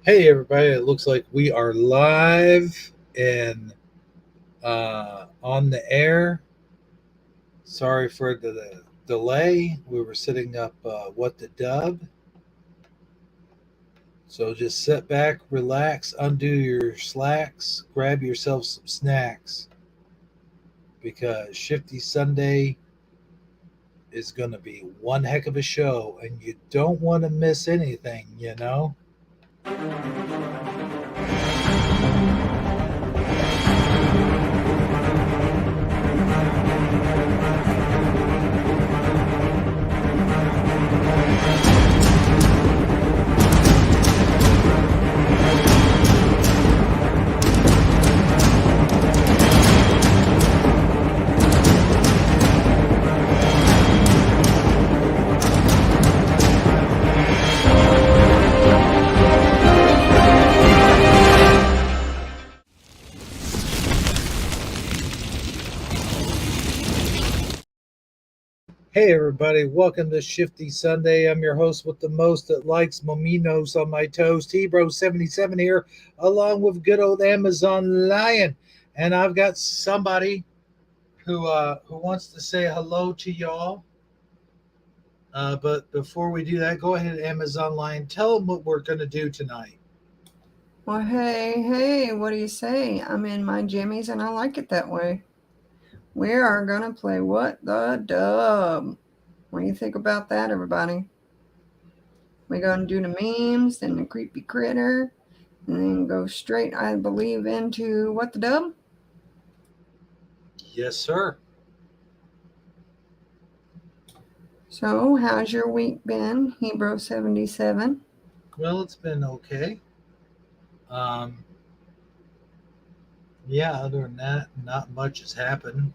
Hey everybody, it looks like we are live and on the air. Sorry for the delay. We were setting up what the dub. So just sit back, relax, undo your slacks, grab yourself some snacks because Shifty Sunday is going to be one heck of a show and you don't want to miss anything. Hey everybody, welcome to Shifty Sunday. I'm your host with the most that likes mominos on my toast, Hebro77 here, along with good old Amazon Lion. And I've got somebody who wants to say hello to y'all. But before we do that, go ahead, Amazon Lion. Tell them what we're going to do tonight. Well, hey, what do you say? I'm in my jammies and I like it that way. We are going to play What the Dub. What do you think about that, everybody? We're going to do the memes, then the creepy critter, and then go straight, I believe, into What the Dub. Yes, sir. So, how's your week been, Hebro77? Well, it's been okay. Um, yeah, other than that, not much has happened.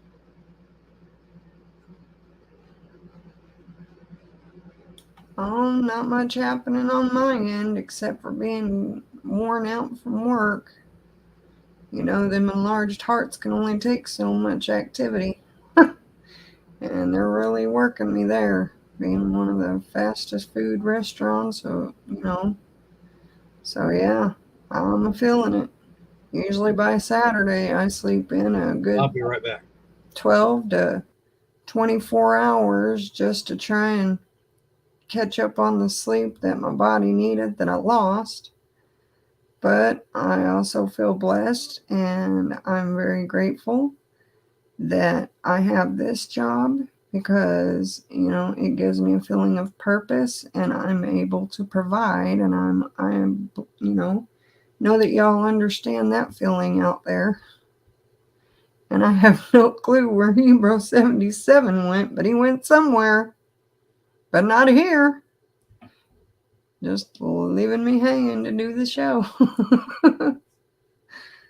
Oh, not much happening on my end except for being worn out from work. You know, them enlarged hearts can only take so much activity. And they're really working me there, being one of the fastest food restaurants. So yeah, I'm feeling it. Usually by Saturday, I sleep in a I'll good be right back. 12 to 24 hours just to try and catch up on the sleep that my body needed that I lost. But I also feel blessed and I'm very grateful that I have this job because it gives me a feeling of purpose and I'm able to provide and I am know that y'all understand that feeling out there. And I have no clue where Hebrew 77 went, but he went somewhere, but not here. Just leaving me hanging to do the show.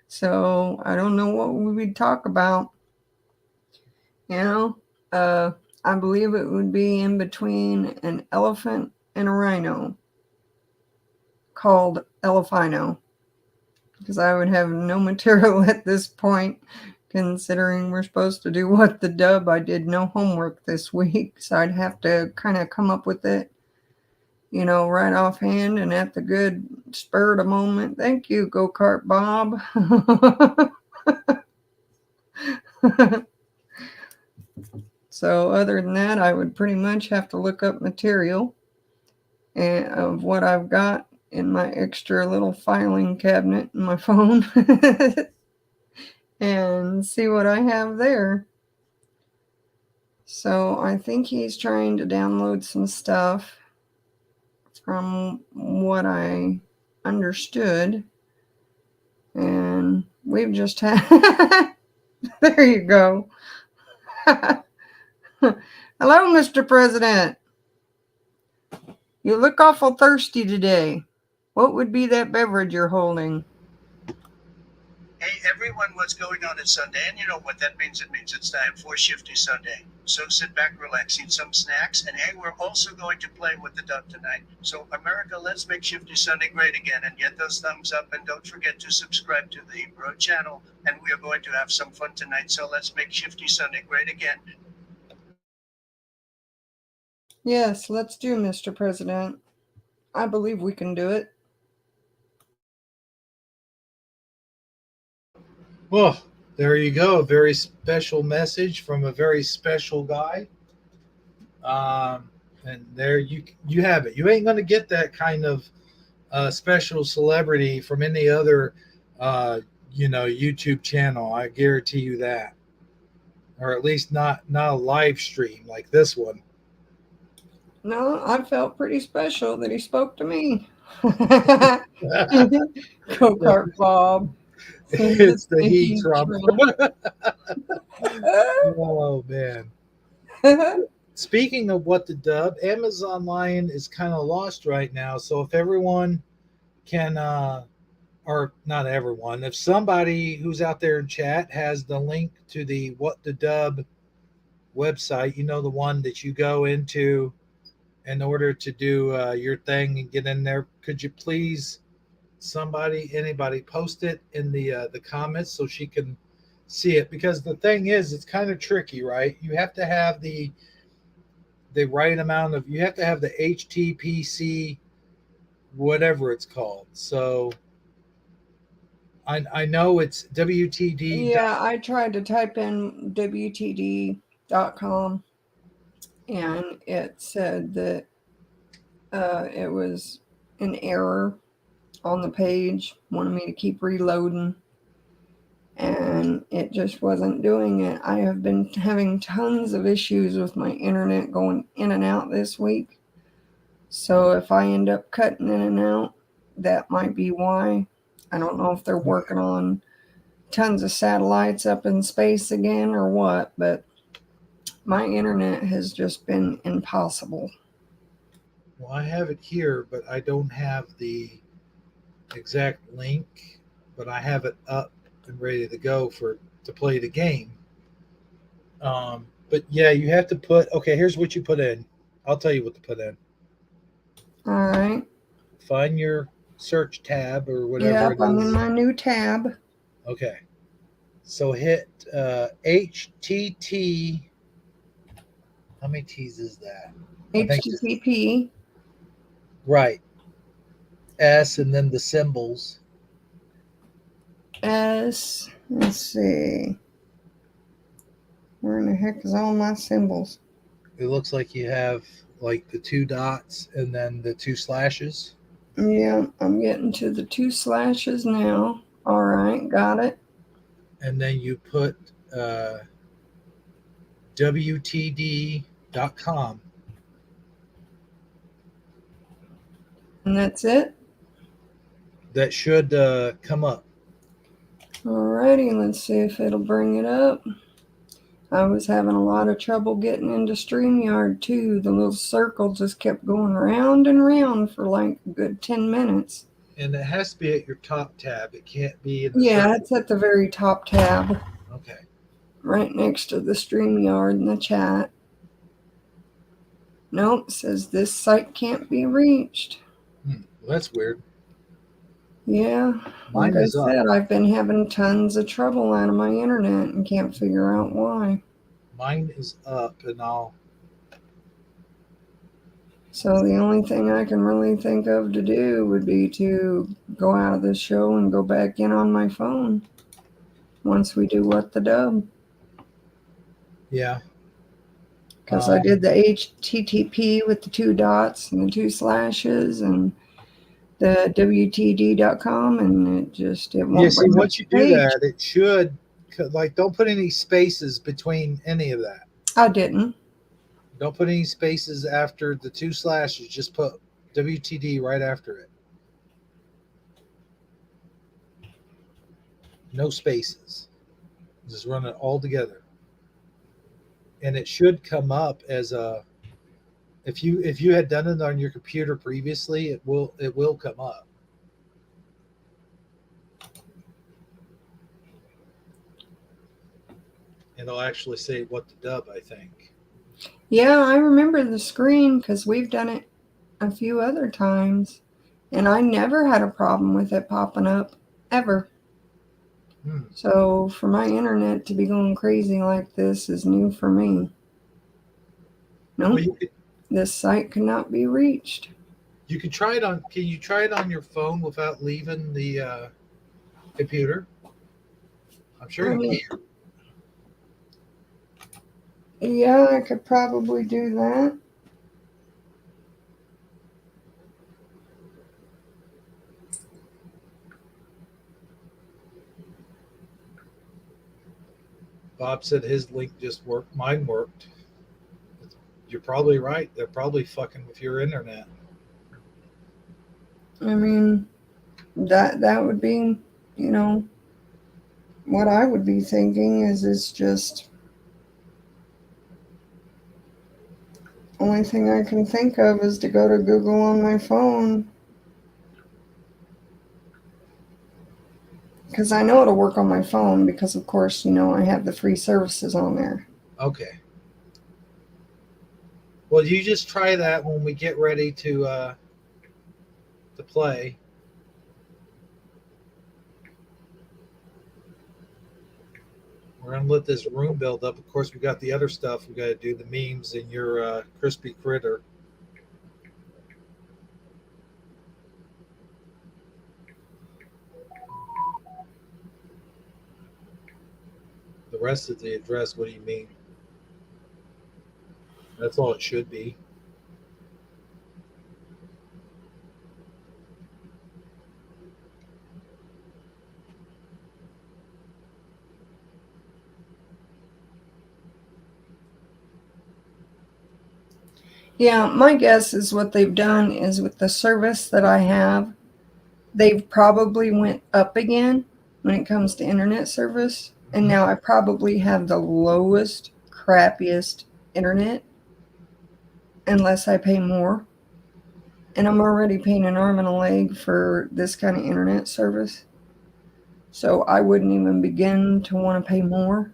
So I don't know what we would talk about. You know, uh, I believe it would be in between an elephant and a rhino called Elephino because I would have no material at this point considering we're supposed to do what the dub. I did no homework this week, so I'd have to kind of come up with it, right offhand and at the good spur of the moment. Thank you, Go Kart Bob. So, other than that, I would pretty much have to look up material of what I've got in my extra little filing cabinet in my phone and see what I have there. So I think he's trying to download some stuff from what I understood. And we've just had. There you go. Hello, Mr. President. You look awful thirsty today. What would be that beverage you're holding? Hey everyone, what's going on? It's Sunday, and you know what that means? It means it's time for Shifty Sunday. So sit back, relax, eat some snacks, and hey, we're also going to play with the duck tonight. So America, let's make Shifty Sunday great again and get those thumbs up, and don't forget to subscribe to the Bro channel. And we are going to have some fun tonight, so let's make Shifty Sunday great again. Yes, let's do, Mr. President. I believe we can do it. Well, there you go. A very special message from a very special guy. And there you have it. You ain't gonna get that kind of special celebrity from any other YouTube channel. I guarantee you that, or at least not a live stream like this one. No, I felt pretty special that he spoke to me. Go-kart Bob. It's the heat, Heat Trump. Trump. Oh man. Speaking of what the dub, Amazon Lion is kind of lost right now. So if everyone can, or not everyone, if somebody who's out there in chat has the link to the What the Dub website, the one that you go into in order to do your thing and get in there, could you please, anybody, post it in the comments so she can see it? Because the thing is, it's kind of tricky, right? You have to have the right amount of, you have to have the HTPC, whatever it's called. So I know it's WTD. Yeah, I tried to type in WTD.com and it said that it was an error on the page, wanted me to keep reloading, and it just wasn't doing it. I have been having tons of issues with my internet going in and out this week. So if I end up cutting in and out, that might be why. I don't know if they're working on tons of satellites up in space again or what, but my internet has just been impossible. Well, I have it here, but I don't have the exact link, but I have it up and ready to go to play the game. But yeah, you have to put, okay, here's what you put in. I'll tell you what to put in. All right. Find your search tab or whatever. Yep, I'm in my new tab. Okay. So hit HTT. How many T's is that? HTTP. Right. S and then the symbols. S. Let's see. Where in the heck is all my symbols? It looks like you have like the 2 dots and then the 2 slashes. Yeah, I'm getting to the 2 slashes now. All right, got it. And then you put WTD.com. And that's it? That should come up. Alrighty, let's see if it'll bring it up. I was having a lot of trouble getting into StreamYard too. The little circle just kept going round and round for like a good 10 minutes. And it has to be at your top tab. It can't be in the Yeah, circle. it's at the very top tab. Okay. Right next to the StreamYard in the chat. Nope, says this site can't be reached. Well, that's weird. Yeah, Mine like I is said, up. I've been having tons of trouble out of my internet and can't figure out why. Mine is up, and So the only thing I can really think of to do would be to go out of this show and go back in on my phone once we do What the Dub. Yeah. Because I did the HTTP with the 2 dots and the 2 slashes and the WTD.com, and it won't. Yeah, see, once you do that, it should, like, don't put any spaces between any of that. I didn't. Don't put any spaces after the 2 slashes. Just put WTD right after it. No spaces. Just run it all together. And it should come up as a, if you had done it on your computer previously, it will come up. It'll actually say What the Dub, I think. Yeah, I remember the screen because we've done it a few other times, and I never had a problem with it popping up, ever. So for my internet to be going crazy like this is new for me. Nope, well, this site cannot be reached. You can try it on, can you try it on your phone without leaving the computer? I'm sure I you mean, can. yeah, I could probably do that. Bob said his link just worked. Mine worked. You're probably right. They're probably fucking with your internet. I mean, that would be, you know, what I would be thinking is it's just only thing I can think of is to go to Google on my phone. Because I know it'll work on my phone because, of course, you know, I have the free services on there. Okay. Well, you just try that when we get ready to play. We're gonna let this room build up. Of course, we got the other stuff. We got to do the memes and your crispy critter. The rest of the address. What do you mean? That's all it should be. Yeah, my guess is what they've done is with the service that I have, they've probably went up again when it comes to internet service. And now I probably have the lowest, crappiest internet unless I pay more. And I'm already paying an arm and a leg for this kind of internet service. So I wouldn't even begin to want to pay more.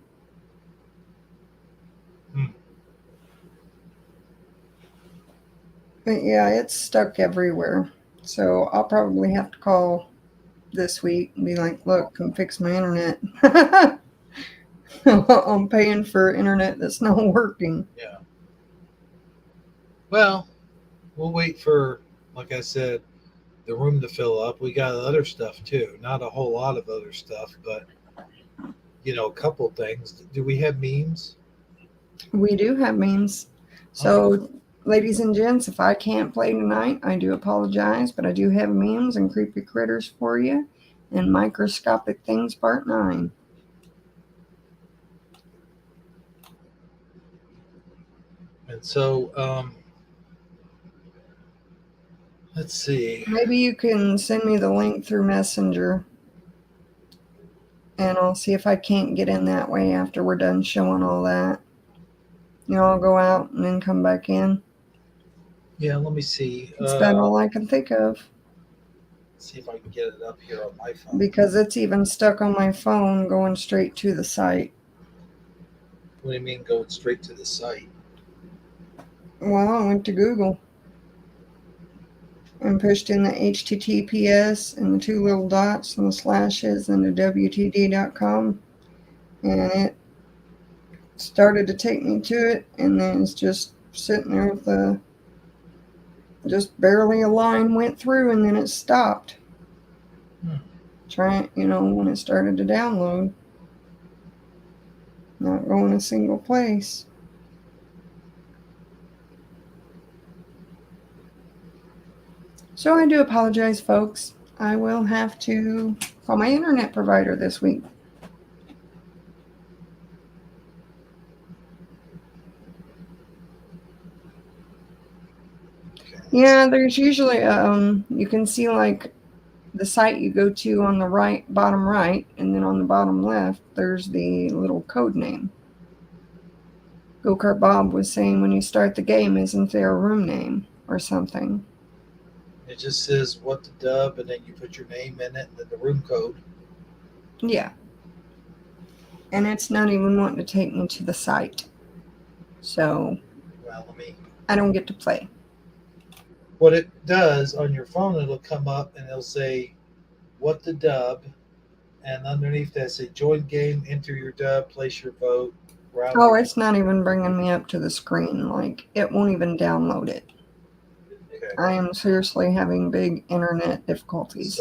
But yeah, it's stuck everywhere. So I'll probably have to call this week and be like, look, come fix my internet. I'm paying for internet that's not working. Yeah. Well, we'll wait for, like I said, the room to fill up. We got other stuff too. Not a whole lot of other stuff, but a couple things. Do we have memes? We do have memes. So, ladies and gents, if I can't play tonight, I do apologize, but I do have memes and creepy critters for you and microscopic things part 9. And so, let's see. Maybe you can send me the link through Messenger and I'll see if I can't get in that way after we're done showing all that. I'll go out and then come back in. Yeah, let me see. It's about all I can think of. See if I can get it up here on my phone. Because it's even stuck on my phone going straight to the site. What do you mean going straight to the site? Well, I went to Google and pushed in the HTTPS and the 2 little dots and the slashes and the WTD.com, and it started to take me to it, and then it's just sitting there with just barely a line went through, and then it stopped. Trying, when it started to download, not going a single place. So I do apologize, folks. I will have to call my internet provider this week. Yeah, there's usually you can see like the site you go to on the right, bottom right, and then on the bottom left, there's the little code name. Go-Kart Bob was saying when you start the game, isn't there a room name or something? It just says what to dub, and then you put your name in it, and then the room code. Yeah. And it's not even wanting to take me to the site. So, I don't get to play. What it does on your phone, it'll come up and it'll say what to dub, and underneath that say join game, enter your dub, place your vote. Oh, it's not even bringing me up to the screen. Like, it won't even download it. Okay. I am seriously having big internet difficulties.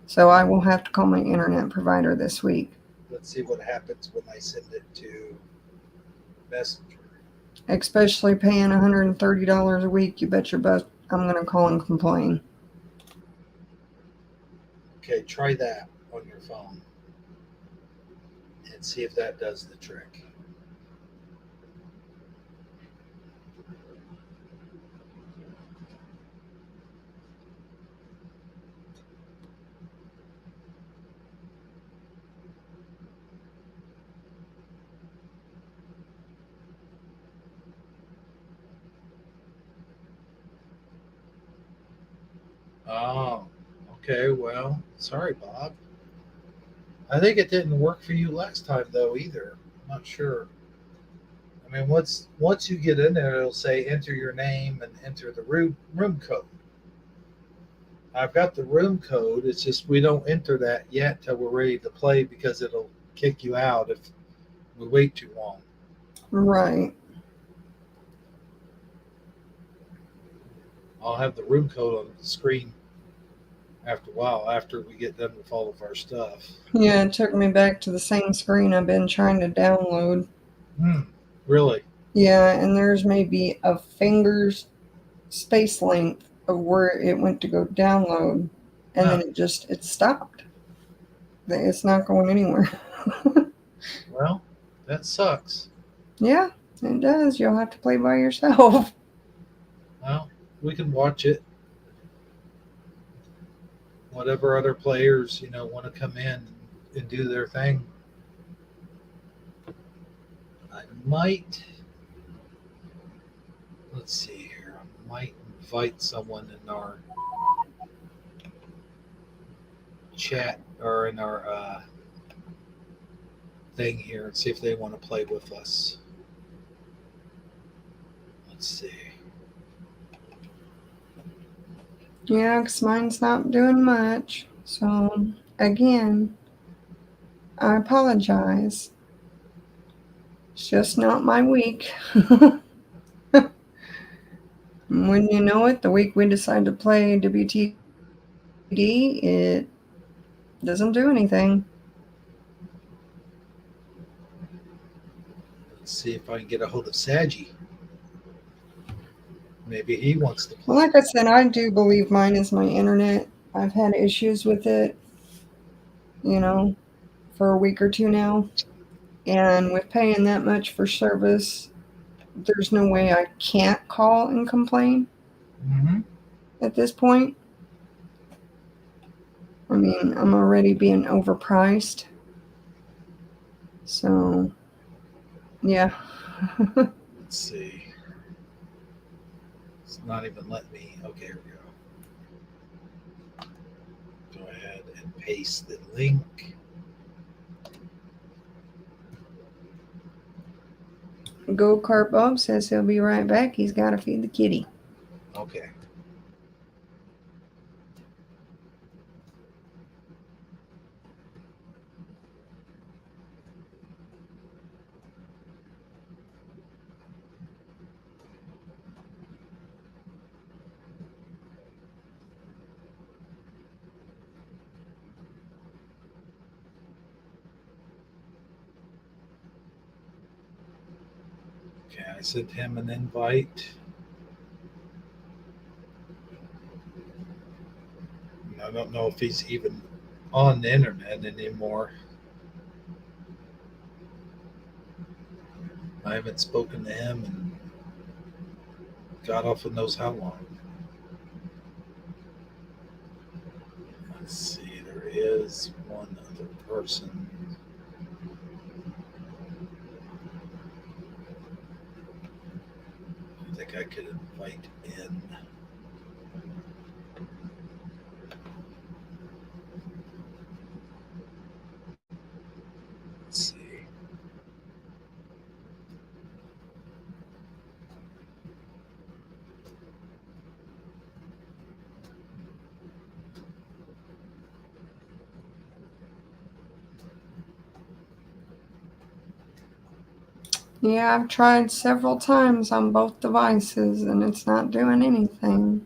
So I will have to call my internet provider this week. Let's see what happens when I send it to Messenger. Especially paying $130 a week, you bet your butt I'm going to call and complain. Okay, try that on your phone and see if that does the trick. Oh, okay. Well, sorry, Bob. I think it didn't work for you last time, though, either. I'm not sure. I mean, once you get in there, it'll say enter your name and enter the room code. I've got the room code. It's just we don't enter that yet till we're ready to play because it'll kick you out if we wait too long. Right. I'll have the room code on the screen after a while, after we get done with all of our stuff. Yeah, it took me back to the same screen I've been trying to download. Really? Yeah, and there's maybe a finger's space length of where it went to go download, and then it stopped. It's not going anywhere. Well, that sucks. Yeah, it does. You'll have to play by yourself. Well, we can watch it. Whatever other players, want to come in and do their thing. I might, let's see here, I might invite someone in our chat or in our thing here and see if they want to play with us. Let's see. Yeah, because mine's not doing much. So, again, I apologize. It's just not my week. When you know it, the week we decide to play WTD, it doesn't do anything. Let's see if I can get a hold of Saji. Maybe he wants to play. Well, like I said, I do believe mine is my internet. I've had issues with it, for a week or two now. And with paying that much for service, there's no way I can't call and complain at this point. I mean, I'm already being overpriced. So, yeah. Let's see. It's not even letting me. Okay, here we go. Go ahead and paste the link. Go Kart Bob says he'll be right back. He's got to feed the kitty. Okay. Okay, I sent him an invite. I don't know if he's even on the internet anymore. I haven't spoken to him and God often knows how long. Let's see, there is one other person. I think I could invite in. Let's see. Yeah, I've tried several times on both devices and it's not doing anything.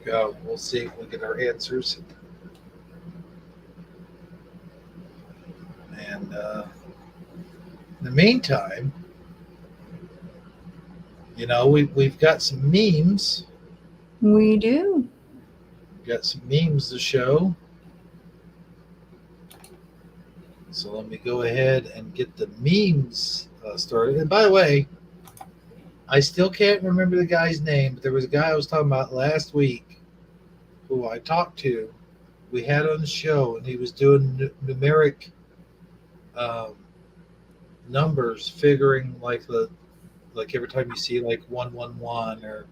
We'll see if we get our answers. And in the meantime, we've got some memes. We do. We've got some memes to show. So let me go ahead and get the memes started. And by the way, I still can't remember the guy's name, but there was a guy I was talking about last week who I talked to. We had on the show, and he was doing numeric numbers, figuring like every time you see like 111 or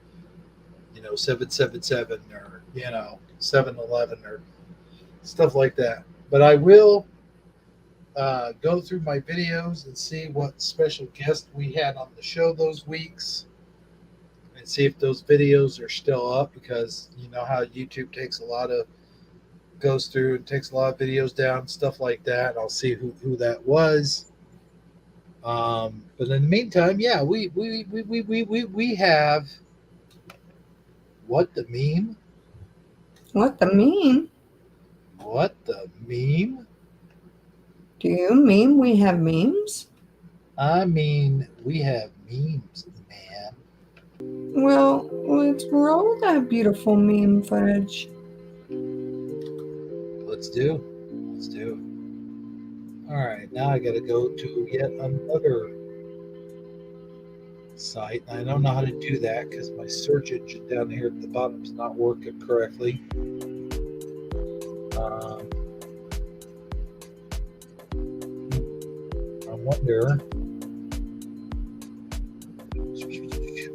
777 or 711 or stuff like that. But I will go through my videos and see what special guests we had on the show those weeks, and see if those videos are still up, because you know how YouTube goes through and takes a lot of videos down, stuff like that. I'll see who that was. But in the meantime, yeah, we have what the meme? What the meme? What the meme? Do you mean we have memes? I mean, we have memes, man. Well, let's roll that beautiful meme footage. Let's do. All right, now I got to go to yet another site. I don't know how to do that because my search engine down here at the bottom is not working correctly. I wonder.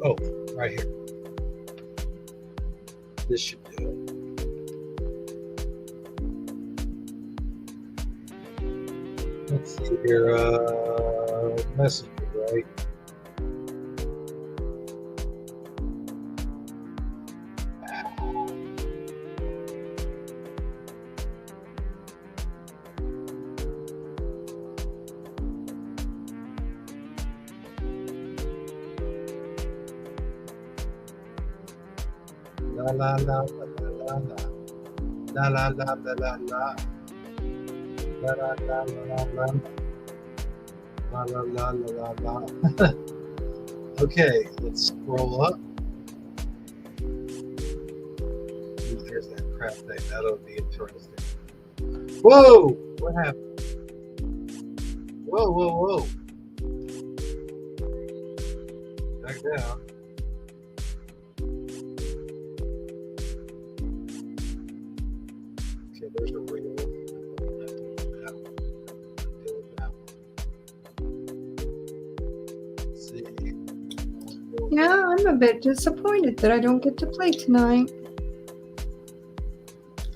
Oh, right here. This should do it. Let's see here. Messenger, right? La la la la la la la la la la la la. La la la la la la la la la la. Okay, let's scroll up. Ooh, there's that crap thing. That'll be interesting. Whoa! What happened? Whoa! Back down. Okay, there's a reel. Yeah, I'm a bit disappointed that I don't get to play tonight.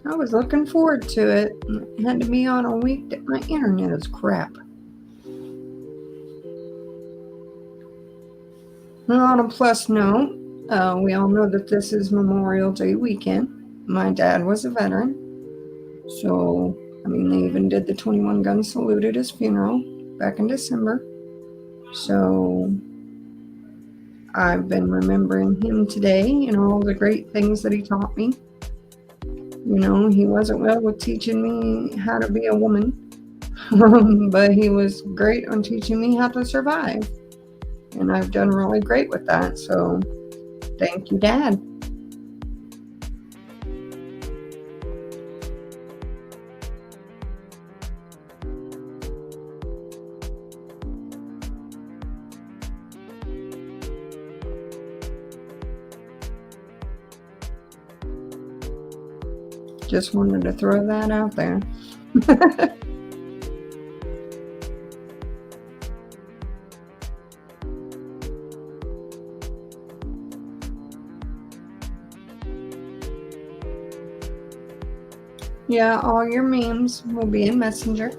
I was looking forward to it. It had to be on a week that my internet is crap. Well, on a plus note, we all know that this is Memorial Day weekend. My dad was a veteran. So, they even did the 21 gun salute at his funeral back in December. So, I've been remembering him today and all the great things that he taught me. He wasn't well with teaching me how to be a woman, but he was great on teaching me how to survive. And I've done really great with that. So, thank you, Dad. Just wanted to throw that out there. Yeah, all your memes will be in Messenger.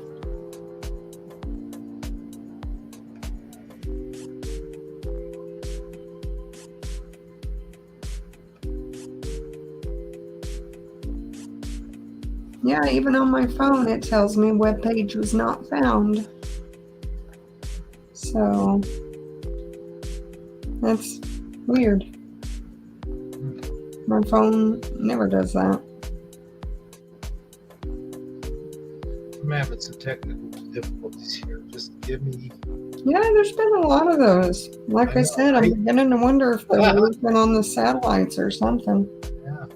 Yeah, even on my phone it tells me webpage was not found. So that's weird. My phone never does that. I'm having some technical difficulties here. Just give me. Yeah, there's been a lot of those. Like I know, said, I'm right? beginning to wonder if they're working on the satellites or something. Yeah.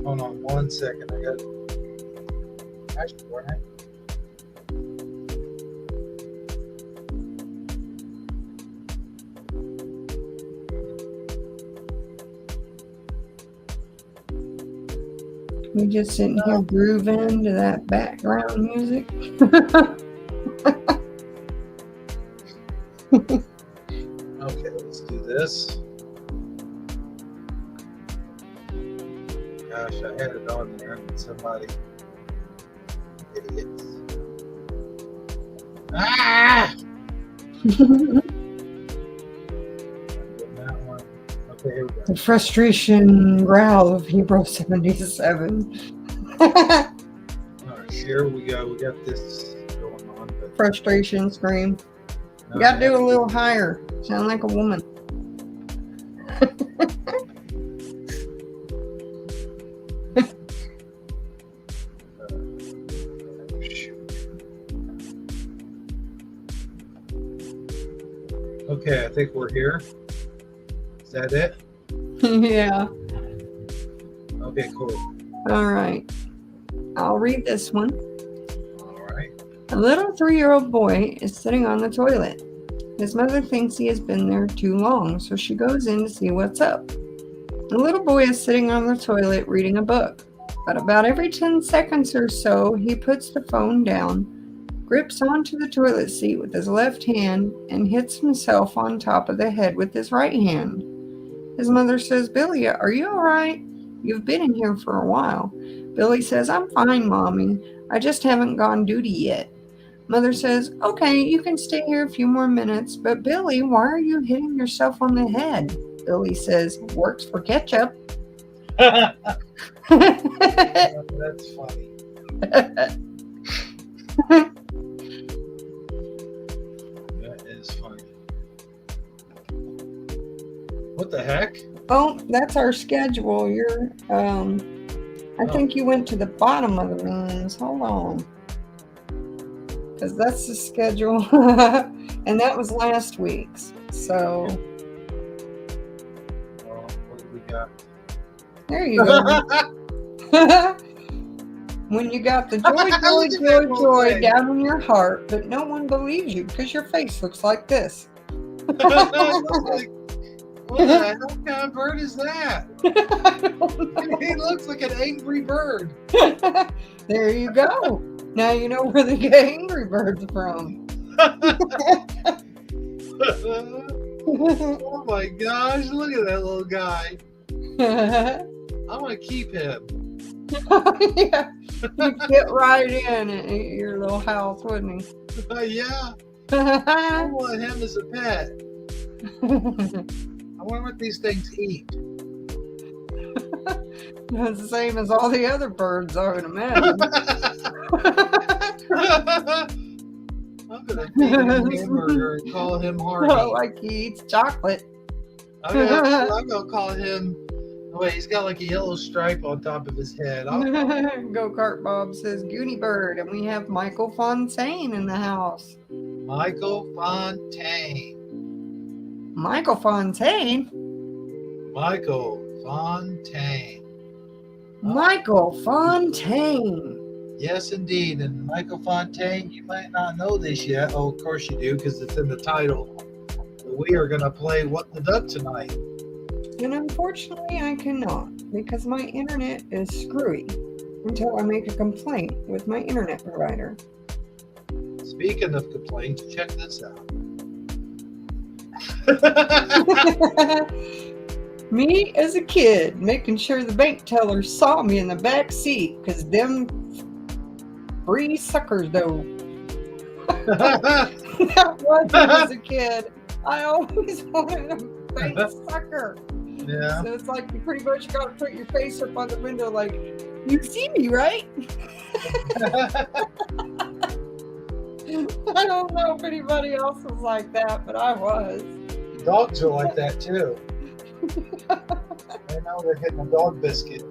Hold on 1 second. I got actually right. We just sitting here grooving to that background music. Okay, let's do this. Gosh, I had it on there and somebody idiots. Ah! That one. Okay, here we go. The frustration growl of Hebrew 77. All right, here we go. We got this going on. But Frustration scream. You gotta do a little higher. Sound like a woman. Okay, I think we're here. Is that it? Yeah. Okay, cool. All right. I'll read this one. All right. A little 3-year-old boy is sitting on the toilet. His mother thinks he has been there too long, so she goes in to see what's up. The little boy is sitting on the toilet reading a book, but about every 10 seconds or so, he puts the phone down, grips onto the toilet seat with his left hand, and hits himself on top of the head with his right hand. His mother says, "Billy, are you all right? You've been in here for a while." Billy says, "I'm fine, Mommy. I just haven't gone duty yet." Mother says, "Okay, you can stay here a few more minutes, but Billy, why are you hitting yourself on the head?" Billy says, "Works for ketchup." That's funny. That is funny. What the heck? Oh, that's our schedule. You're, I think you went to the bottom of the rooms. Hold on. Because that's the schedule. And that was last week's. So, Well, what do we got? there you go. When you got the joy down in your heart, but no one believes you because your face looks like this. It looks like, what the hell kind of bird is that? He looks like an angry bird. There you go. Now you know where the angry bird's from. Oh my gosh, look at that little guy. I want to keep him. Yeah, you'd fit right in at your little house, wouldn't he? Yeah, I want him as a pet. I wonder what these things eat. It's the same as all the other birds, I would imagine. I'm going to feed him a hamburger and call him Hardy. Oh, like he eats chocolate. I'm gonna call him. Oh, wait, he's got like a yellow stripe on top of his head. Go-Kart Bob says Goonie Bird, and we have Michael Fontaine in the house. Michael Fontaine. Michael Fontaine? Michael Fontaine. Michael Fontaine. Yes, indeed. And Michael Fontaine, you might not know this yet. Oh, of course you do, because it's in the title. We are going to play What the Duck tonight. And unfortunately, I cannot because my internet is screwy until I make a complaint with my internet provider. Speaking of complaints, check this out. Me as a kid making sure the bank teller saw me in the back seat because them free suckers though. That was when I was a kid. I always wanted a bait sucker. Yeah. So it's like you pretty much got to put your face up on the window, like, you see me, right? I don't know if anybody else was like that, but I was. Dogs are like that too. I know they're getting a dog biscuit.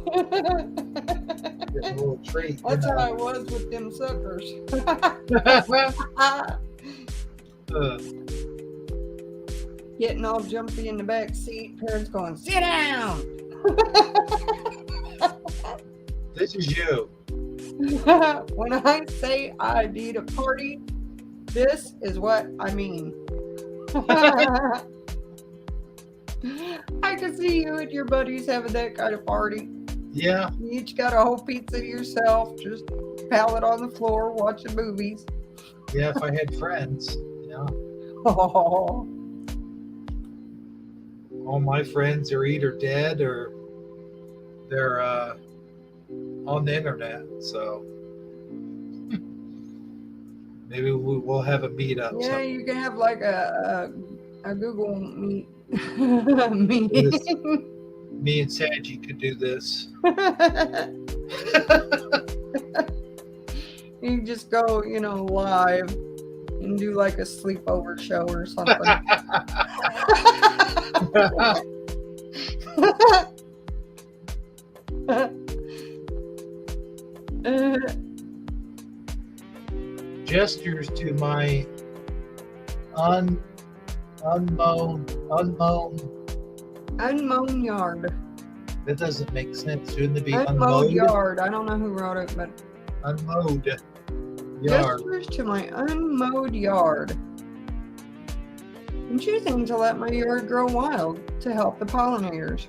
Getting a little treat. That's how I was with them suckers. Getting all jumpy in the back seat, parents going, sit down. This is you. When I say I need a party, this is what I mean. I can see you and your buddies having that kind of party. Yeah. You each got a whole pizza to yourself, just pallet on the floor, watching movies. Yeah, if I had friends, you know. Oh. All my friends are either dead or they're on the internet. So maybe we'll have a meetup. Yeah, sometime. you can have like a Google Meet meeting. Me and Sanji could do this. You just go, live and do like a sleepover show or something. Gestures to my unmown. Unmown yard. That doesn't make sense. Shouldn't it be Unmowed unmowed? yard. I don't know who wrote it, but Unmowed yard. gestures to my unmowed yard. I'm choosing to let my yard grow wild to help the pollinators.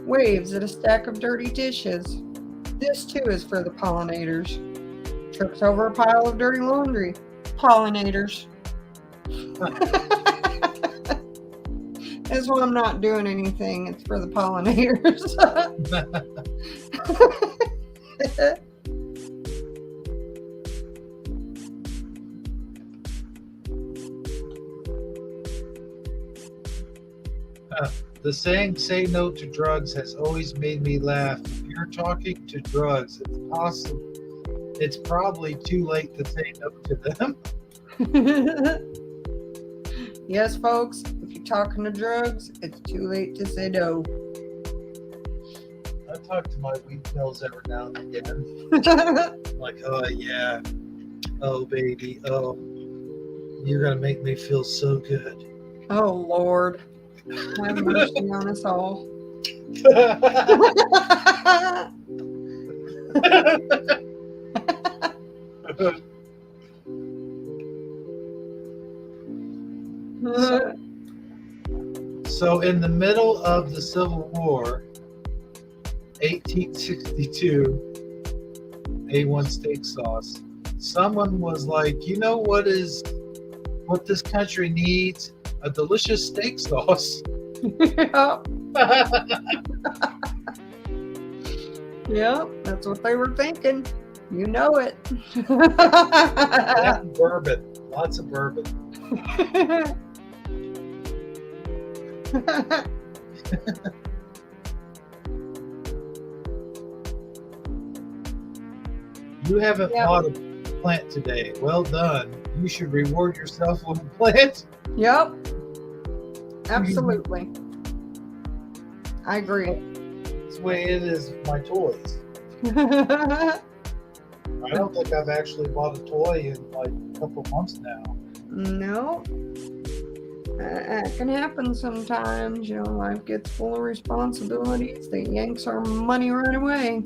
Waves at a stack of dirty dishes. This too is for the pollinators. Trips over a pile of dirty laundry. Pollinators. That's why I'm not doing anything. It's for the pollinators. The saying "say no to drugs" has always made me laugh. If you're talking to drugs, it's probably too late to say no to them. Yes, folks, if you're talking to drugs, it's too late to say no. I talk to my weed pills every now and again. I'm like, oh yeah, oh baby, oh, you're gonna make me feel so good. Oh, Lord. Have mercy on us all. So in the middle of the Civil War, 1862, A1 steak sauce, someone was like, you know what this country needs? A delicious steak sauce. Yep. Yep, that's what they were thinking. You know it. And bourbon. Lots of bourbon. You haven't bought a plant today. Well done. You should reward yourself with a plant. Yep. Absolutely. I agree. That's the way it is with my toys. I don't think I've actually bought a toy in like a couple months now. No. It can happen sometimes. Life gets full of responsibilities that yanks our money right away.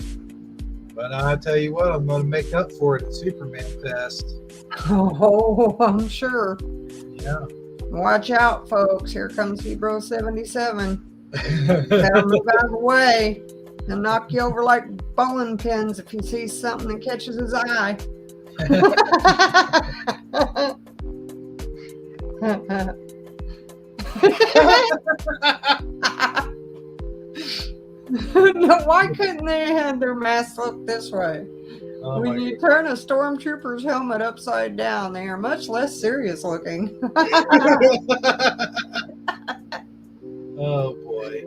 But I tell you what, I'm going to make up for it at Superman Fest. Oh, I'm sure. Yeah. Watch out, folks. Here comes Hebrew 77. Better move out of the way. He'll knock you over like bowling pins if he sees something that catches his eye. No, why couldn't they have their masks look this way? Oh When my you turn a stormtrooper's helmet upside down, they are much less serious looking. Oh boy.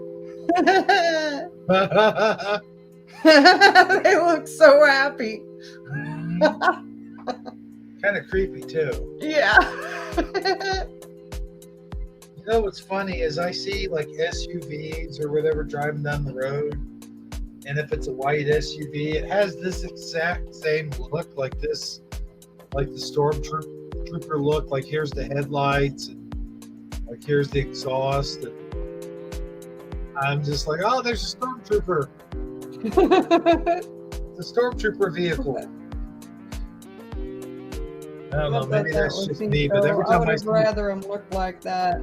They look so happy. Kind of creepy too. Yeah. You know what's funny is I see like SUVs or whatever driving down the road, and if it's a white SUV, it has this exact same look, like this, like the stormtrooper look. Like here's the headlights, and like here's the exhaust, and I'm just like, oh, there's a stormtrooper. It's a stormtrooper vehicle. I don't know, maybe that's just me, but every time I would see, rather them look like that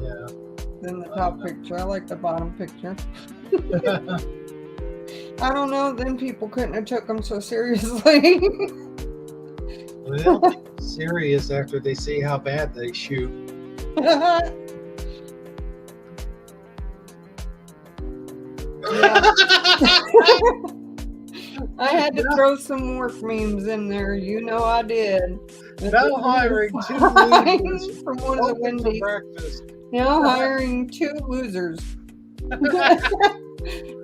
yeah, than the top picture. I like the bottom picture. I don't know. Then people couldn't have took them so seriously. well, they don't take it serious after they see how bad they shoot. I had to throw some more memes in there. You know I did. Now hiring 2 losers from one of the open for Wendy's. breakfast. Now hiring 2 losers.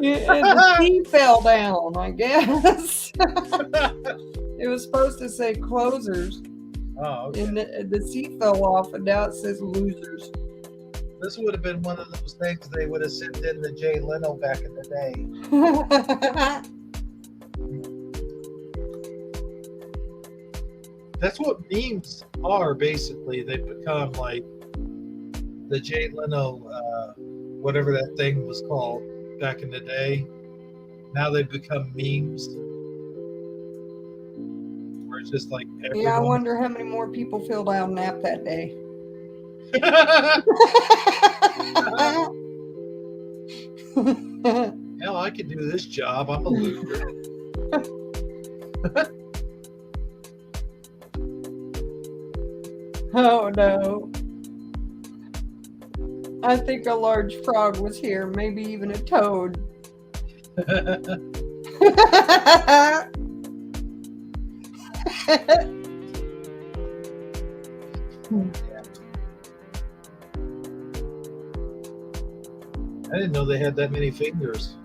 Yeah, the key fell down, I guess. It was supposed to say closers, Oh, okay. and the C fell off, and now it says losers. This would have been one of those things they would have sent in to Jay Leno back in the day. That's what memes are, basically. They become like the Jay Leno, whatever that thing was called back in the day. Now they've become memes. Where it's just like everyone. Yeah, I wonder how many more people filled out a nap that day. Hell, I could do this job. I'm a loser. Oh no. I think a large frog was here, maybe even a toad. I didn't know they had that many fingers.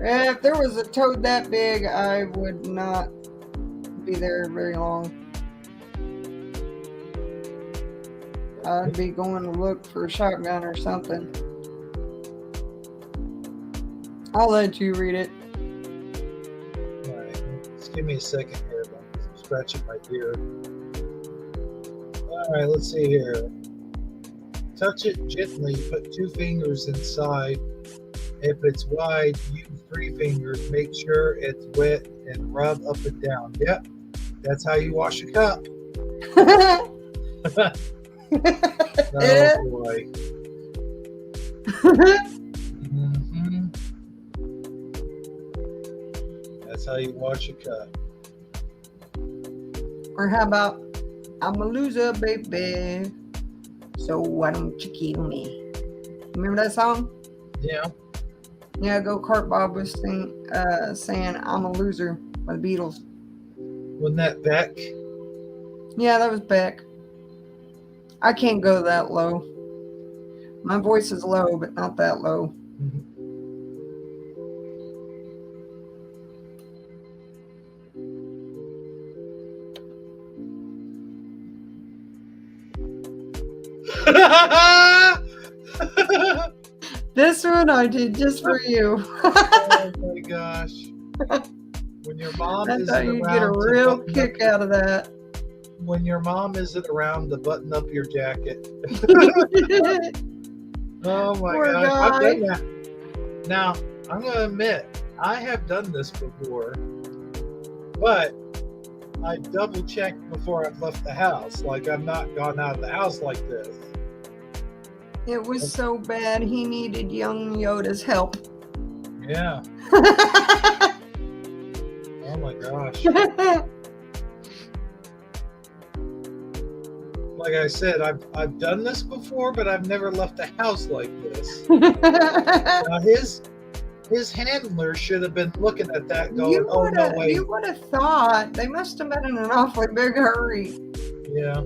If there was a toad that big, I would not be there very long. I'd be going to look for a shotgun or something. I'll let you read it. All right, just give me a second here. I'm scratching my beard. All right, let's see here. Touch it gently. Put 2 fingers inside. If it's wide, use 3 fingers. Make sure it's wet and rub up and down. Yep, that's how you wash a cup. Oh boy. Mm-hmm. That's how you wash a cup. Or how about, I'm a loser, baby, so why don't you kill me? Remember that song? Yeah. Yeah, Go Kart Bob was saying I'm a loser by the Beatles. Wasn't that Beck? Yeah, that was Beck. I can't go that low. My voice is low, but not that low. This one I did just for you. Oh my gosh. When your mom I isn't thought you'd around get a to real button kick up, out of that. when your mom isn't around to button up your jacket. Oh my Poor gosh. I've guy. done that. Now, I'm going to admit, I have done this before, but I double checked before I've left the house. Like, I've not gone out of the house like this. It was so bad he needed young Yoda's help. Yeah. Oh my gosh. Like I said, I've done this before, but I've never left the house like this. Now His handler should have been looking at that going, oh, no, wait. You would have thought they must have been in an awfully big hurry. Yeah.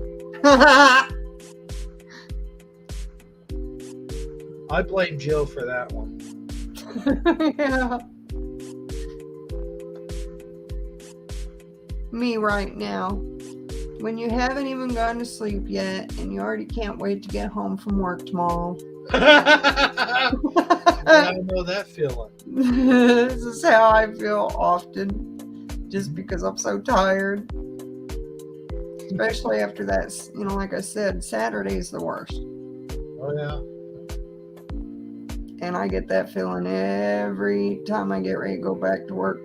I blame Jill for that one. Yeah. Me right now. When you haven't even gone to sleep yet and you already can't wait to get home from work tomorrow. I know that feeling. This is how I feel often, just because I'm so tired. Especially after that, like I said, Saturday's the worst. Oh, yeah. And I get that feeling every time I get ready to go back to work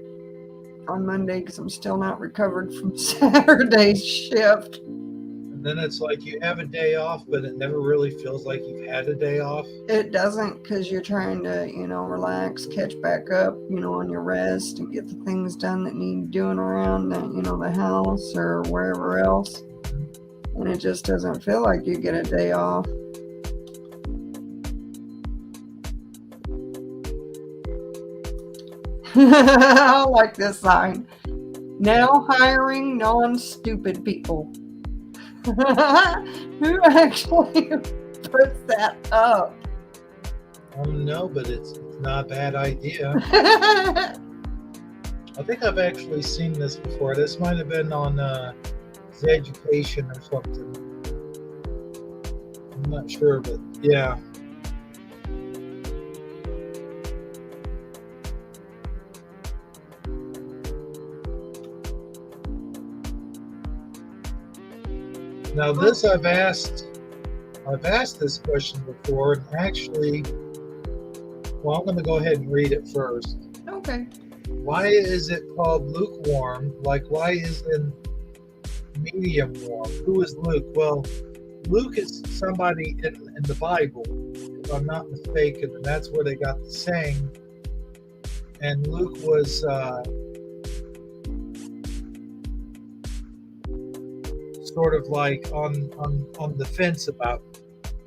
on Monday because I'm still not recovered from Saturday's shift. And then it's like you have a day off, but it never really feels like you've had a day off. It doesn't, because you're trying to, relax, catch back up, on your rest and get the things done that need doing around, the house or wherever else. And it just doesn't feel like you get a day off. I like this sign. Now hiring non-stupid people. Who actually puts that up? I don't know, but it's not a bad idea. I think I've actually seen this before. This might have been on Education or something. I'm not sure, but yeah. Now this I've asked this question before, and actually, well, I'm going to go ahead and read it first. Okay. Why is it called lukewarm? Like, why isn't medium warm? Who is Luke? Well, Luke is somebody in the Bible, if I'm not mistaken, and that's where they got the saying. And Luke was sort of like on the fence about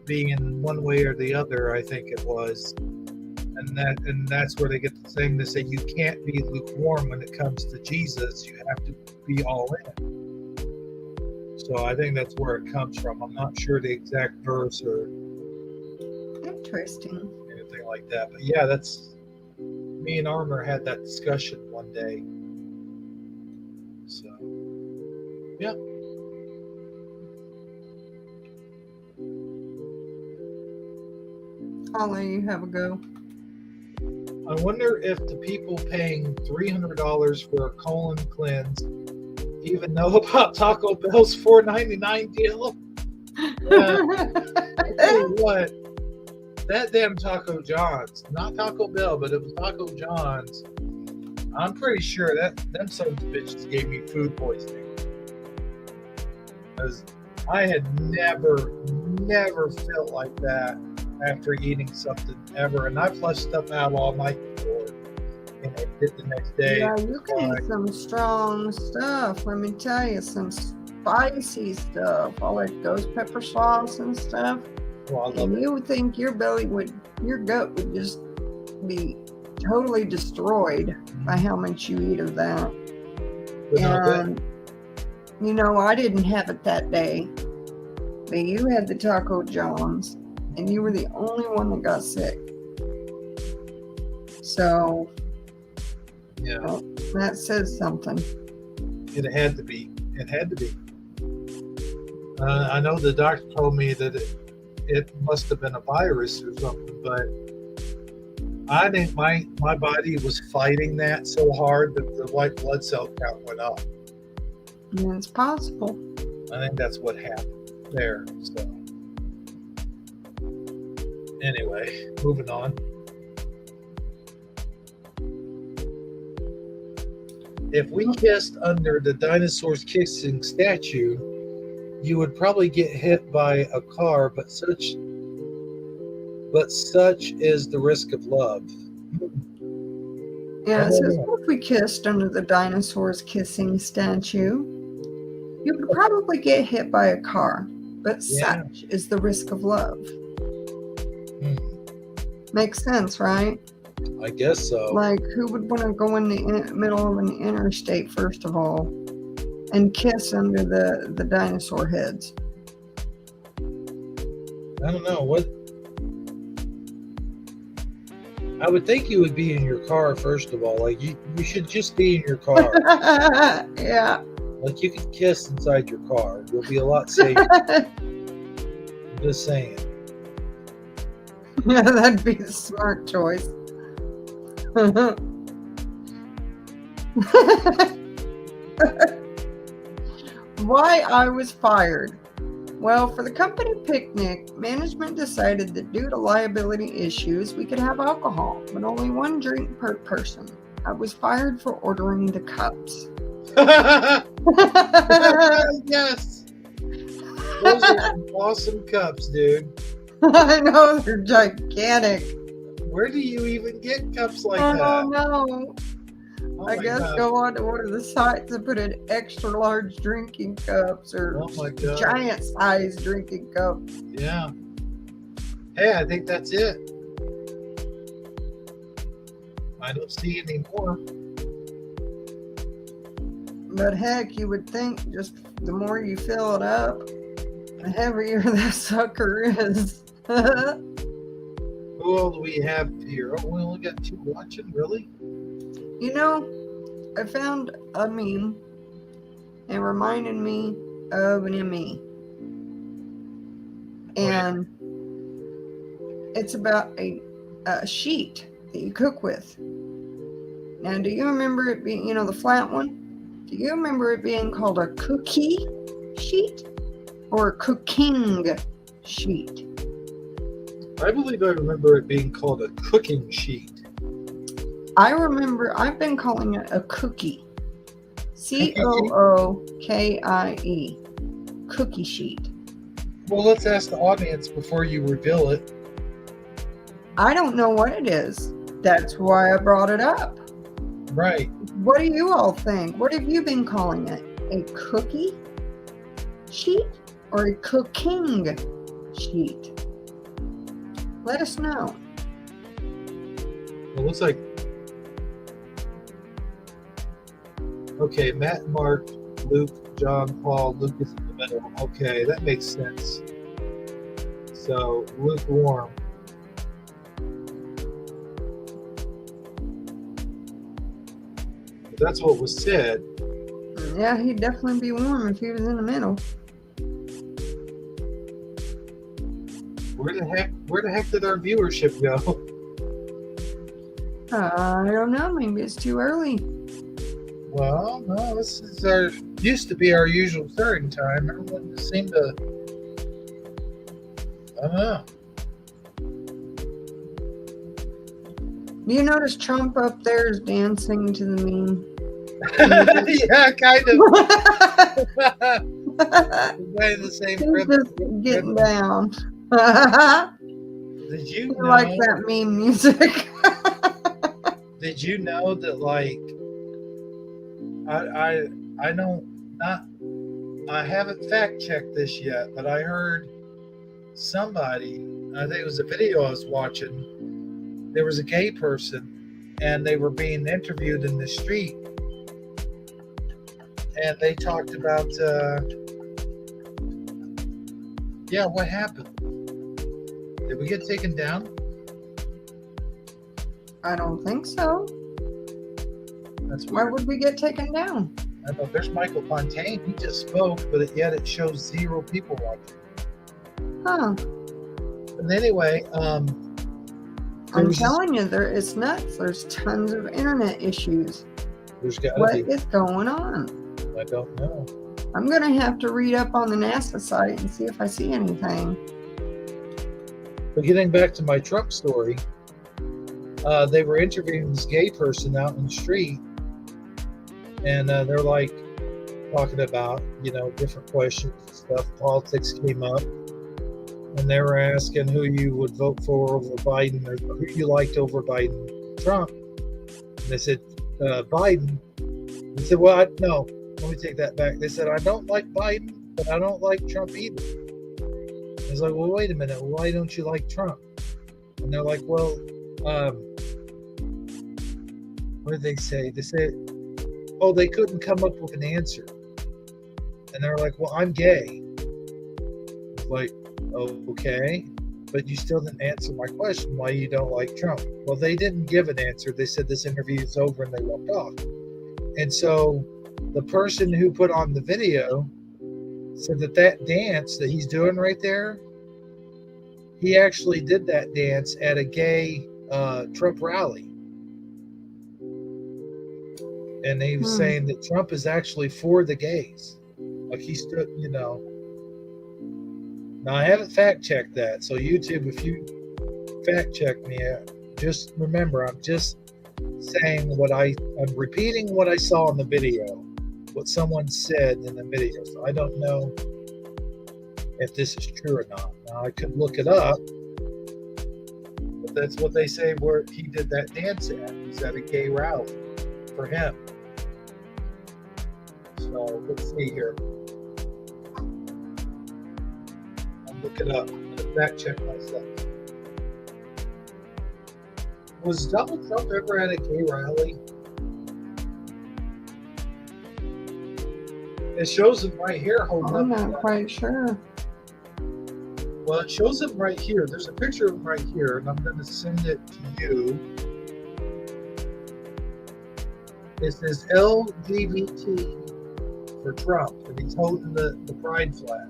being in one way or the other, I think it was. And that's where they get the thing to say you can't be lukewarm when it comes to Jesus. You have to be all in. So I think that's where it comes from. I'm not sure the exact verse or interesting anything like that. But yeah, that's me and Armour had that discussion one day. So yeah. I'll let you have a go. I wonder if the people paying $300 for a colon cleanse even know about Taco Bell's $4.99 deal. I tell you what, that damn Taco John's, not Taco Bell, but it was Taco John's. I'm pretty sure that them sons of bitches gave me food poisoning. Because I had never felt like that after eating something ever, and I flushed stuff out all night before, and I did the next day. Yeah, you can eat some strong stuff. Let me tell you, some spicy stuff, all that ghost pepper sauce and stuff. Well, I love and it. you would think your gut would just be totally destroyed by how much you eat of that. But And I didn't have it that day, but you had the Taco John's. And you were the only one that got sick. So, yeah, that says something. it had to be. I know the doctor told me that it must have been a virus or something, but I think my body was fighting that so hard that the white blood cell count went up. And it's possible. I think that's what happened there. So. Anyway, moving on. If we kissed under the dinosaur's kissing statue, you would probably get hit by a car, but such is the risk of love. Yeah, it says, if we kissed under the dinosaur's kissing statue, you would probably get hit by a car, but such is the risk of love. Makes sense, right? I guess so. Like, who would want to go in the middle of an interstate, first of all, and kiss under the dinosaur heads? I don't know. What? I would think you would be in your car, first of all. Like, you should just be in your car. Yeah. Like, you could kiss inside your car. You'll be a lot safer. I'm just saying. Yeah, that'd be a smart choice. Why I was fired. Well, for the company picnic, management decided that due to liability issues, we could have alcohol, but only one drink per person. I was fired for ordering the cups. Yes. Those are some awesome cups, dude. I know, they're gigantic. Where do you even get cups like I that? don't know. Oh I my guess God. go on to one of the sites and put in extra large drinking cups or Oh my God. giant size drinking cups. Yeah. Hey, I think that's it. I don't see any more. But heck, you would think just the more you fill it up, the heavier that sucker is. Who else do we have here? Oh, we only got 2 watching, really? You know, I found a meme. It reminded me of an ME. And it's about a sheet that you cook with. Now, do you remember it being, you know, the flat one? Do you remember it being called a cookie sheet or a cooking sheet? I believe I remember it being called a cooking sheet. I remember I've been calling it a cookie. COOKIE. Cookie sheet. Well, let's ask the audience before you reveal it. I don't know what it is. That's why I brought it up. Right. What do you all think? What have you been calling it? A cookie sheet or a cooking sheet? Let us know. It looks like. Okay, Matt, Mark, Luke, John, Paul, Lucas in the middle. Okay, that makes sense. So, lukewarm. But that's what was said. Yeah, he'd definitely be warm if he was in the middle. Where the heck did our viewership go? I don't know. Maybe it's too early. Well, no, this is used to be our usual starting time. Everyone just seemed to, I don't know. Do you notice Trump up there is dancing to the meme? Yeah, kind of. We're the same He's rhythm. just getting down. Did you He know? likes that meme music. Did you know that, like, I don't not I haven't fact checked this yet, but I heard somebody, I think it was a video I was watching, there was a gay person and they were being interviewed in the street and they talked about what happened. Did we get taken down? I don't think so. That's Why weird. would we get taken down? I know there's Michael Fontaine. He just spoke, but yet it shows 0 people watching. Huh. But anyway, I'm telling you, it's nuts. There's tons of internet issues. there's got What to be. is going on? I don't know. I'm going to have to read up on the NASA site and see if I see anything. But getting back to my Trump story, they were interviewing this gay person out in the street, and they're like talking about, different questions and stuff. Politics came up, and they were asking who you would vote for over Biden or who you liked over Biden, Trump. And they said Biden. He said, well, no, let me take that back. They said, I don't like Biden, but I don't like Trump either. I was like, well, wait a minute. Why don't you like Trump? And they're like, well, what did they say? They said, oh, they couldn't come up with an answer. And they're like, well, I'm gay. Like, okay, but you still didn't answer my question why you don't like Trump. Well, they didn't give an answer. They said this interview is over and they walked off. And so the person who put on the video said that dance that he's doing right there, he actually did that dance at a gay Trump rally. And he was saying that Trump is actually for the gays. Like he stood, you know. Now, I haven't fact-checked that. So YouTube, if you fact-check me, just remember, I'm just saying I'm repeating what I saw in the video, what someone said in the video. So I don't know if this is true or not. Now, I could look it up, but that's what they say where he did that dance at. He's at a gay rally for him. So let's see here. I'll look it up. I'm going to fact check myself. Was Donald Trump ever at a gay rally? It shows him right here holding I'm up. not quite sure. Well, it shows him right here. There's a picture of him right here, and I'm going to send it to you. It says LGBT for Trump, and he's holding the pride flag.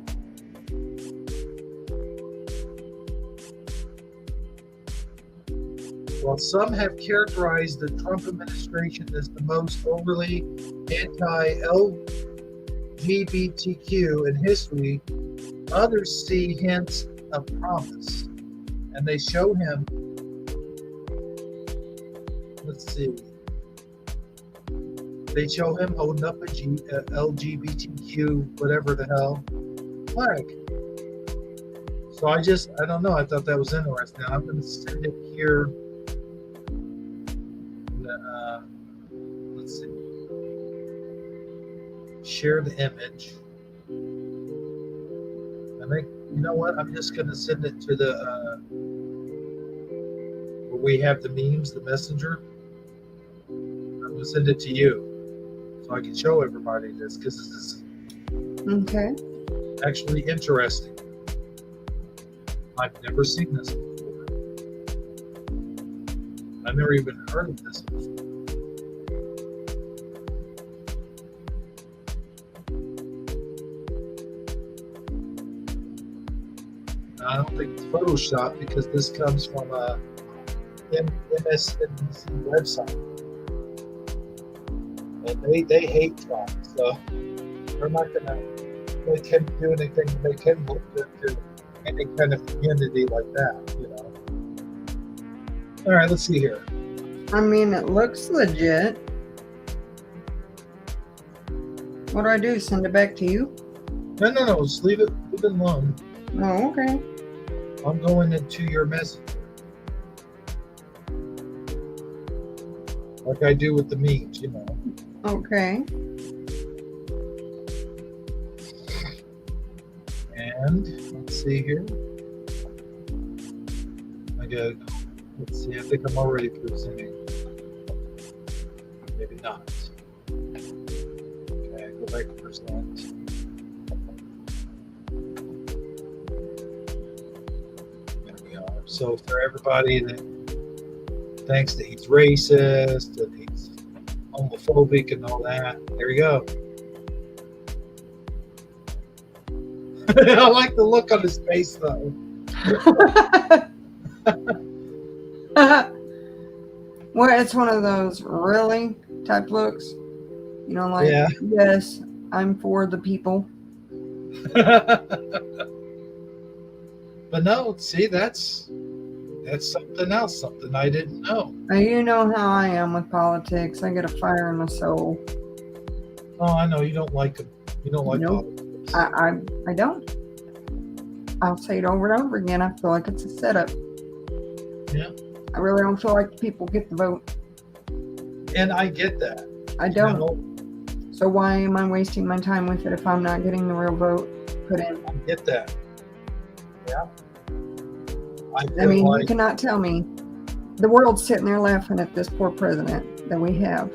While some have characterized the Trump administration as the most overly anti-LGBTQ in history, others see hints of promise. And they show him, let's see, they show him holding up a LGBTQ, whatever the hell, flag. So I don't know. I thought that was interesting. I'm going to send it here. Let's see. Share the image. I think, you know what? I'm just going to send it to the where we have the memes, the messenger. I'm going to send it to you so I can show everybody this because this is Okay. actually interesting. I've never seen this before. I've never even heard of this before. I don't think it's Photoshop because this comes from a MSNBC website. And they hate Trump, so they're not going to make him do anything to make him look good to any kind of community like that, you know. All right, let's see here. I mean, it looks legit. What do I do? Send it back to you? No, just leave it alone. Oh, okay. I'm going into your messenger. Like I do with the memes, you know. Okay. And let's see here. Let's see, I think I'm already presenting. Maybe not. Okay, go back to present. There we are. So for everybody that thinks that he's racist and he's homophobic and all that, there you go. I like the look on his face, though. Well, it's one of those really type looks. You know, like, Yeah. Yes, I'm for the people. But no, see, that's something else, something I didn't know. Now, you know how I am with politics. I get a fire in my soul. Oh, I know you don't like them. You don't like Nope. politics. I don't. I'll say it over and over again. I feel like it's a setup. Yeah. I really don't feel like people get the vote. And I get that. I You don't. know, So why am I wasting my time with it if I'm not getting the real vote put in? I get that. Yeah. I I feel mean, you like cannot tell me. The world's sitting there laughing at this poor president. that we have.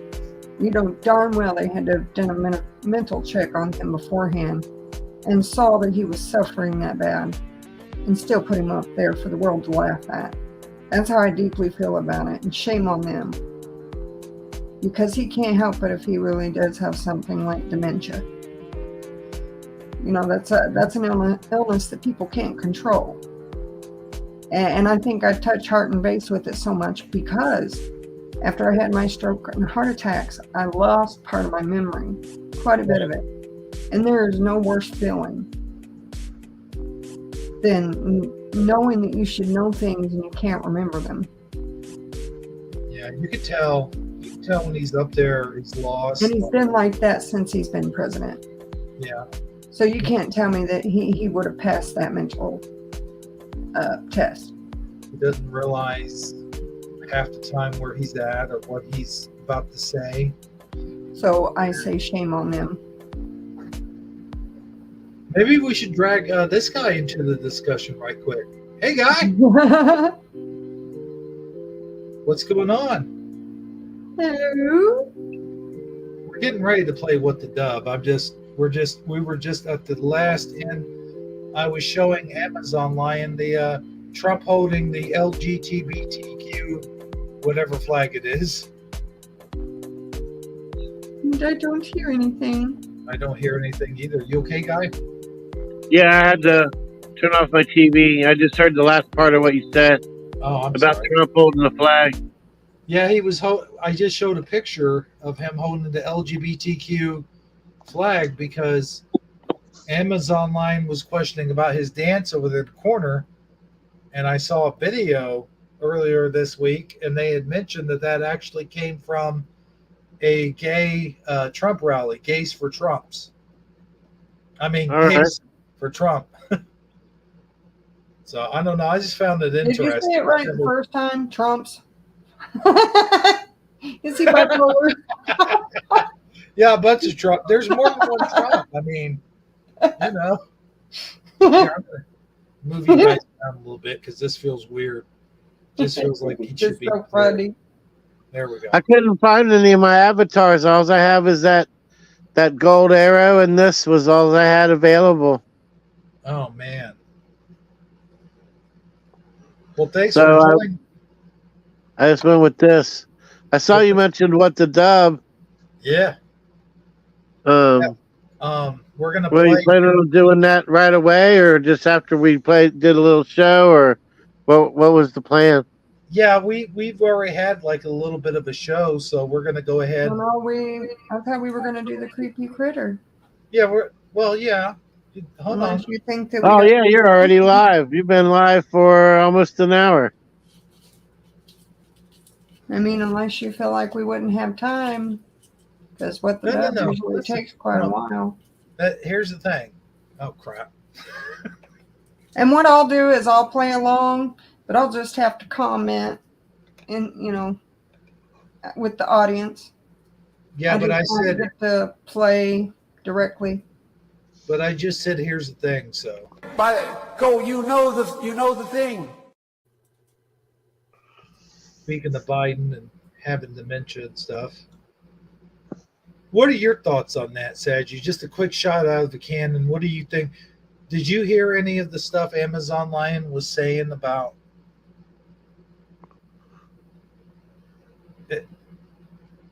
You know darn well they had to have done a mental check on him beforehand and saw that he was suffering that bad and still put him up there for the world to laugh at. That's how I deeply feel about it, and shame on them. Because he can't help it if he really does have something like dementia. You know, that's an illness that people can't control. And I think I touch heart and base with it so much because after I had my stroke and heart attacks, I lost part of my memory, quite a bit of it. And there is no worse feeling than knowing that you should know things and you can't remember them. Yeah, you could tell when he's up there, he's lost. And he's been like that since he's been president. Yeah. So you can't tell me that he would have passed that mental test. He doesn't realize half the time where he's at or what he's about to say. So I say shame on them. Maybe we should drag this guy into the discussion right quick. Hey, guy. What's going on? Hello. We're getting ready to play What the Dub. We were just at the last end. I was showing Amazon Lion the Trump holding the LGBTQ whatever flag it is. And I don't hear anything. I don't hear anything either. You okay, guy? Yeah, I had to turn off my TV. I just heard the last part of what you said I'm about sorry. Trump holding the flag. Yeah, he was. I just showed a picture of him holding the LGBTQ flag because Amazon Line was questioning about his dance over the corner, and I saw a video earlier this week, and they had mentioned that actually came from a gay Trump rally, Gays for Trumps. I mean, All gays for Trump. So I don't know. I just found it interesting. Did you say it right the first time? Trumps. Is he bipolar? Yeah, a bunch of Trump. There's more than one Trump. I mean, you know. Here, I'm gonna move you guys down a little bit because this feels weird. Just feels like he should be. So funny. There we go. I couldn't find any of my avatars. All I have is that gold arrow, and this was all I had available. Oh man. Well, thanks So, for joining. I just went with this. I saw you mentioned What the Dub. Yeah. We're We're gonna you play. planning on doing that right away, or just after we did a little show, or what was the plan? Yeah, we've already had like a little bit of a show, so we're gonna go ahead. I thought we were going to do the creepy critter. Yeah, yeah. Hold on. Unless you think that Oh yeah, you're already live. You've been live for almost an hour. I mean, unless you feel like we wouldn't have time, because What the Dub usually Listen, takes quite a while. Here's the thing. Oh crap. And what I'll do is I'll play along, but I'll just have to comment with the audience. Yeah, but I said get to play directly. But I just said here's the thing. So you know the thing. Speaking of Biden and having dementia and stuff, what are your thoughts on that, Saji? Just a quick shot out of the cannon. What do you think? Did you hear any of the stuff Amazon Lion was saying about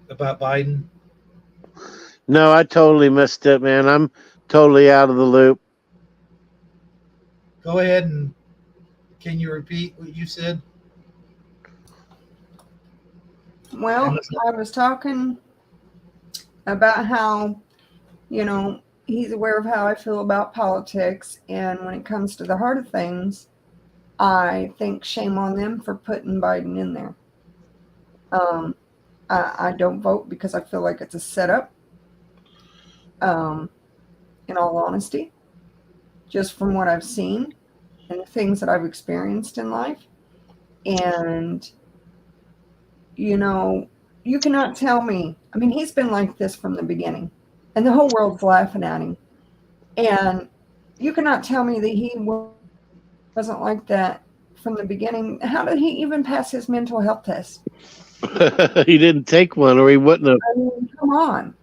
Biden? No, I totally missed it, man. I'm totally out of the loop. Go ahead and can you repeat what you said? Well, I was talking about how, he's aware of how I feel about politics. And when it comes to the heart of things, I think shame on them for putting Biden in there. I don't vote because I feel like it's a setup. In all honesty, just from what I've seen and the things that I've experienced in life. And, you cannot tell me. I mean, he's been like this from the beginning, and the whole world's laughing at him. And you cannot tell me that he wasn't like that from the beginning. How did he even pass his mental health test? He didn't take one, or he wouldn't have. I mean, come on.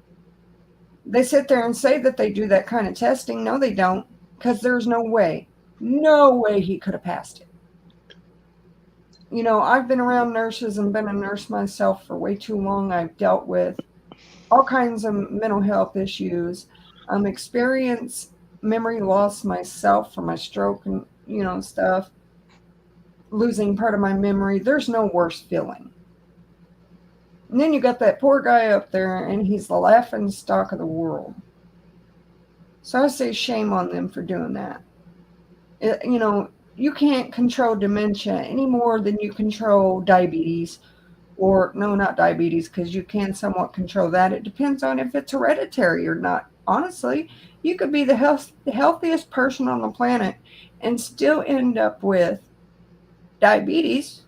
They sit there and say that they do that kind of testing. No, they don't, because there's no way he could have passed it. You know, I've been around nurses and been a nurse myself for way too long. I've dealt with all kinds of mental health issues. Experienced memory loss myself from my stroke and, stuff. Losing part of my memory. There's no worse feeling. And then you got that poor guy up there, and he's the laughing stock of the world. So I say shame on them for doing that. You can't control dementia any more than you control diabetes. Or, no, not diabetes, because you can somewhat control that. It depends on if it's hereditary or not. Honestly, you could be the healthiest person on the planet and still end up with diabetes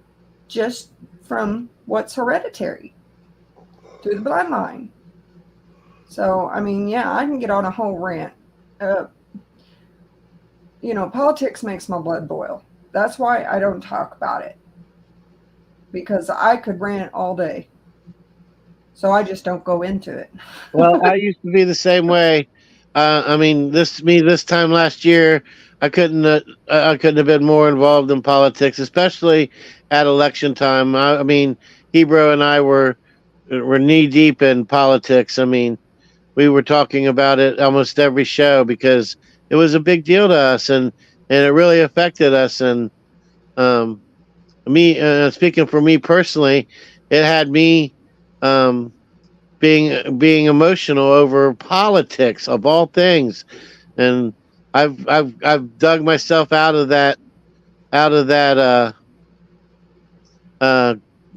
just from what's hereditary through the bloodline. So, I mean, yeah, I can get on a whole rant. Politics makes my blood boil. That's why I don't talk about it. Because I could rant all day. So I just don't go into it. Well, I used to be the same way. This time last year, I couldn't have been more involved in politics, especially at election time. Hebrew and I were knee deep in politics. I mean, we were talking about it almost every show because it was a big deal to us, and it really affected us. And speaking for me personally, it had me being emotional over politics of all things, and I've dug myself out of that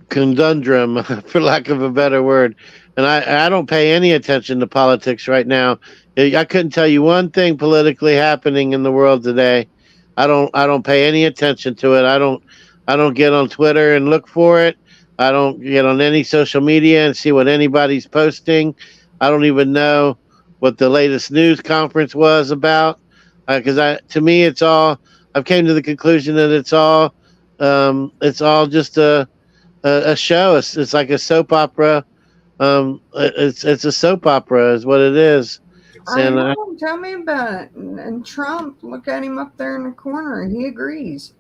conundrum, for lack of a better word. And I don't pay any attention to politics right now. I couldn't tell you one thing politically happening in the world today. I don't pay any attention to it. I don't get on Twitter and look for it. I don't get on any social media and see what anybody's posting. I don't even know what the latest news conference was about, because to me it's all. I've came to the conclusion that it's all just a show. It's like a soap opera. It's a soap opera, is what it is. I know. Tell me about it. And Trump, look at him up there in the corner. He agrees.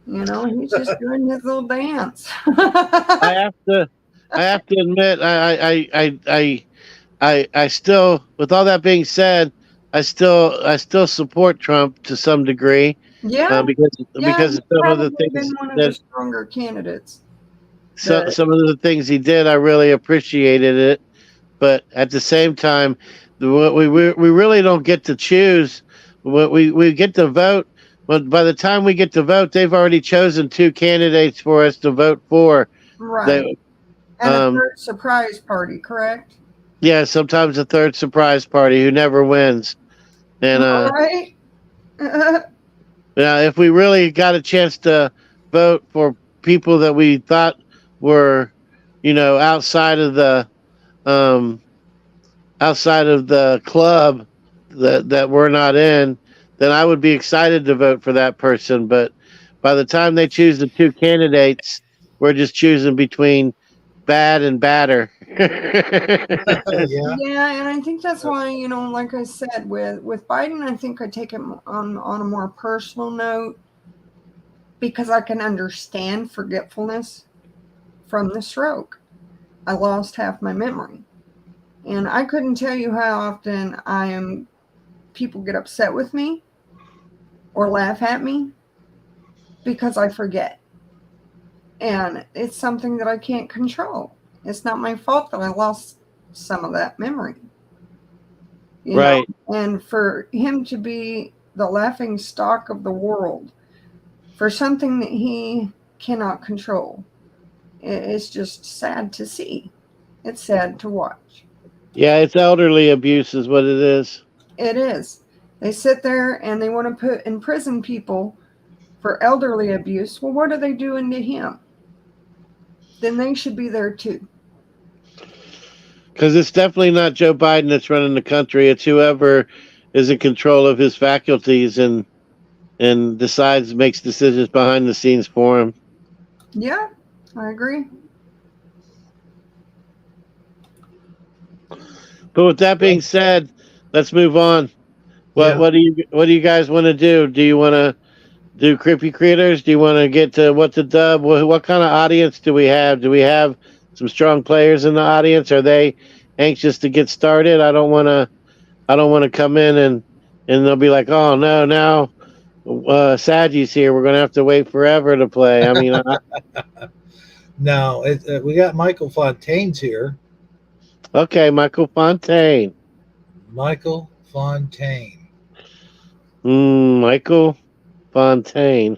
He's just doing his little dance. I have to admit, I still, with all that being said, I still support Trump to some degree. Yeah, because some of the things been one of the stronger candidates. Some of the things he did, I really appreciated it, but at the same time, we really don't get to choose. We get to vote. But by the time we get to vote, they've already chosen two candidates for us to vote for. Right. And a third surprise party, correct? Yeah, sometimes a third surprise party who never wins. And right. if we really got a chance to vote for people that we thought were, outside of the club that we're not in, then I would be excited to vote for that person. But by the time they choose the two candidates, we're just choosing between bad and badder. Yeah, and I think that's why, like I said, with Biden, I think I take it on a more personal note because I can understand forgetfulness from the stroke. I lost half my memory. And I couldn't tell you how often people get upset with me or laugh at me because I forget. And it's something that I can't control. It's not my fault that I lost some of that memory. Right. And for him to be the laughing stock of the world for something that he cannot control, it's just sad to see. It's sad to watch. Yeah, it's elderly abuse is what it is. It is. They sit there and they want to imprison people for elderly abuse. Well, what are they doing to him? Then they should be there too. Because it's definitely not Joe Biden that's running the country. It's whoever is in control of his faculties and makes decisions behind the scenes for him. Yeah, I agree. But with that being said, let's move on. Yeah. What do you guys want to do? Do you want to do creepy critters? Do you want to get to what's a dub? What kind of audience do we have? Do we have some strong players in the audience? Are they anxious to get started? I don't want to. I don't want to come in and they'll be like, oh no, now Saji's here. We're gonna have to wait forever to play. I mean, Now we got Michael Fontaine's here. okay, Michael Fontaine. Michael Fontaine. Michael Fontaine.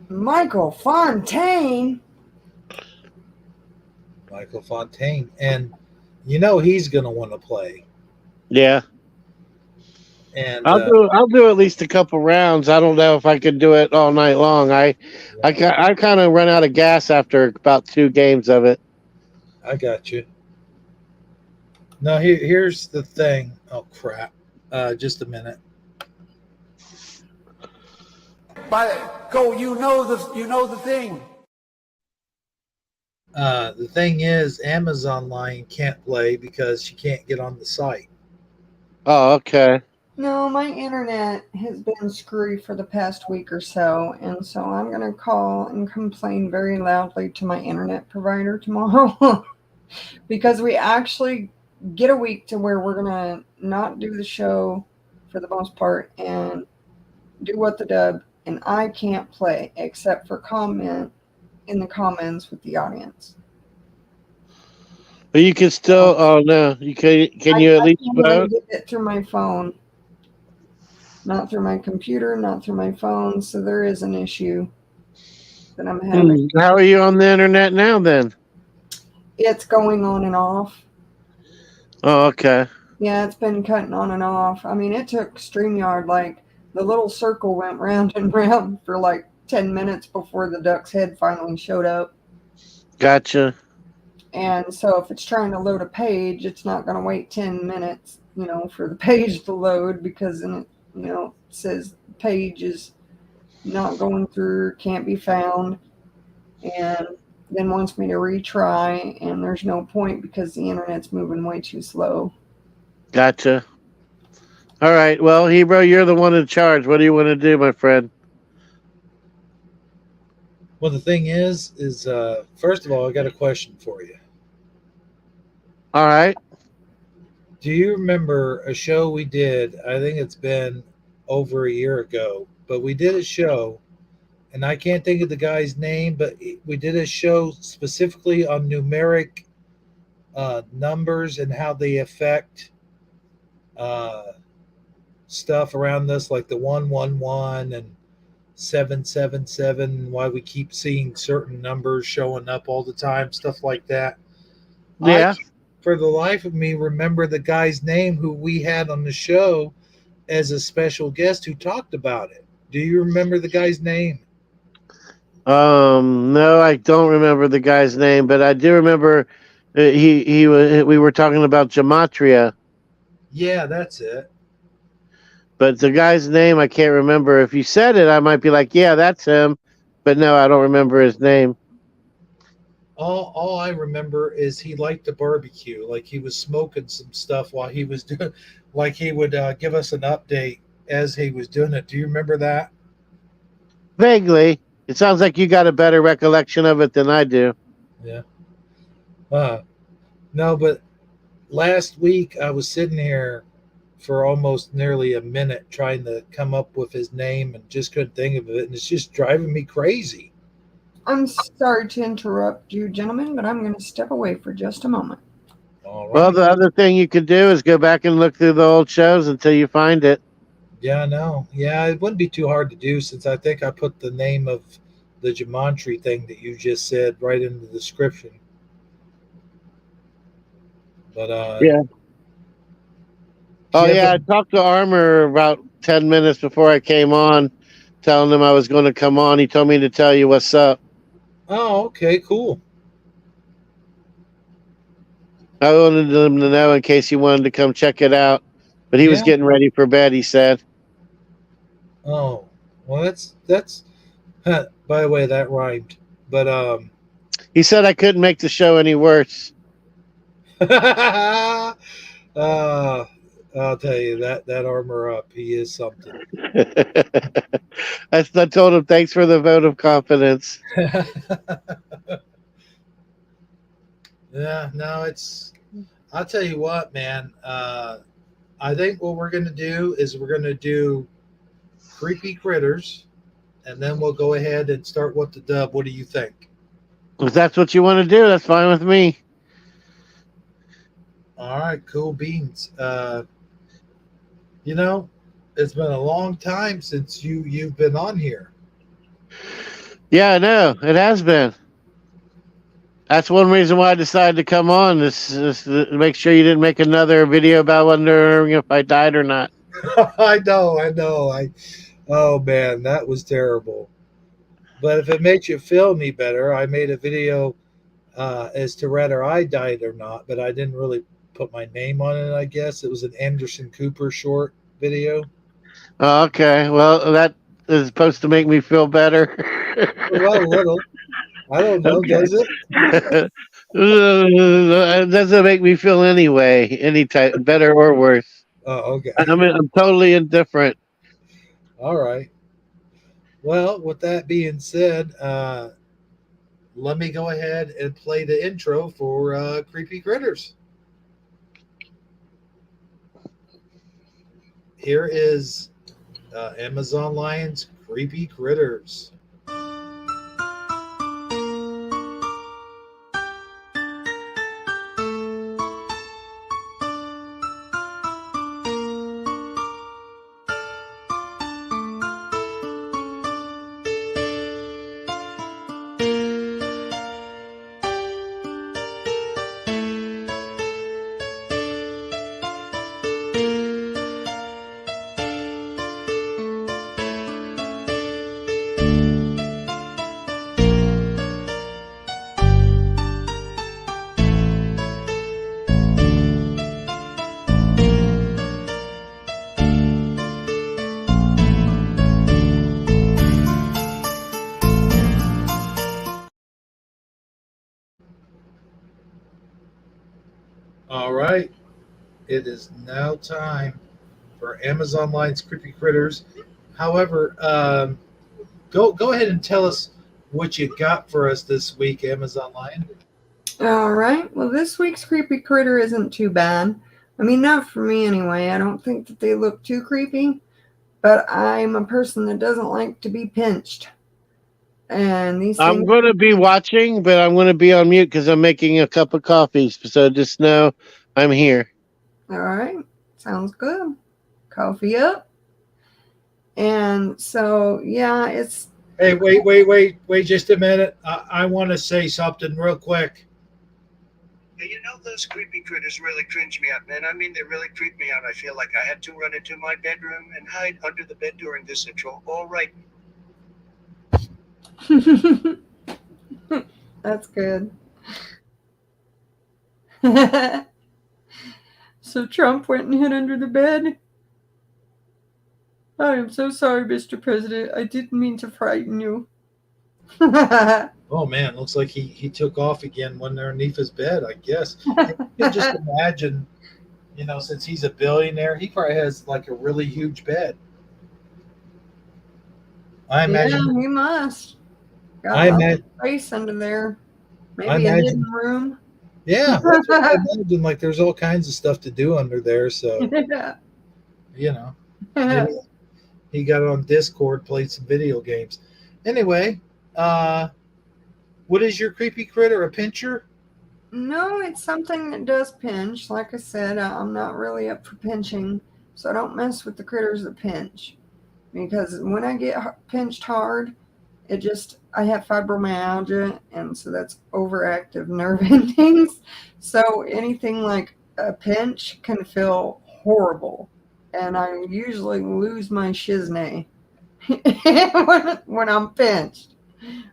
Michael Fontaine. Michael Fontaine, and you know he's going to want to play. Yeah, And I'll do at least a couple rounds. I don't know if I can do it all night long. I kind of run out of gas after about 2 games of it. I got you. Now here's the thing. Oh crap! Just a minute. You know the thing. The thing is, Amazon Line can't play because she can't get on the site. Oh, okay. No, my internet has been screwy for the past week or so, and so I'm going to call and complain very loudly to my internet provider tomorrow because we actually get a week to where we're going to not do the show for the most part and do what the dub, and I can't play except for comment in the comments with the audience. But you can still. Oh no, you can. Can you at least vote? Get it through my phone, not through my computer, not through my phone. So there is an issue that I'm having. How are you on the internet now? Then it's going on and off. Oh, okay. Yeah, it's been cutting on and off. I mean, it took StreamYard, like, the little circle went round and round for like 10 minutes before the duck's head finally showed up. Gotcha. And so if it's trying to load a page, it's not going to wait 10 minutes, for the page to load, because then it, says the page is not going through, can't be found, and then wants me to retry, and there's no point because the internet's moving way too slow. Gotcha. All right. Well, Hebrew, you're the one in charge. What do you want to do, my friend? Well, the thing is first of all, I got a question for you. All right. Do you remember a show we did? I think it's been over a year ago, but we did a show, and I can't think of the guy's name, but we did a show specifically on numeric numbers and how they affect stuff around us, like the 111 and 777, why we keep seeing certain numbers showing up all the time, stuff like that. Yeah. For the life of me, remember the guy's name who we had on the show as a special guest who talked about it. Do you remember the guy's name? No, I don't remember the guy's name, but I do remember we were talking about gematria. Yeah, that's it. But the guy's name, I can't remember. If you said it, I might be like, yeah, that's him. But no, I don't remember his name. All I remember is he liked the barbecue. Like he was smoking some stuff while he was doing, like he would give us an update as he was doing it. Do you remember that? Vaguely. It sounds like you got a better recollection of it than I do. Yeah. No, but last week I was sitting here for almost nearly a minute trying to come up with his name and just couldn't think of it. And it's just driving me crazy. I'm sorry to interrupt you, gentlemen, but I'm going to step away for just a moment. All right. Well, the other thing you could do is go back and look through the old shows until you find it. Yeah, I know. Yeah, it wouldn't be too hard to do, since I think I put the name of the gematria thing that you just said right in the description. But yeah. Oh, yeah, I talked to Armor about 10 minutes before I came on, telling him I was going to come on. He told me to tell you what's up. Oh, okay, cool. I wanted him to know in case he wanted to come check it out. But he was getting ready for bed, he said. Oh, well, that's by the way, that rhymed. But He said I couldn't make the show any worse. I'll tell you that armor up. He is something. I told him thanks for the vote of confidence. Yeah, no, it's. I'll tell you what, man. I think what we're gonna do is we're gonna do creepy critters, and then we'll go ahead and start with the dub. What do you think? If that's what you want to do, that's fine with me. All right, cool beans. You know, it's been a long time since you've been on here. Yeah, I know. It has been. That's one reason why I decided to come on. Is to make sure you didn't make another video about wondering if I died or not. I know. Oh man, that was terrible. But if it makes you feel any better, I made a video as to whether I died or not, but I didn't really put my name on it. I guess it was an Anderson Cooper short video. Oh, okay. Well, that is supposed to make me feel better. Well, a little. I don't know. Okay. Does it? It doesn't make me feel any type better or worse. Oh, okay. I mean, I'm totally indifferent. All right. Well, with that being said, let me go ahead and play the intro for Creepy Critters. Here is Amazon Lion's Creepy Critters. All right. It is now time for Amazon Lion's Creepy Critters. However, go ahead and tell us what you got for us this week, Amazon Lion. All right. Well, this week's creepy critter isn't too bad. I mean, not for me anyway. I don't think that they look too creepy, but I'm a person that doesn't like to be pinched. And these I'm things. going to be watching, but I'm going to be on mute because I'm making a cup of coffee. So just know I'm here. All right. Sounds good. Coffee up. And so, yeah, it's. Hey, wait just a minute. I want to say something real quick. Hey, you know those creepy critters really cringe me out, man. I mean, they really creep me out. I feel like I had to run into my bedroom and hide under the bed during this intro. All right. That's good. So Trump went and hid under the bed? I am so sorry, Mr. President. I didn't mean to frighten you. Oh man, looks like he took off again when they're underneath his bed, I guess. You can just imagine, since he's a billionaire, he probably has like a really huge bed. I imagine. Yeah, he must. Got I lots imagine. of space under there. Maybe I a imagine- hidden room. Yeah, that's what I imagine. Like there's all kinds of stuff to do under there. So Yeah. maybe he got on Discord, played some video games. Anyway, what is your creepy critter? A pincher? No, it's something that does pinch. Like I said, I'm not really up for pinching, so I don't mess with the critters that pinch. Because when I get pinched hard, I have fibromyalgia, and so that's overactive nerve endings. So anything like a pinch can feel horrible, and I usually lose my shiznay when I'm pinched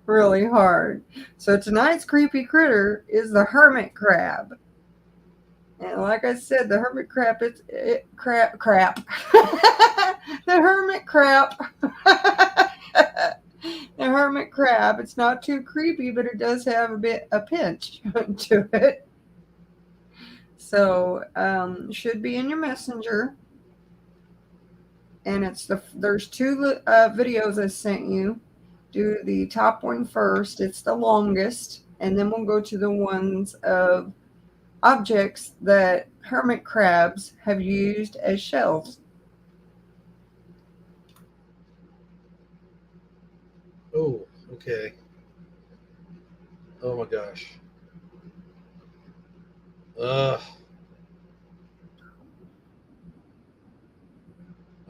really hard. So tonight's creepy critter is the hermit crab. And like I said, the hermit crab, crap. The hermit crab. The hermit crab. It's not too creepy, but it does have a pinch to it. So should be in your messenger. And there's two videos I sent you. Do the top one first. It's the longest, and then we'll go to the ones of objects that hermit crabs have used as shells. Oh, okay. Oh my gosh.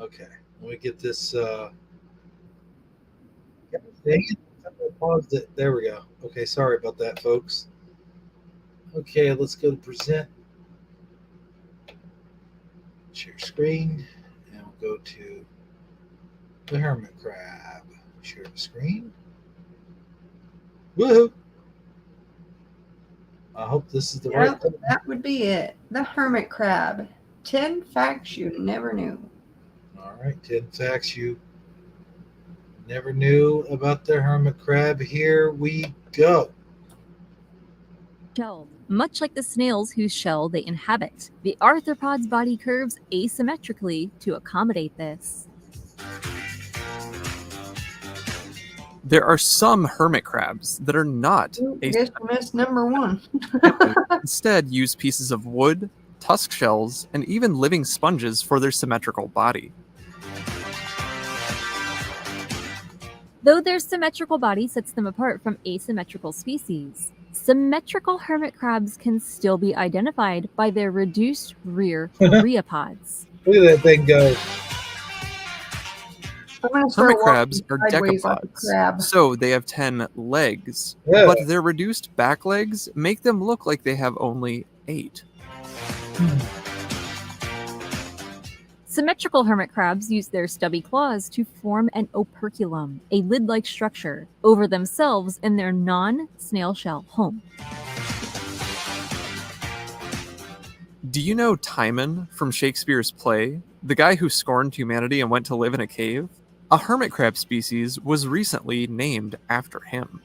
Okay. Let me get this. Dang it. I paused it. There we go. Okay. Sorry about that, folks. Okay. Let's go to present. Share screen. And we'll go to the hermit crab. Share the screen. Woohoo! I hope this is the right thing. That would be it. The hermit crab. 10 facts you never knew. All right, 10 facts you never knew about the hermit crab. Here we go. Shell. Much like the snails whose shell they inhabit, the arthropod's body curves asymmetrically to accommodate this. There are some hermit crabs that are not I guess you missed number one. instead use pieces of wood, tusk shells, and even living sponges for their symmetrical body. Though their symmetrical body sets them apart from asymmetrical species, symmetrical hermit crabs can still be identified by their reduced rear rheopods. Look at that thing go. Hermit crabs are decapods, so they have 10 legs, Yeah. but their reduced back legs make them look like they have only 8. Symmetrical hermit crabs use their stubby claws to form an operculum, a lid-like structure, over themselves in their non-snail shell home. Do you know Timon from Shakespeare's play, the guy who scorned humanity and went to live in a cave? A hermit crab species was recently named after him.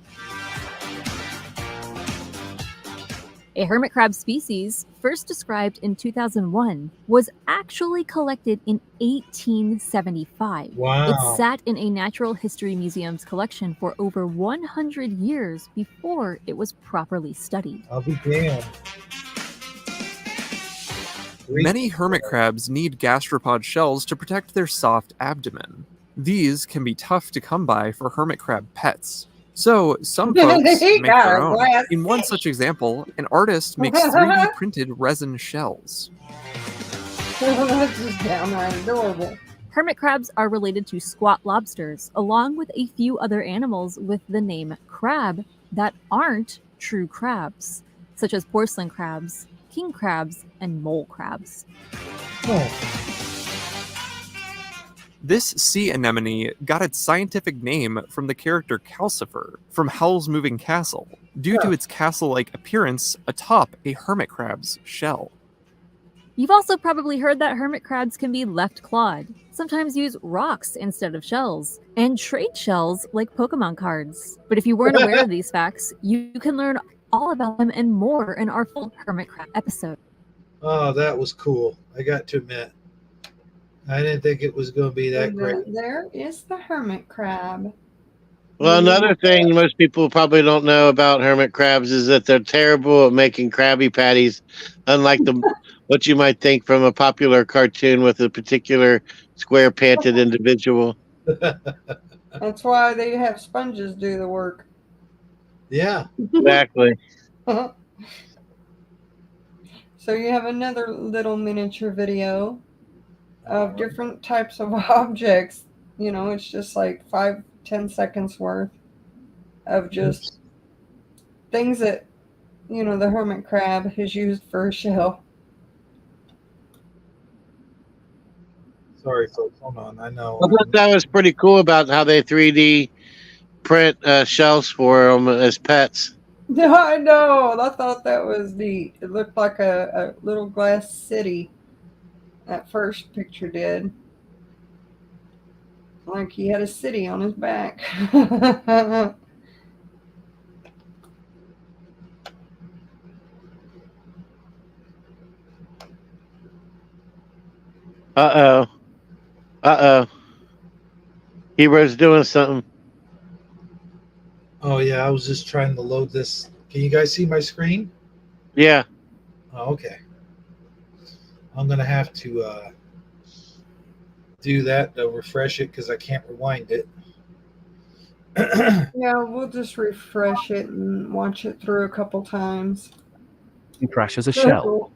A hermit crab species, first described in 2001, was actually collected in 1875. Wow. It sat in a natural history museum's collection for over 100 years before it was properly studied. I'll be damned. Many hermit crabs need gastropod shells to protect their soft abdomen. These can be tough to come by for hermit crab pets. So, some folks make their own. In one such example, an artist makes 3D printed resin shells. That's just downright adorable. Hermit crabs are related to squat lobsters, along with a few other animals with the name crab that aren't true crabs, such as porcelain crabs, king crabs, and mole crabs. Oh. This sea anemone got its scientific name from the character Calcifer from Howl's Moving Castle, due to its castle-like appearance atop a hermit crab's shell. You've also probably heard that hermit crabs can be left-clawed, sometimes use rocks instead of shells, and trade shells like Pokemon cards. But if you weren't aware of these facts, you can learn all about them and more in our full hermit crab episode. Oh, that was cool. I got to admit. I didn't think it was going to be that great. There is the hermit crab. Well, another thing most people probably don't know about hermit crabs is that they're terrible at making Krabby Patties, unlike what you might think from a popular cartoon with a particular square-panted individual. That's why they have sponges do the work. Yeah. Exactly. So you have another little miniature video of different types of objects. You know, it's just like 5-10 seconds worth of just things that, you know, the hermit crab has used for a shell. Sorry, folks. Hold on. I know. I thought that was pretty cool about how they 3D print shells for them as pets. Yeah, I know. I thought that was neat. It looked like a little glass city. That first picture did. Like he had a city on his back. Uh-oh. Uh-oh. Hero's doing something. Oh yeah, I was just trying to load this. Can you guys see my screen? Yeah. Oh, okay. I'm gonna have to do that to refresh it because I can't rewind it. Yeah, we'll just refresh it and watch it through a couple times. Crash as a shell.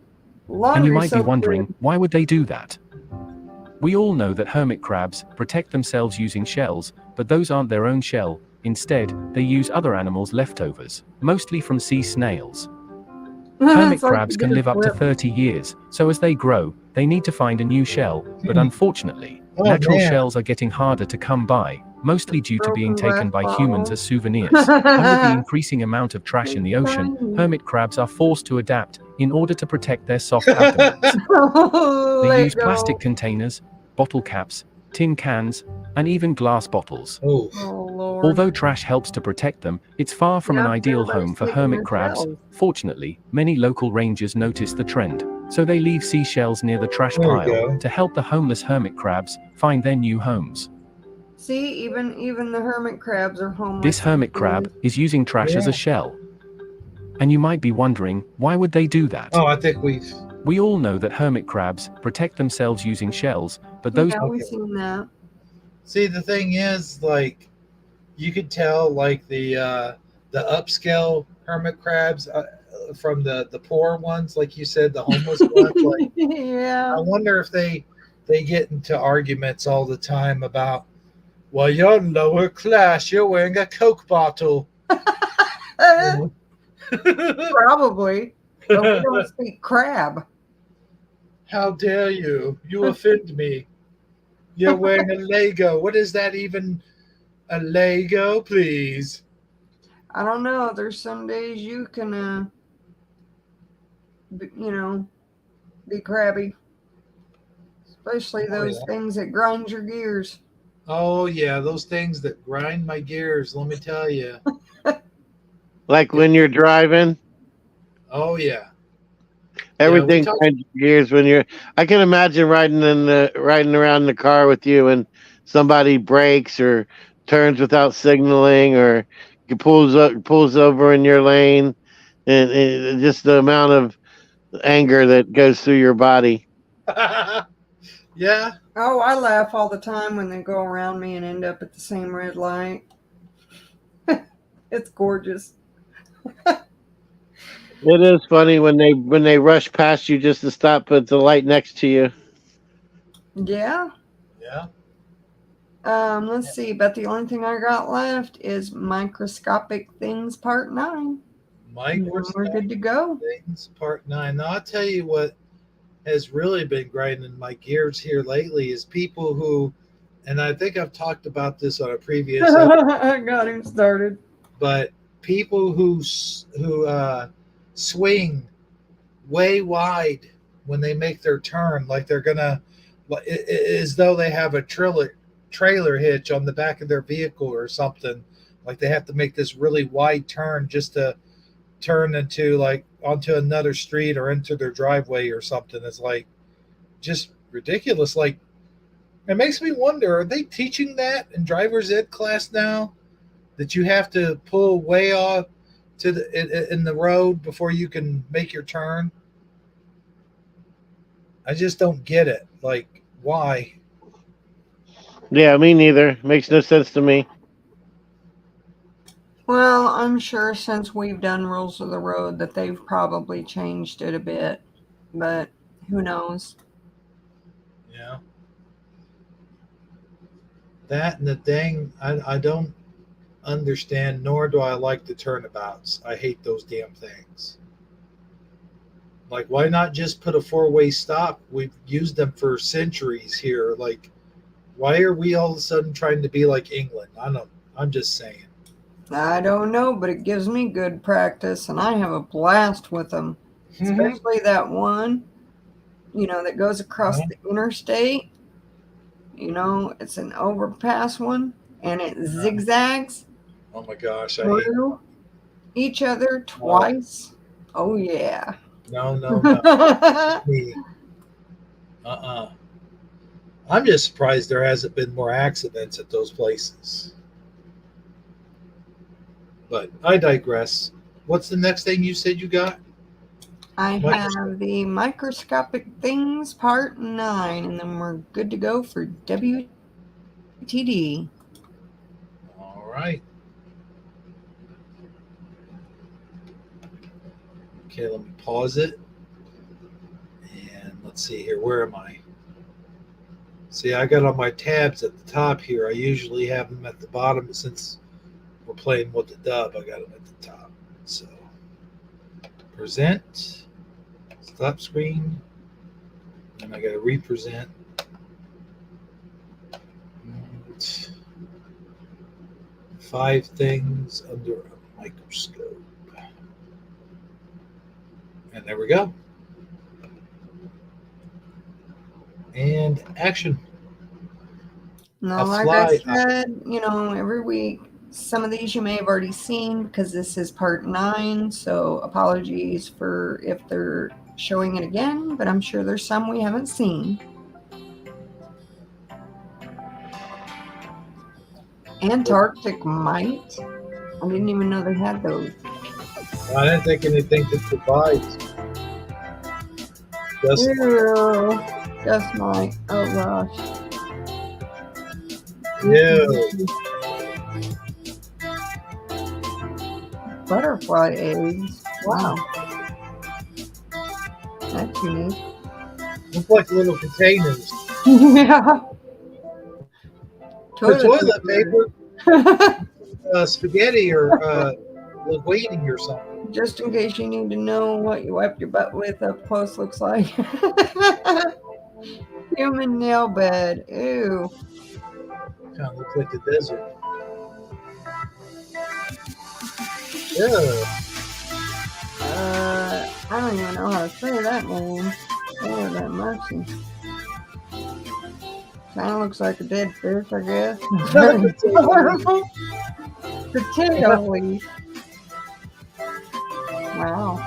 And you might be wondering, why would they do that? We all know that hermit crabs protect themselves using shells, but those aren't their own shell. Instead, they use other animals' leftovers, mostly from sea snails. Hermit crabs can live up to 30 years, so as they grow, they need to find a new shell, but unfortunately, natural shells are getting harder to come by, mostly due to being taken by humans as souvenirs. And with the increasing amount of trash in the ocean, hermit crabs are forced to adapt in order to protect their soft abdomens. They use plastic containers, bottle caps, tin cans, and even glass bottles. Oh, Lord. Although trash helps to protect them, it's far from an ideal home for hermit crabs. Fortunately, many local rangers notice the trend, so they leave seashells near the trash There we pile go. to help the homeless hermit crabs find their new homes. See, even the hermit crabs are homeless. This hermit crab is using trash as a shell. And you might be wondering, why would they do that? Oh, I think We all know that hermit crabs protect themselves using shells, but those we've seen that. See, the thing is, like, you could tell, like the upscale hermit crabs from the poor ones, like you said, the homeless ones. Like, Yeah. I wonder if they get into arguments all the time about, well, you're lower class, you're wearing a Coke bottle. Probably. But we don't speak crab. How dare you? You offend me. You're wearing a Lego. What is that even? A Lego, please. I don't know. There's some days you can, be crabby. Especially those things that grind your gears. Oh, yeah, those things that grind my gears, let me tell you. Like when you're driving. Oh, yeah. Everything grinds your gears when you're. I can imagine riding around in the car with you, and somebody brakes or turns without signaling, or pulls over in your lane, and just the amount of anger that goes through your body. Yeah. Oh, I laugh all the time when they go around me and end up at the same red light. It's gorgeous. It is funny when they rush past you just to stop at the light next to you. Yeah. Yeah. Let's see, but the only thing I got left is Microscopic Things Part 9. We're good to go. Things Part 9. Now, I'll tell you what has really been grinding my gears here lately is people who, and I think I've talked about this on a previous episode. I got him started. But people who swing way wide when they make their turn, like they're gonna, as though they have a trailer hitch on the back of their vehicle or something. Like they have to make this really wide turn just to turn onto another street or into their driveway or something. It's like just ridiculous. Like, it makes me wonder, are they teaching that in driver's ed class now, that you have to pull way off in the road before you can make your turn? I just don't get it. Like, why? Yeah, me neither. Makes no sense to me. Well, I'm sure since we've done Rules of the Road that they've probably changed it a bit, but who knows? Yeah. That and the thing, I don't understand, nor do I like the turnabouts. I hate those damn things. Like, why not just put a four-way stop? We've used them for centuries here. Like, why are we all of a sudden trying to be like England? I'm just saying. I don't know, but it gives me good practice, and I have a blast with them. Especially that one, that goes across the interstate. You know, it's an overpass one, and it zigzags Oh my gosh, I hate. through each other twice. Oh yeah. No, no. Me. I'm just surprised there hasn't been more accidents at those places. But I digress. What's the next thing you said you got? I have the Microscopic Things Part 9, and then we're good to go for WTD. All right. Okay, let me pause it. And let's see here. Where am I? See, I got on my tabs at the top here. I usually have them at the bottom, but since we're playing with the dub, I got them at the top. So, present, stop screen, and I got to represent. And 5 things under a microscope. And there we go. And action. Now, like I said, you know, every week, some of these you may have already seen because this is part 9. So apologies for if they're showing it again, but I'm sure there's some we haven't seen. Antarctic mite. I didn't even know they had those. I didn't think anything could survive. Dust mite. Oh gosh. Ew. Butterfly eggs. Wow. That's unique. Look like little containers. Yeah. Toilet paper. Spaghetti or linguine or something. Just in case you need to know what you wipe your butt with, up close looks like. Human nail bed. Ew. Kind of looks like the desert. Yeah. I don't even know how to say that name. Oh, that mercy. Kind of looks like a dead fish, I guess. Very colorful. Potato leaf. Wow.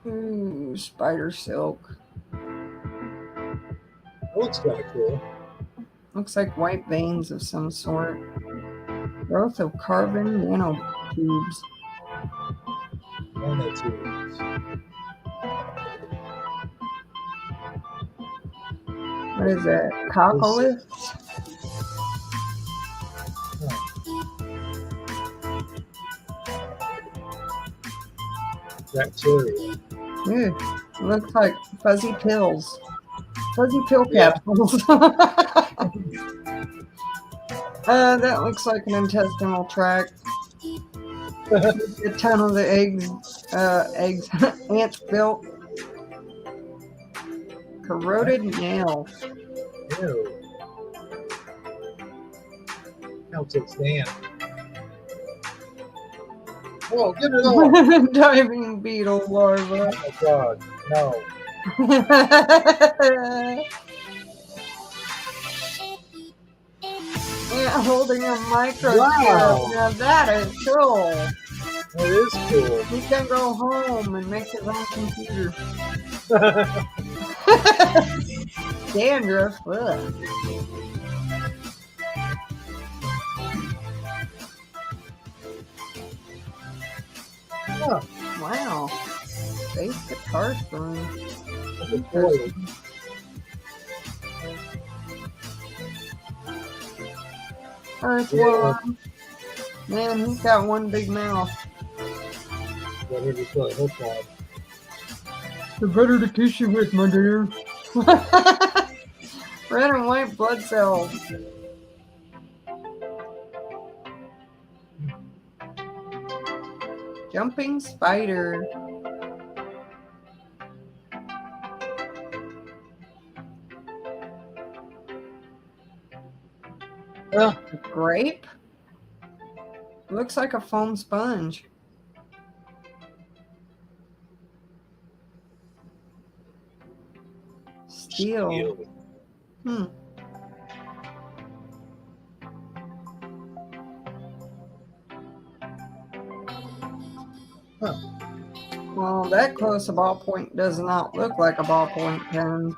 Ooh, spider silk. That looks kind of cool. Looks like white veins of some sort. Growth of carbon nanotubes. Nanotubes. What is that? Coccoliths? Bacteria. Ew, looks like fuzzy pills. Fuzzy pill capsules. That looks like an intestinal tract. A ton of the eggs, ants built. Corroded nail. Ew. Counts its stand. Oh, get it off. Diving beetle larva. Oh my god, no. Yeah, holding a microscope. Wow. Now that is cool. That is cool. He can go home and make his own computer. Dandruff. Ugh. Huh. Wow. Space guitar string. Earthworm. Man, he's got one big mouth. Whatever you put hook on. The better to kiss you with, my dear. Red and white blood cells. Jumping spider. Grape? Looks like a foam sponge. Steel. Hmm. Huh. Well, that close a ballpoint does not look like a ballpoint pen.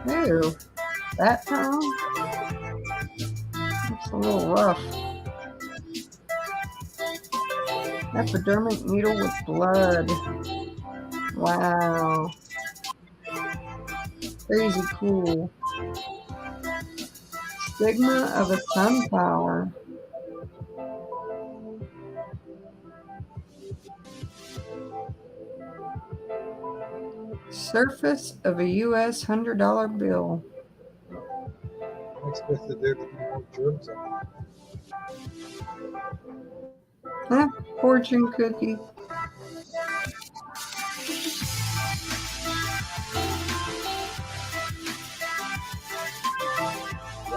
Ew, that sound? It's a little rough. Epidermic needle with blood. Wow. Crazy cool. Stigma of a sunflower. Surface of a U.S. $100 bill. I expected there to be more germs on Huh? Fortune cookie.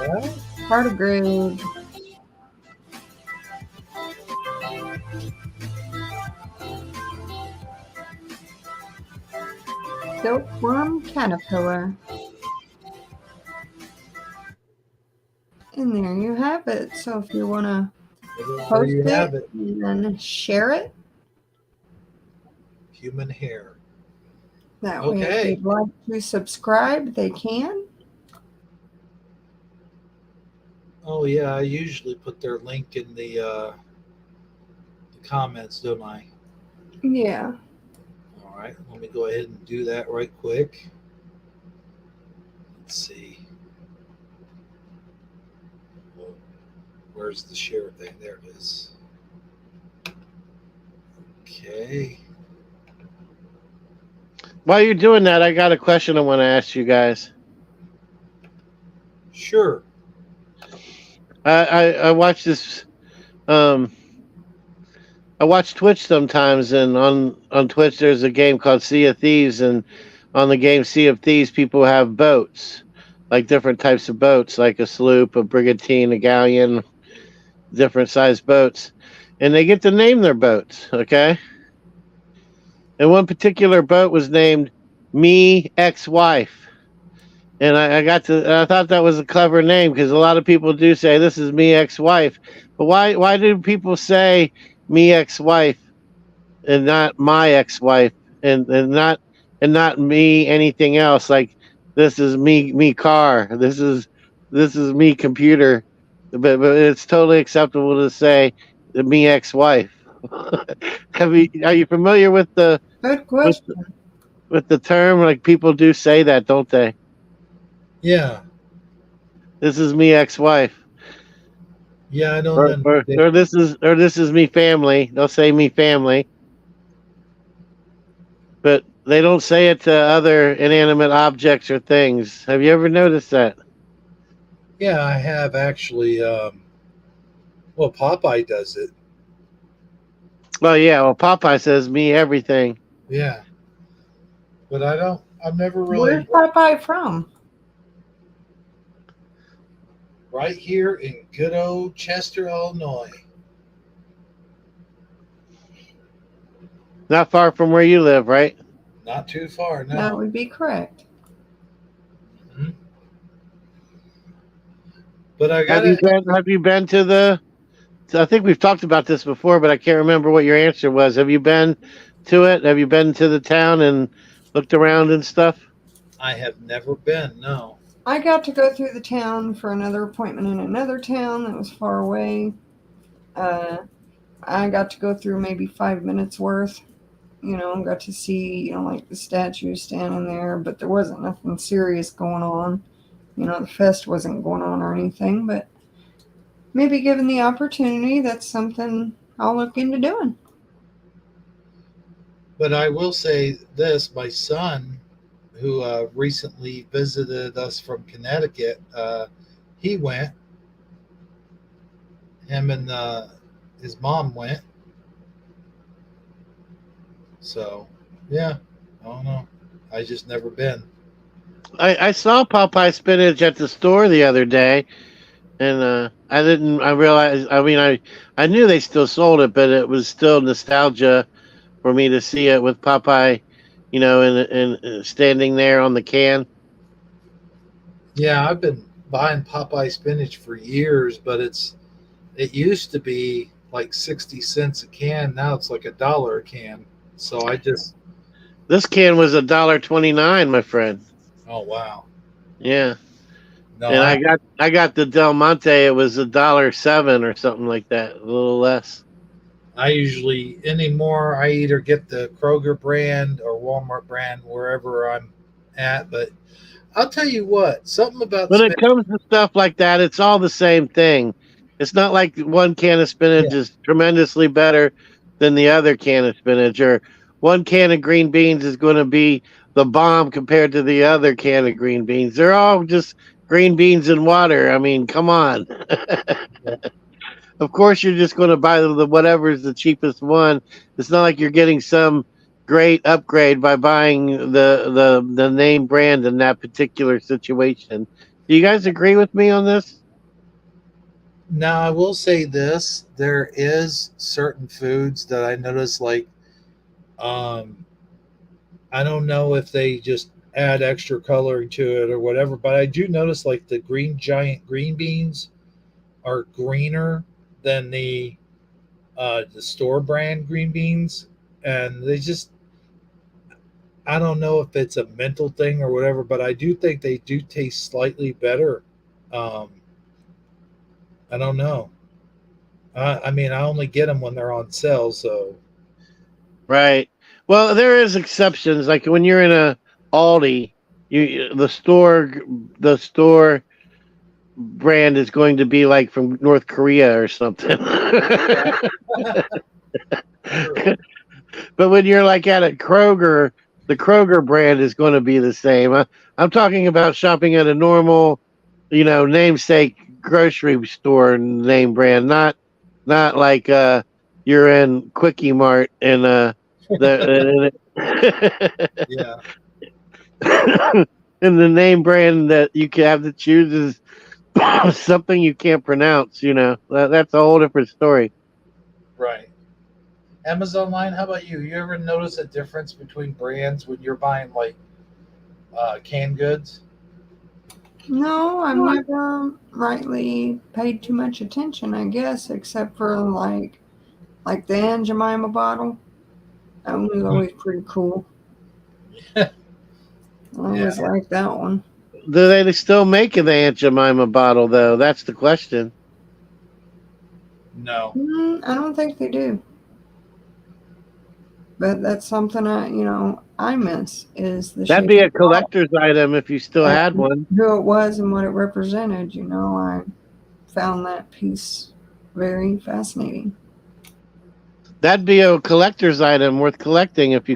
it. Tardigrade. Silkworm caterpillar. And there you have it. So if you want to There post you have it it. and share it, Human hair. that way if Okay. they'd like to subscribe, they can. Oh yeah, I usually put their link in the comments, don't I? Yeah. All right, let me go ahead and do that right quick. Let's see. Well, where's the share thing? There it is. Okay. While you're doing that, I got a question I want to ask you guys. Sure. I watch this. I watch Twitch sometimes, and on Twitch there's a game called Sea of Thieves, and on the game Sea of Thieves, people have boats, like different types of boats, like a sloop, a brigantine, a galleon, different sized boats, and they get to name their boats. Okay, and one particular boat was named Me Ex-Wife. And I thought that was a clever name because a lot of people do say this is me ex-wife, but why do people say me ex-wife and not my ex-wife and not me anything else? Like this is me car, this is me computer, but it's totally acceptable to say me ex-wife. Are you familiar with the Good with question. with the term? Like people do say that, don't they? Yeah. This is me ex-wife. Yeah, I don't understand. Or this is me family. They'll say me family, but they don't say it to other inanimate objects or things. Have you ever noticed that? Yeah, I have actually. Well, Popeye does it. Well, yeah. Well, Popeye says me everything. Yeah, but I don't. I've never Where's really. Popeye from? Right here in good old Chester, Illinois. Not far from where you live, right? Not too far, no. That would be correct. Mhm. But I got to. Have you been to the? I think we've talked about this before, but I can't remember what your answer was. Have you been to it? Have you been to the town and looked around and stuff? I have never been. No. I got to go through the town for another appointment in another town that was far away. I got to go through maybe 5 minutes worth. Got to see, like the statues standing there, but there wasn't nothing serious going on. The fest wasn't going on or anything, but maybe given the opportunity, that's something I'll look into doing. But I will say this: my son, who recently visited us from Connecticut, he went. Him and his mom went. So, yeah, I don't know. I just never been. I saw Popeye spinach at the store the other day, and I realized. I mean, I knew they still sold it, but it was still nostalgia for me to see it with Popeye, and standing there on the can. Yeah, I've been buying Popeye spinach for years, but it used to be like 60 cents a can. Now it's like $1 a can. So I just This can was $1.29, my friend. oh wow. Yeah, No, and I got the Del Monte. It was $1.07 or something like that, a little less. I usually anymore I either get the Kroger brand or Walmart brand wherever I'm at, but I'll tell you what, something about When it spinach. comes to stuff like that, it's all the same thing. It's not like one can of Yeah, spinach is tremendously better than the other can of spinach, or one can of green beans is going to be the bomb compared to the other can of green beans. They're all just green beans and water. I mean, come on. yeah. Of course, you're just going to buy the whatever's the cheapest one. It's not like you're getting some great upgrade by buying the name brand in that particular situation. Do you guys agree with me on this? Now I will say this: there is certain foods that I notice, like um, I don't know if they just add extra coloring to it or whatever, but I do notice like the green giant green beans are greener than the store brand green beans, and they just I don't know if it's a mental thing or whatever, but I do think they do taste slightly better. Um, I don't know. I mean, I only get them when they're on sale, so Right. Well, there is exceptions. Like when you're in a Aldi, the store brand is going to be like from North Korea or something. true. But when you're like at a Kroger, the Kroger brand is going to be the same. I'm talking about shopping at a normal, namesake grocery store name brand, not like you're in Quickie Mart and the Yeah, and the name brand that you can have to choose is something you can't pronounce. That's a whole different story. right. Amazon line. How about you? You ever notice a difference between brands when you're buying like canned goods? No, I've never rightly paid too much attention, I guess, except for like the Aunt Jemima bottle. That one was always pretty cool. I Yeah, always liked that one. Do they still make an Aunt Jemima bottle though? That's the question. no. I don't think they do. But that's something I miss is the That'd shape be of a the bottle collector's item if you still had and one. who it was and what it represented. I found that piece very fascinating. That'd be a collector's item worth collecting if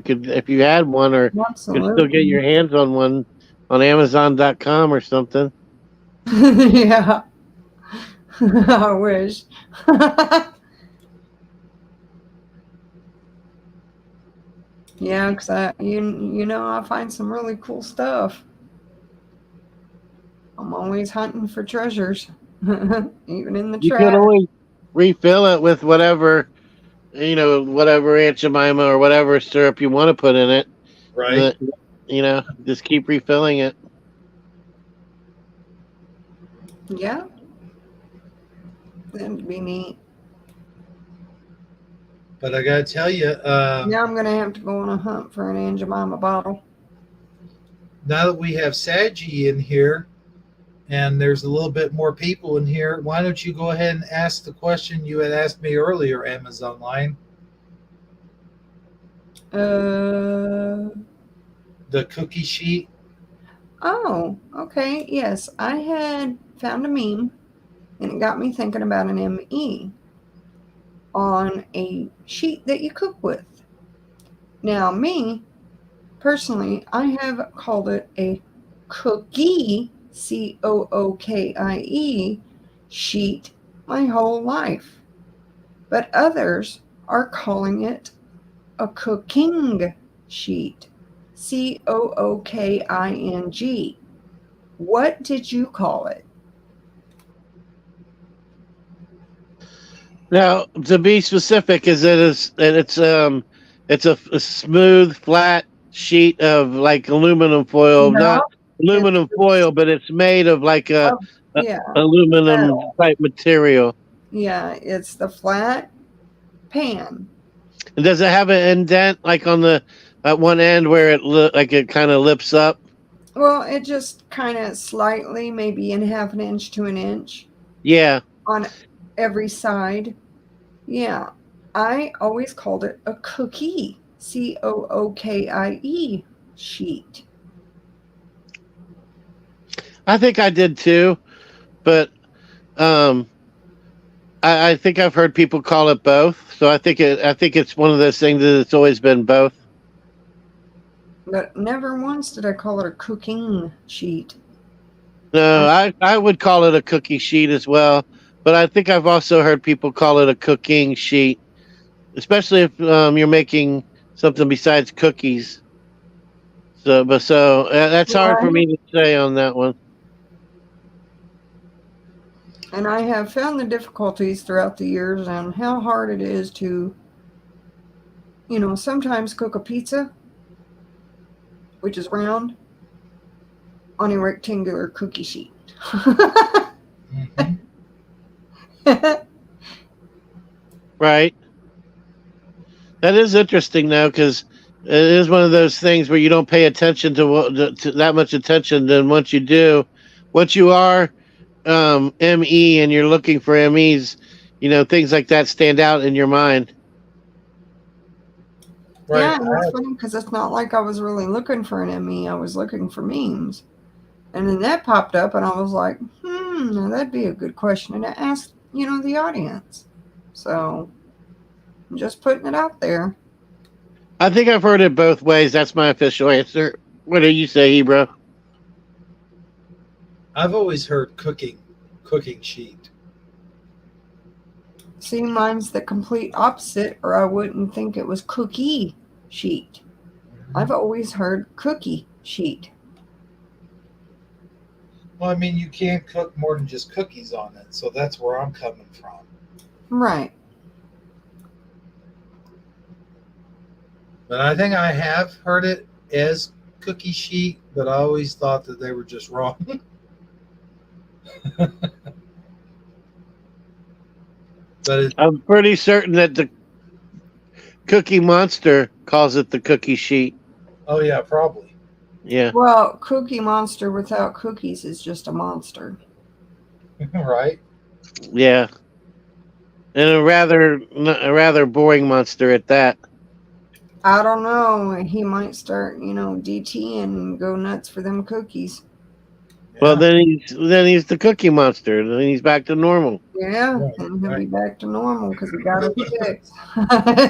you had one, or could still get Absolutely. your hands on one on Amazon.com or something. Yeah, I wish. Yeah, because I find some really cool stuff. I'm always hunting for treasures, even in the You could trash. always refill it with whatever Aunt Jemima or whatever syrup you want to put in it. Right. The, just keep refilling it. Yeah, that'd be neat. But I gotta tell you, Now I'm gonna have to go on a hunt for an Aunt Jemima bottle. now that we have Saji in here and there's a little bit more people in here, why don't you go ahead and ask the question you had asked me earlier, Amazon line, Uh the cookie sheet? oh, okay. Yes, I had found a meme, and it got me thinking about an ME on a sheet that you cook with. Now, me personally, I have called it a cookie, COOKIE, sheet my whole life. But others are calling it a cooking sheet, COOKING. What did you call it? Now, to be specific, it's a smooth, flat sheet of like aluminum foil, No, not it's aluminum foil, but it's made of like a yeah, aluminum metal. type material. Yeah, it's the flat pan. And does it have an indent like on the at one end where like it kind of lips up? Well, it just kind of slightly, maybe in half an inch to an inch Yeah. on every side. Yeah, I always called it a cookie, COOKIE sheet. I think I did too, but um, I think I've heard people call it both. So I think it's one of those things that it's always been both. But never once did I call it a cooking sheet. No, I would call it a cookie sheet as well, but I think I've also heard people call it a cooking sheet, especially if you're making something besides cookies. So that's hard for Right. me to say on that one. And I have found the difficulties throughout the years on how hard it is to, sometimes cook a pizza, which is round, on a rectangular cookie sheet. Mm-hmm. Right. That is interesting though, because it is one of those things where you don't pay attention to that much attention. Then once you do, once you are ME and you're looking for MEs, things like that stand out in your mind. Right. Yeah, and it's funny because it's not like I was really looking for an ME. I was looking for memes. And then that popped up, and I was like, now that'd be a good question to ask, the audience. So I'm just putting it out there. I think I've heard it both ways. That's my official answer. What do you say, Ebro? I've always heard cooking sheet. See, mine's the complete opposite, or I wouldn't think it was cookie sheet. I've always heard cookie sheet. Well, I mean, you can't cook more than just cookies on it, so that's where I'm coming from. Right. But I think I have heard it as cookie sheet, but I always thought that they were just wrong. But I'm pretty certain that the Cookie Monster calls it the cookie sheet. Oh yeah, probably. Yeah. Well, Cookie Monster without cookies is just a monster. Right. Yeah. And a rather boring monster at that. I don't know. He might start, DT and go nuts for them cookies. Yeah. Well, then he's the Cookie Monster. Then he's back to normal. Yeah, Right, and he'll right. be back to normal because he got it fixed.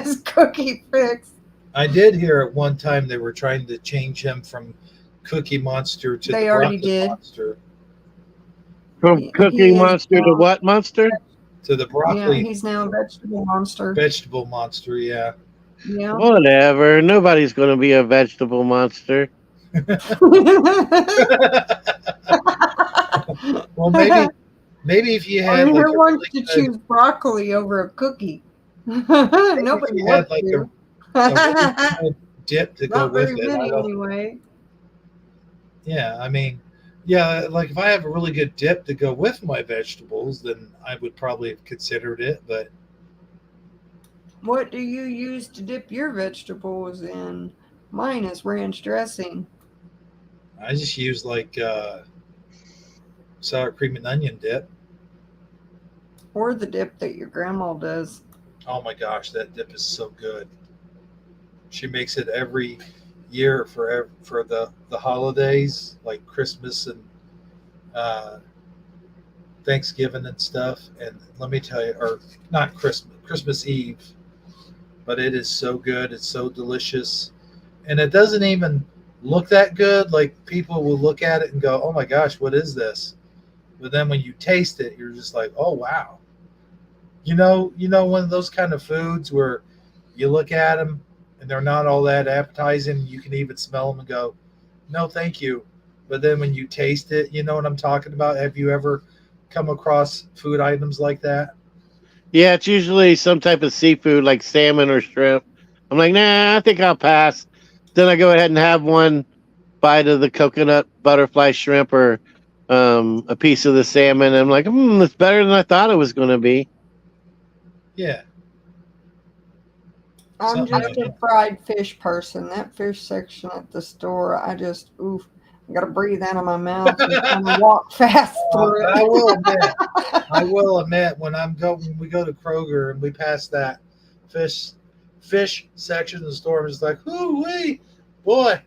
His cookie fix. I did hear at one time they were trying to change him from Cookie Monster to They the already Broccoli did. Monster. From Cookie is Monster to now- what monster? To the Yeah, broccoli he's now a vegetable monster. vegetable monster, yeah. Yeah. Whatever. Nobody's going to be a vegetable monster. Well, maybe if you had Who like a wants really to good, choose broccoli over a cookie? if Nobody you had wants like to. a really good dip to go Not with very it. many anyway. Yeah, I mean, yeah, like if I have a really good dip to go with my vegetables, then I would probably have considered it. But What do you use to dip your vegetables in? Mine is ranch dressing. I just use like sour cream and onion dip. Or the dip that your grandma does. Oh my gosh, that dip is so good. She makes it every year for the holidays, like Christmas and Thanksgiving and stuff. And let me tell you, or not Christmas Eve, but it is so good. It's so delicious, and it doesn't even look that good. Like people will look at it and go, "Oh my gosh, what is this?" But then when you taste it, you're just like, "Oh wow." You know, one of those kind of foods where you look at them and they're not all that appetizing. You can even smell them and go, "No, thank you." But then when you taste it, you know what I'm talking about. Have you ever come across food items like that? Yeah, it's usually some type of seafood like salmon or shrimp. I'm like, nah, I think I'll pass. Then I go ahead and have one bite of the coconut butterfly shrimp or a piece of the salmon. I'm like, it's better than I thought it was going to be. Yeah. I'm Something just like a that. fried fish person. That fish section at the store, I just, oof, I got to breathe out of my mouth and kind of walk fast through I it. will admit when we go to Kroger and we pass that fish section of the store, it's like, ooh wee, boy,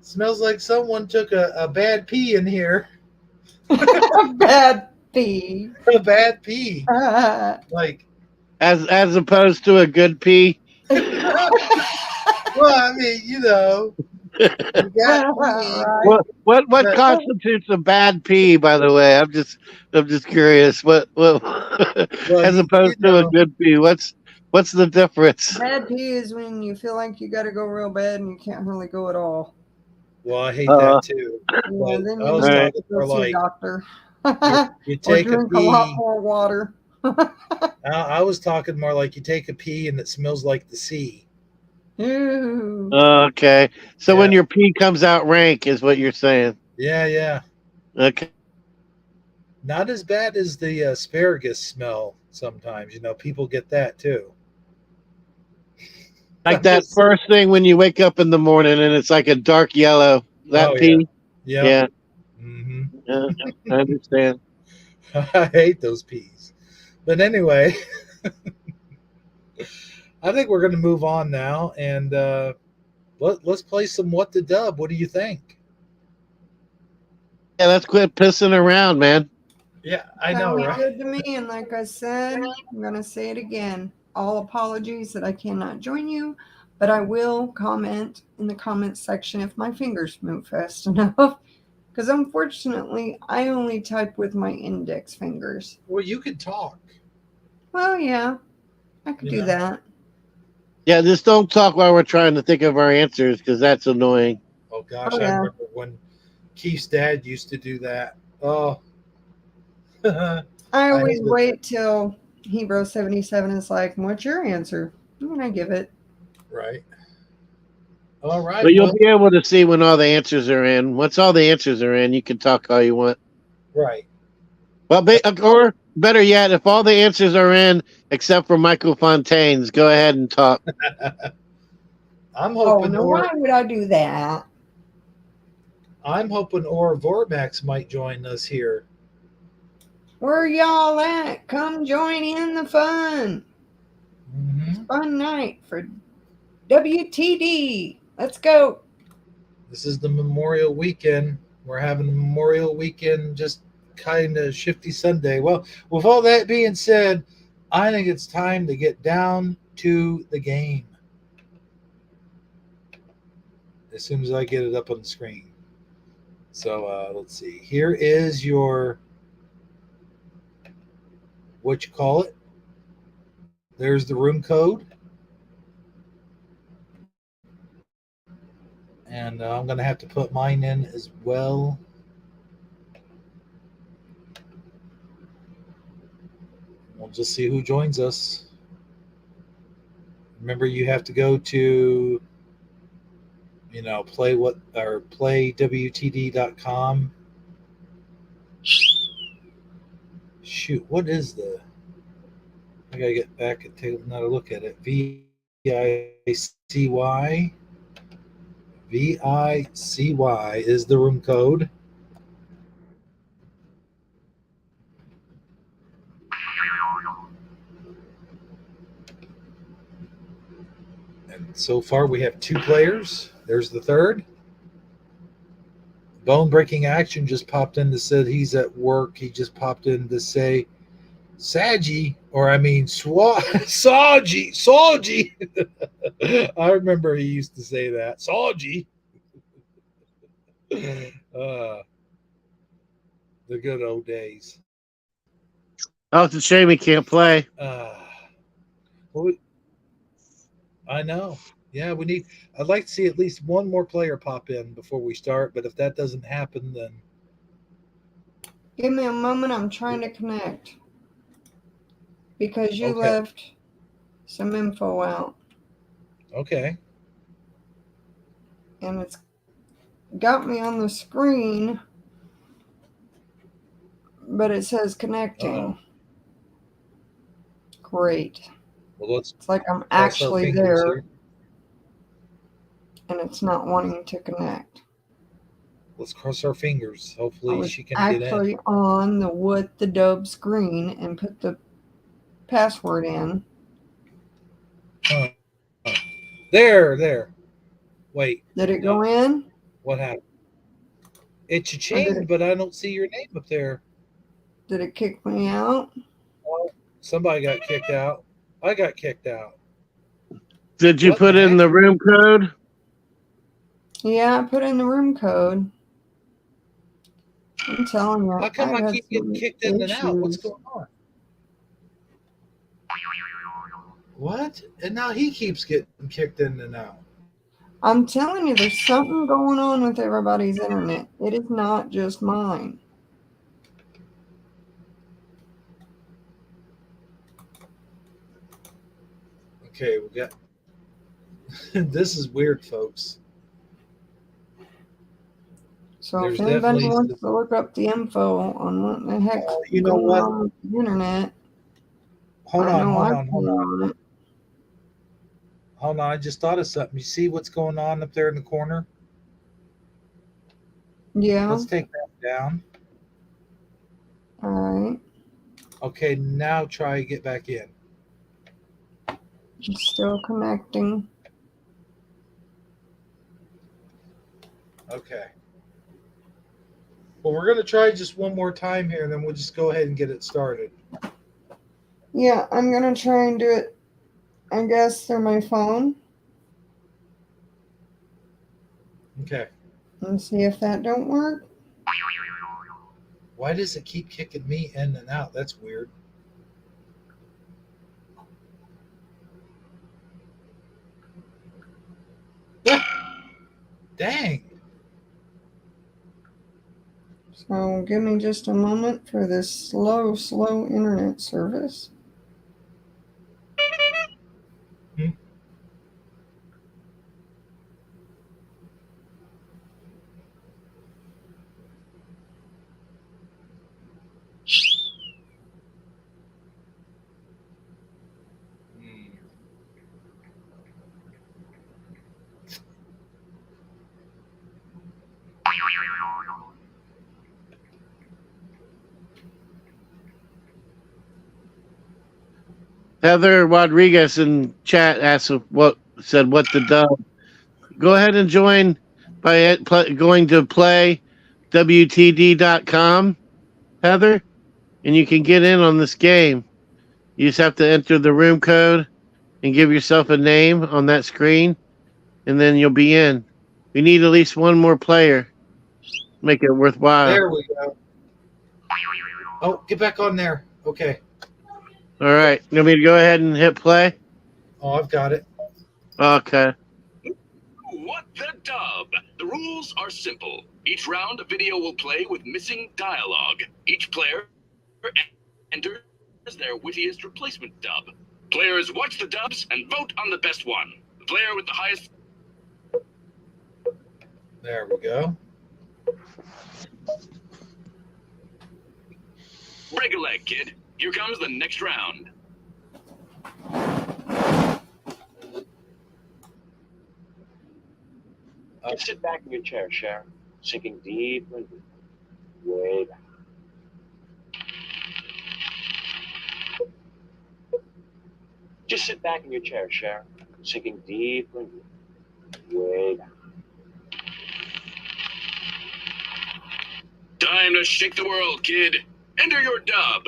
smells like someone took a bad pee in here. Bad pee. A bad pee. Like, As opposed to a good pee. well, I mean, you got pee. Right. What constitutes a bad pee? By the way, I'm just curious. What Well, as opposed to a good pee? What's the difference? Bad pee is when you feel like you got to go real bad and you can't really go at all. Well, I hate that too. Yeah, But then I you was need talking to more go see a like doctor. you Or take a drink a lot pee. more water. I was talking more like you take a pee and it smells like the sea. Ew. Okay, so when Yeah. your pee comes out rank, is what you're saying? Yeah. Okay. Not as bad as the asparagus smell sometimes. People get that too. Like that first thing when you wake up in the morning and it's like a dark yellow. That Oh, yeah. pee. Yep. Yeah. Hmm. Yeah, I understand. I hate those peas. But anyway, I think we're going to move on now and let's play some What the Dub. What do you think? Yeah, let's quit pissing around, man. Yeah, I know, Sounds right? good to me. And like I said, I'm going to say it again. All apologies that I cannot join you, but I will comment in the comments section if my fingers move fast enough. Because unfortunately, I only type with my index fingers. Well, you can talk. Well, yeah, I could do that. Yeah, just don't talk while we're trying to think of our answers because that's annoying. Oh, gosh, Oh, I yeah. remember when Keith's dad used to do that. Oh. I I always hate it. wait till Hebrew 77 is like, what's your answer? And I give it. Right. All right. But you'll Well, be able to see when all the answers are in. Once all the answers are in, you can talk all you want. right. Well, or better yet, if all the answers are in except for Michael Fontaine's, go ahead and talk. I'm Oh, hoping no, why would I do that? Or Vormax might join us here. Where y'all at? Come join in the fun. Mm-hmm. Fun night for WTD. Let's go. This is the Memorial Weekend. We're having a Memorial Weekend, just kind of Shifty Sunday. Well, with all that being said, I think it's time to get down to the game. As soon as I get it up on the screen. So let's see. Here is your, what you call it. There's the room code. And I'm going to have to put mine in as well. We'll just see who joins us. Remember, you have to go to, playwtd.com. Shoot, what is I gotta get back and take another look at it. VICY. VICY is the room code. And so far we have 2 players. There's the third. Bone Breaking Action just popped in to say he's at work. He just popped in to say Saji, or I mean Saji. I remember he used to say that. Saji. The good old days. Oh, it's a shame he can't play. Well, I know. Yeah, I'd like to see at least one more player pop in before we start, but if that doesn't happen, then Give me a moment. I'm trying to connect. because you Okay. left some info out, Okay. and it's got me on the screen, but it says connecting. Great. Well, let's It's like I'm cross our actually fingers there, here. and it's not wanting to connect. Let's cross our fingers. I Hopefully was she can get in. actually on the What the Dub screen and put the password in. Huh. There. Wait. Did it No. go in? What happened? It Or did changed, it, but I don't see your name up there. did it kick me out? Oh, somebody got kicked out. I got kicked out. Did you What put the in heck? the room code? Yeah, I put in the room code. I'm telling you, How come I've I had keep getting some kicked in and out? What's issues. going on? What? And now he keeps getting kicked in and out. I'm telling you, there's something going on with everybody's internet. It is not just mine. Okay, we got. This is weird, folks. So There's if anybody definitely. wants to look up the info on what the heck's You know going what? on with the internet, Hold I on. know I've been on it. Hold on. I just thought of something. You see what's going on up there in the corner? Yeah. Let's take that down. All right. Okay, now try to get back in. It's still connecting. Okay. Well, we're going to try just one more time here, and then we'll just go ahead and get it started. Yeah, I'm going to try and do it, I guess, through my phone Okay. and see if that don't work. Why does it keep kicking me in and out? That's weird. Dang. So give me just a moment for this slow internet service. Hmm. Heather Rodriguez in chat asked what the dub. Go ahead and join by going to playwtd.com, Heather, and you can get in on this game. You just have to enter the room code and give yourself a name on that screen, and then you'll be in. We need at least one more player. Make it worthwhile. There we go. Oh, get back on there. Okay. All right. You want me to go ahead and hit play? Oh, I've got it. Okay. What the dub? The rules are simple. Each round, a video will play with missing dialogue. Each player enters their wittiest replacement dub. Players watch the dubs and vote on the best one. The player with the highest... There we go. Break a leg, kid. Here comes the next round. Just sit back in your chair, Sharon, sinking deeper and deeper. Way back. Just sit back in your chair, Sharon, sinking deeper and deeper. Way back. Time to shake the world, kid. Enter your dub.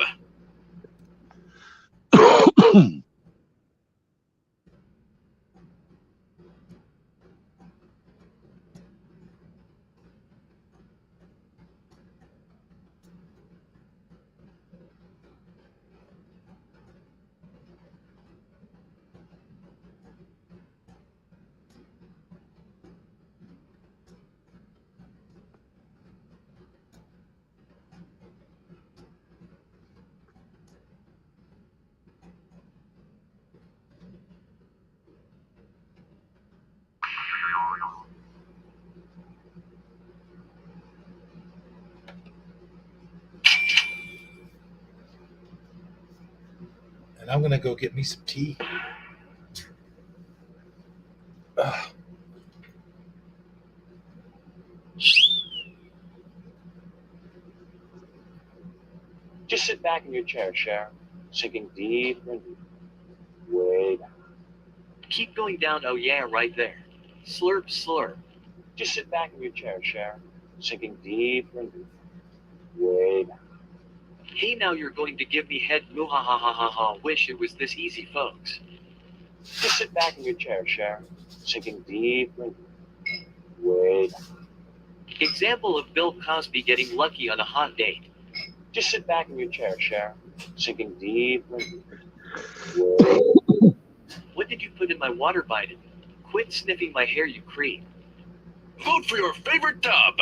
I'm going to go get me some tea. Ugh. Just sit back in your chair, Cher, sinking deeper and deeper. Way down. Keep going down, oh yeah, right there. Slurp, slurp. Just sit back in your chair, Cher, sinking deeper and deeper. Way down. Hey, now you're going to give me head moo ha ha ha ha ha. Wish it was this easy, folks. Just sit back in your chair, Cher, sinking deeper and deeper. Way down. Example of Bill Cosby getting lucky on a hot date. Just sit back in your chair, Cher, sinking deeper and deeper. Way down. What did you put in my water, Biden? Quit sniffing my hair, you creep. Vote for your favorite dub.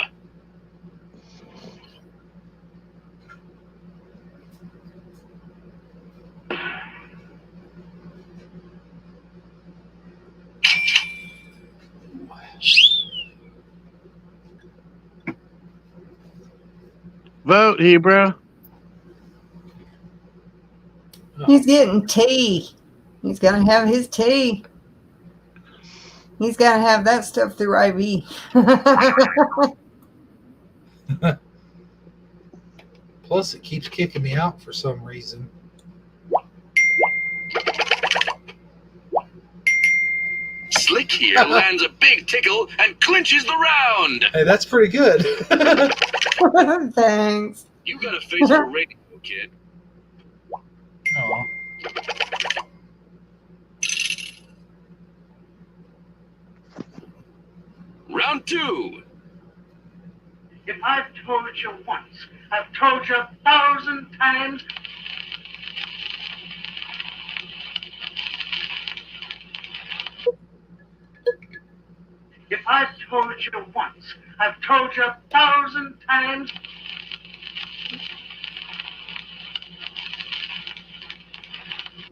Vote, Hebrew. He's getting tea. He's got to have his tea. He's got to have that stuff through IV. Plus, it keeps kicking me out for some reason. Slick here lands a big tickle and clinches the round. Hey, that's pretty good. Thanks. You got a face for radio, kid. Aw. Round 2. If I've told you once, I've told you 1,000 times. If I've told you once, I've told you 1,000 times.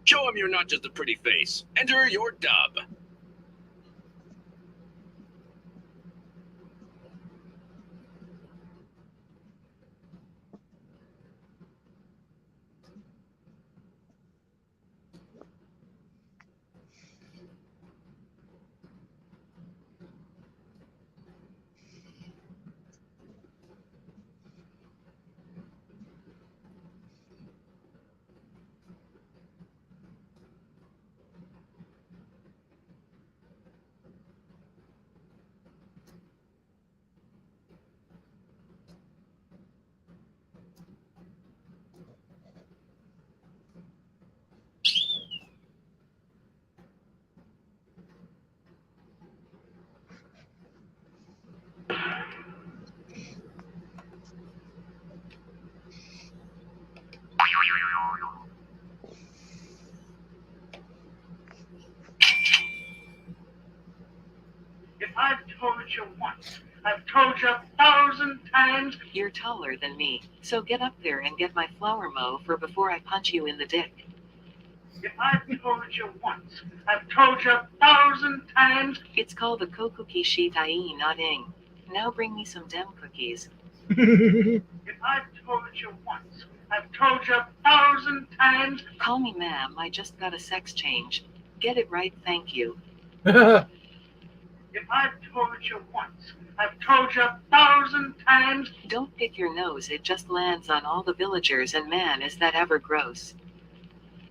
Show him you're not just a pretty face. Enter your dub. If I've told you once, I've told you 1,000 times. You're taller than me, so get up there and get my flower mo for before I punch you in the dick. If I've told you once, I've told you 1,000 times. It's called the Kokuki Shitai not ing. Now bring me some dem cookies. If I've told you once, I've told you 1,000 times. Call me ma'am, I just got a sex change. Get it right, thank you. If I've told you once, I've told you 1,000 times. Don't pick your nose, it just lands on all the villagers, and man, is that ever gross.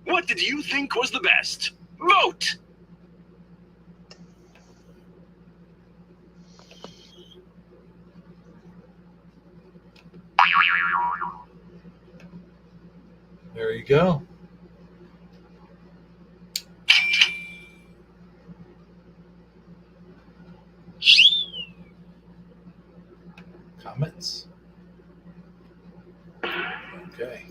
What did you think was the best? Vote! There you go. Comments? Okay.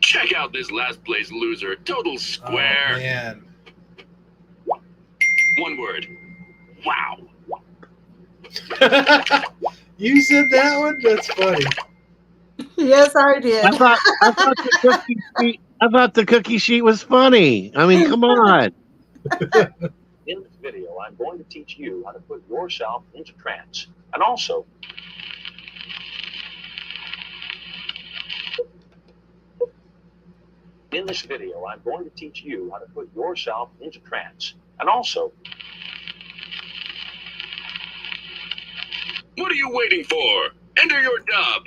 Check out this last place loser. Total square. Oh, man. One word. Wow. You said that one? That's funny. Yes, I did. I thought the cookie sheet was funny. I mean, come on. In this video, I'm going to teach you how to put yourself into trance. And also, In this video, I'm going to teach you how to put yourself into trance. And also, What are you waiting for? Enter your dub.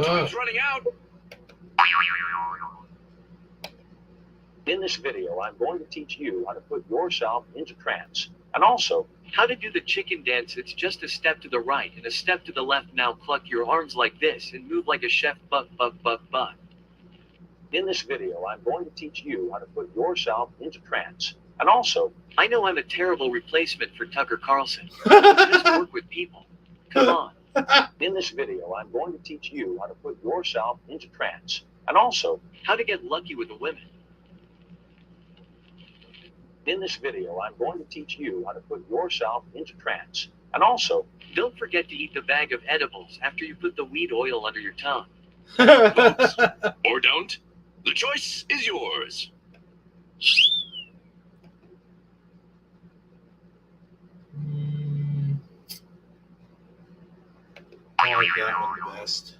Time's running out. in this video, I'm going to teach you how to put yourself into trance. And also, how to do the chicken dance. It's just a step to the right and a step to the left. Now cluck your arms like this and move like a chef. Buck. In this video, I'm going to teach you how to put yourself into trance. And also, I know I'm a terrible replacement for Tucker Carlson. Just work with people. Come on. In this video, I'm going to teach you how to put yourself into trance. And also, how to get lucky with the women. In this video, I'm going to teach you how to put yourself into trance. And also, don't forget to eat the bag of edibles after you put the weed oil under your tongue. Or don't. The choice is yours. I like that one the best.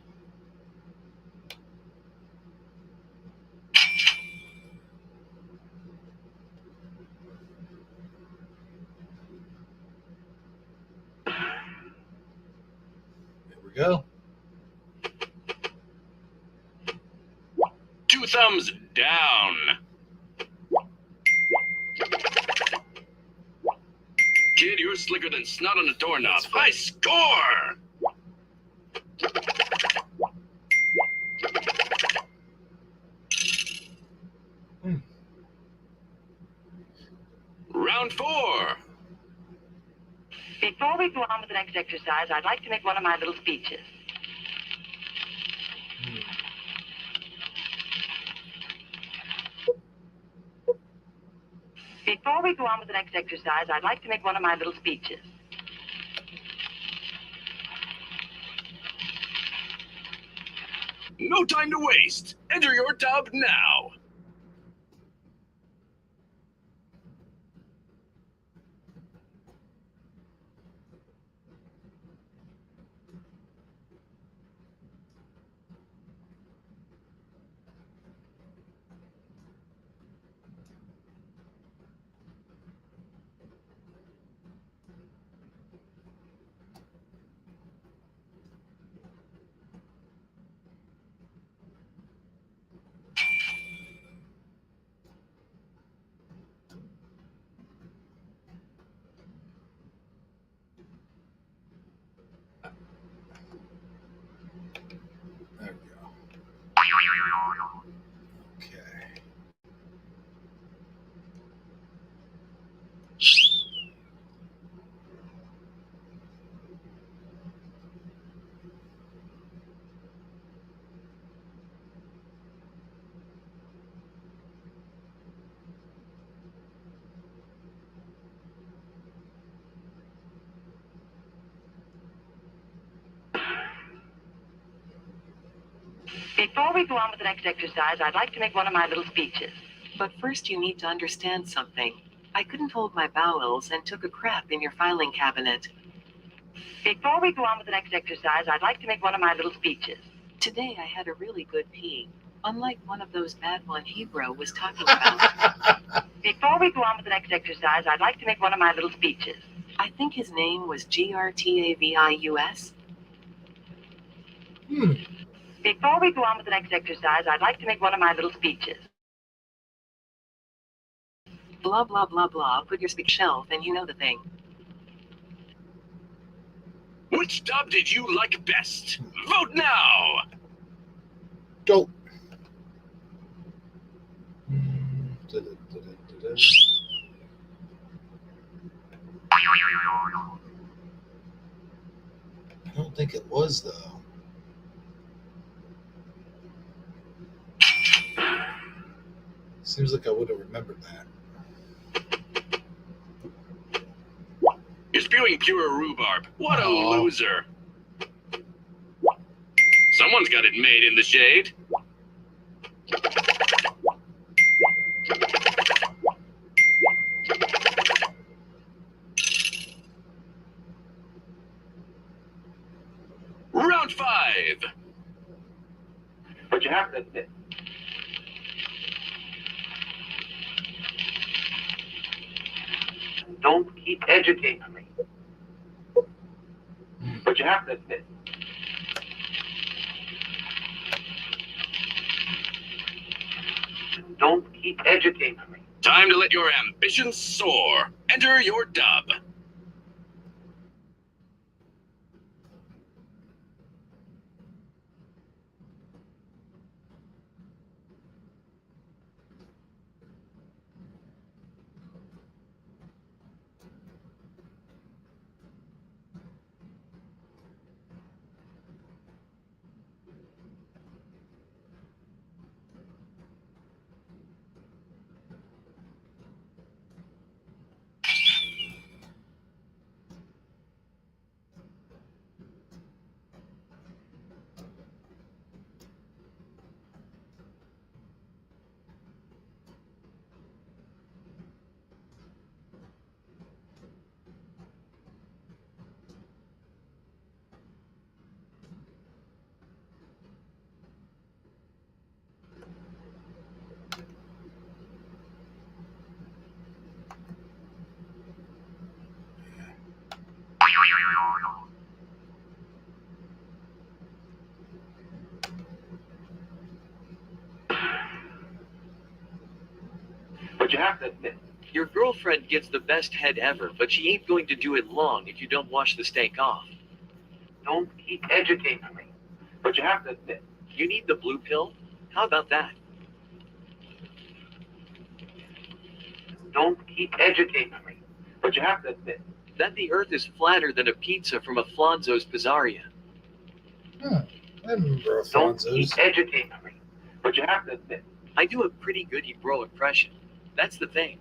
There we go. 2 thumbs down. Kid, you're slicker than snot on a doorknob. High score! Round 4. Before we go on with the next exercise, I'd like to make one of my little speeches. Before we go on with the next exercise, I'd like to make one of my little speeches. No time to waste. Enter your dub now. There we go. Okay. Before we go on with the next exercise, I'd like to make one of my little speeches. But first you need to understand something. I couldn't hold my bowels and took a crap in your filing cabinet. Before we go on with the next exercise, I'd like to make one of my little speeches. Today I had a really good pee. Unlike one of those bad one Hebrew was talking about. Before we go on with the next exercise, I'd like to make one of my little speeches. I think his name was Grtavius. Before we go on with the next exercise, I'd like to make one of my little speeches. Blah, blah, blah, blah. Put your speak shelf and you know the thing. Which dub did you like best? Vote now! Go. I don't think it was, though. Seems like I would have remembered that. You're spewing pure rhubarb. What a loser. Someone's got it made in the shade. Round 5. But you have to admit, don't keep educating me. But you have to admit, don't keep educating me. Time to let your ambitions soar. Enter your dub. But you have to admit, Your girlfriend gets the best head ever, but she ain't going to do it long if you don't wash the steak off. don't keep educating me. But you have to admit, You need the blue pill? How about that? don't keep educating me. But you have to admit, That the earth is flatter than a pizza from Alfonso's Pizzeria. I remember don't Alfonso's. keep educating me. But you have to admit, I do a pretty good Hebrew impression. That's the thing.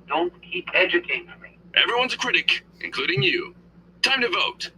don't keep educating me. Everyone's a critic, including you. Time to vote.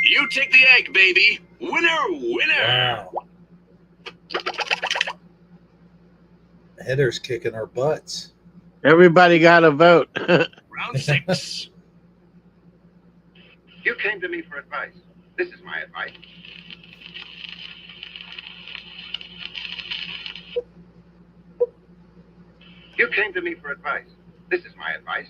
You take the egg, baby. Winner, winner. Wow. Heather's kicking our butts. Everybody got a vote. Round 6. You came to me for advice. This is my advice. You came to me for advice. This is my advice.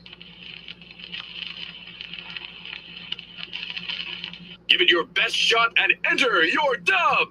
Give it your best shot and enter your dub.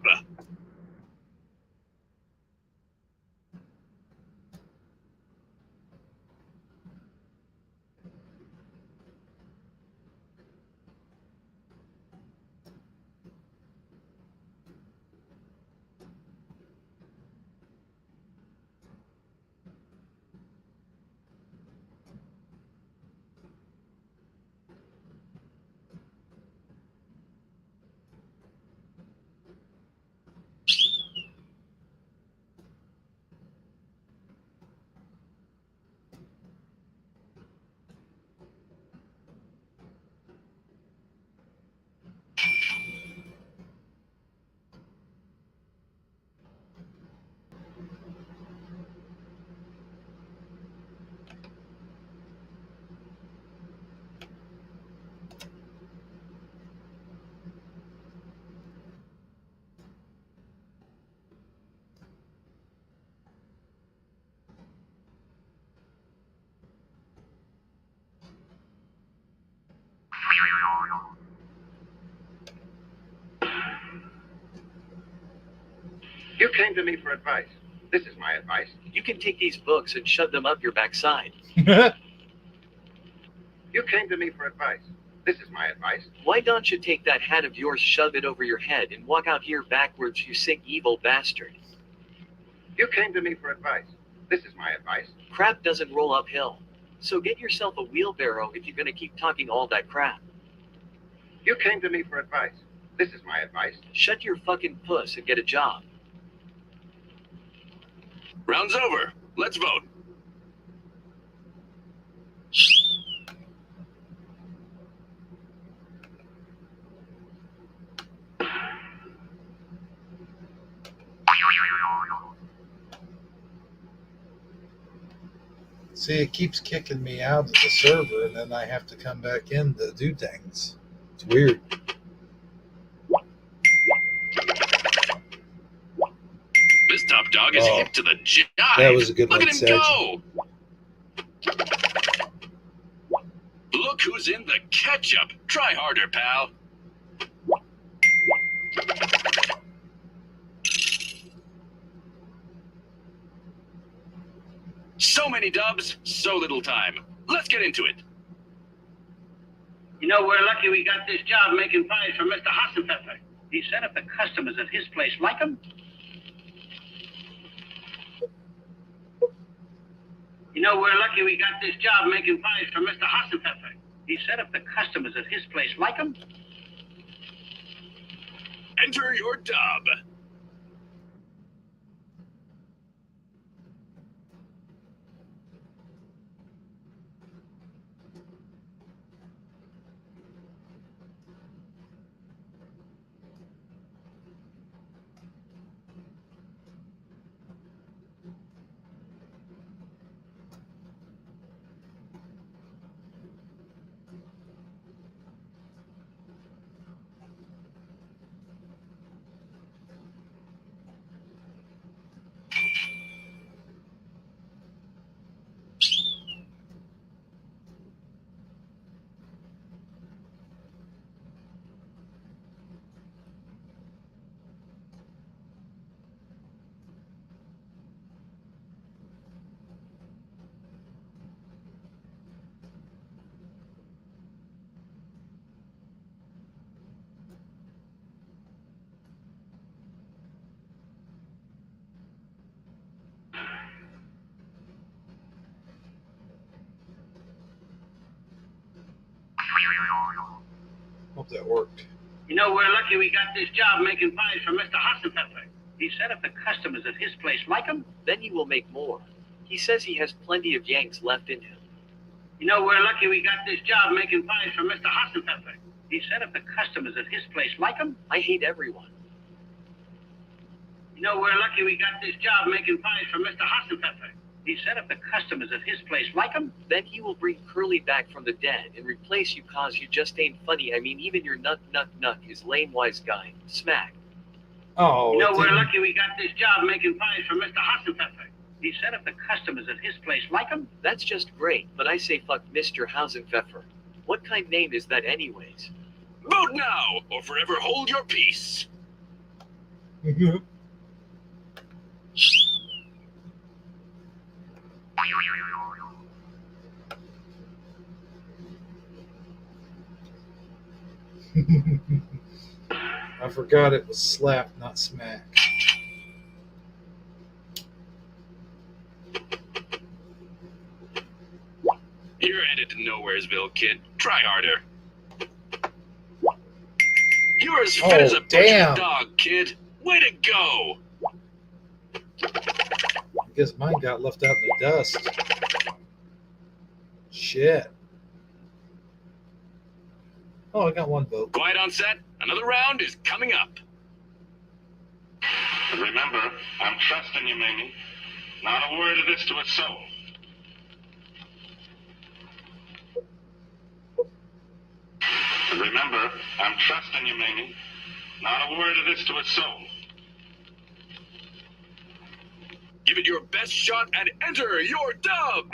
You came to me for advice. This is my advice. You can take these books and shove them up your backside. You came to me for advice. This is my advice. Why don't you take that hat of yours, shove it over your head, and walk out here backwards, you sick evil bastard? You came to me for advice. This is my advice. Crap doesn't roll uphill. So get yourself a wheelbarrow if you're going to keep talking all that crap. You came to me for advice. This is my advice. Shut your fucking puss and get a job. Round's over. Let's vote. See, it keeps kicking me out of the server, and then I have to come back in to do things. It's weird. This top dog is hip to the jive. That was a good Look one, at him Sedge. go. Look who's in the ketchup. Try harder, pal. So many dubs, so little time. Let's get into it. You know, we're lucky we got this job making pies for Mr. Hassenpfeffer. He said if the customers at his place like them. You know, we're lucky we got this job making pies for Mr. Hassenpfeffer. He said if the customers at his place like them. Enter your dub. Hope that worked. You know, we're lucky we got this job making pies for Mr. Hassenpfeffer. He said if the customers at his place like them. Then you will make more. He says he has plenty of Yanks left in him. You know, we're lucky we got this job making pies for Mr. Hassenpfeffer. He said if the customers at his place like them. I hate everyone. You know, we're lucky we got this job making pies for Mr. Hassenpfeffer. He said if the customers at his place like them. Then he will bring Curly back from the dead and replace you cause you just ain't funny. I mean, even your nut is lame wise guy. Smack. Oh, you know, we're lucky we got this job making pies for Mr. Hassenpfeffer. He said if the customers at his place like them. That's just great, but I say fuck Mr. Hassenpfeffer. What kind of name is that anyways? Vote now, or forever hold your peace. I forgot it was slap, not smack. You're headed to Nowheresville, kid. Try harder. You're as fit as a butcher dog, kid. Way to go! I guess mine got left out in the dust. Shit. Oh, I got one vote. Quiet on set. Another round is coming up. Remember, I'm trusting you, Mamie. Not a word of this to a soul. Remember, I'm trusting you, Mamie. Not a word of this to a soul. Give it your best shot and enter your dub!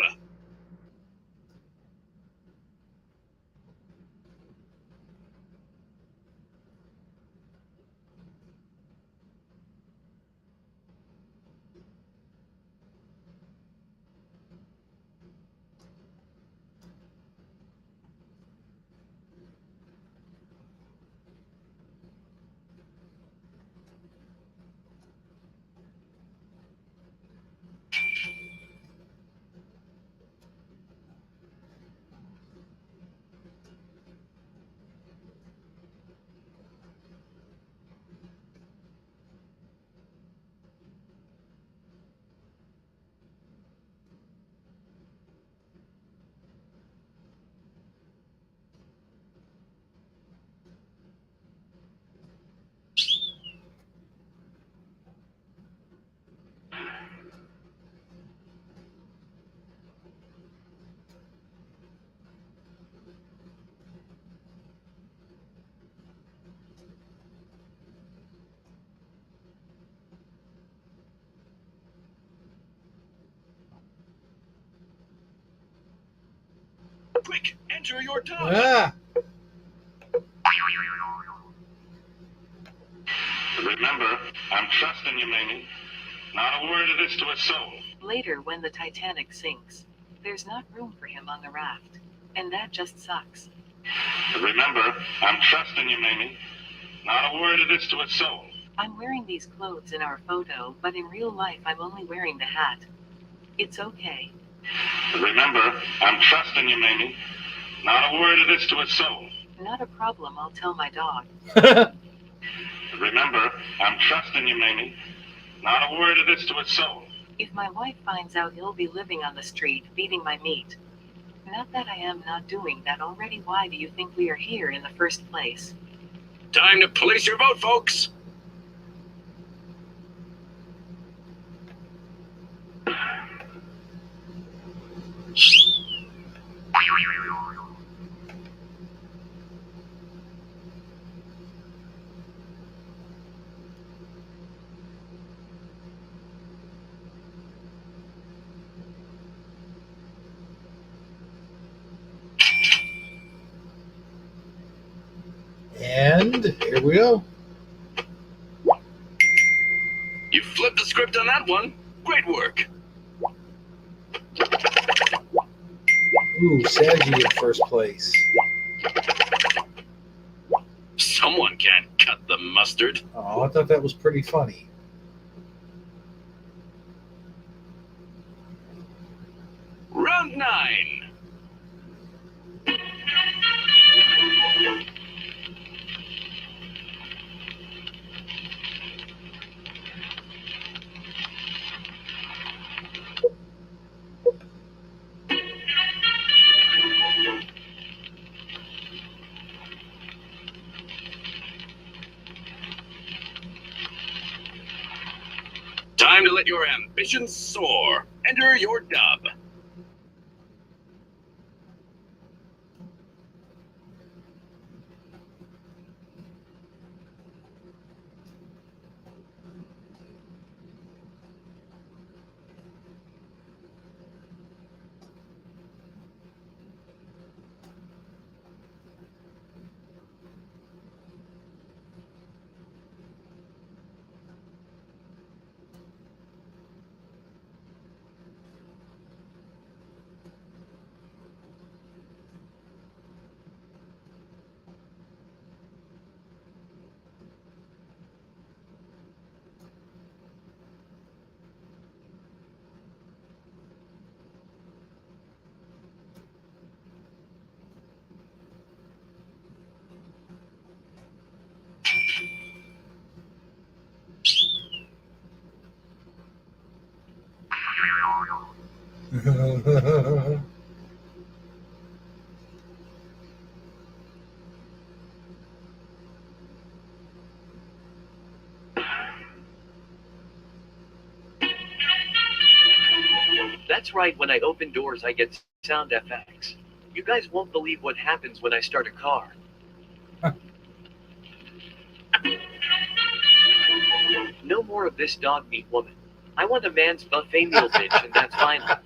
Quick, enter your dub. Ah. Remember, I'm trusting you, Mamie. Not a word of this to a soul. Later, when the Titanic sinks, there's not room for him on the raft. And that just sucks. Remember, I'm trusting you, Mamie. Not a word of this to a soul. I'm wearing these clothes in our photo, but in real life I'm only wearing the hat. It's okay. Remember, I'm trusting you, Mamie. Not a word of this to a soul. Not a problem, I'll tell my dog. Remember, I'm trusting you, Mamie. Not a word of this to a soul. If my wife finds out, he'll be living on the street, beating my meat. Not that I am not doing that already. Why do you think we are here in the first place? Time to place your vote, folks. And here we go. You flipped the script on that one. Great work. Ooh, Saggy in first place. Someone can't cut the mustard. Oh, I thought that was pretty funny. Round 9. Time to let your ambitions soar. Enter your dub. That's right, when I open doors I get sound effects. You guys won't believe what happens when I start a car. No more of this dog meat woman. I want a man's buffet meal, bitch, and that's final.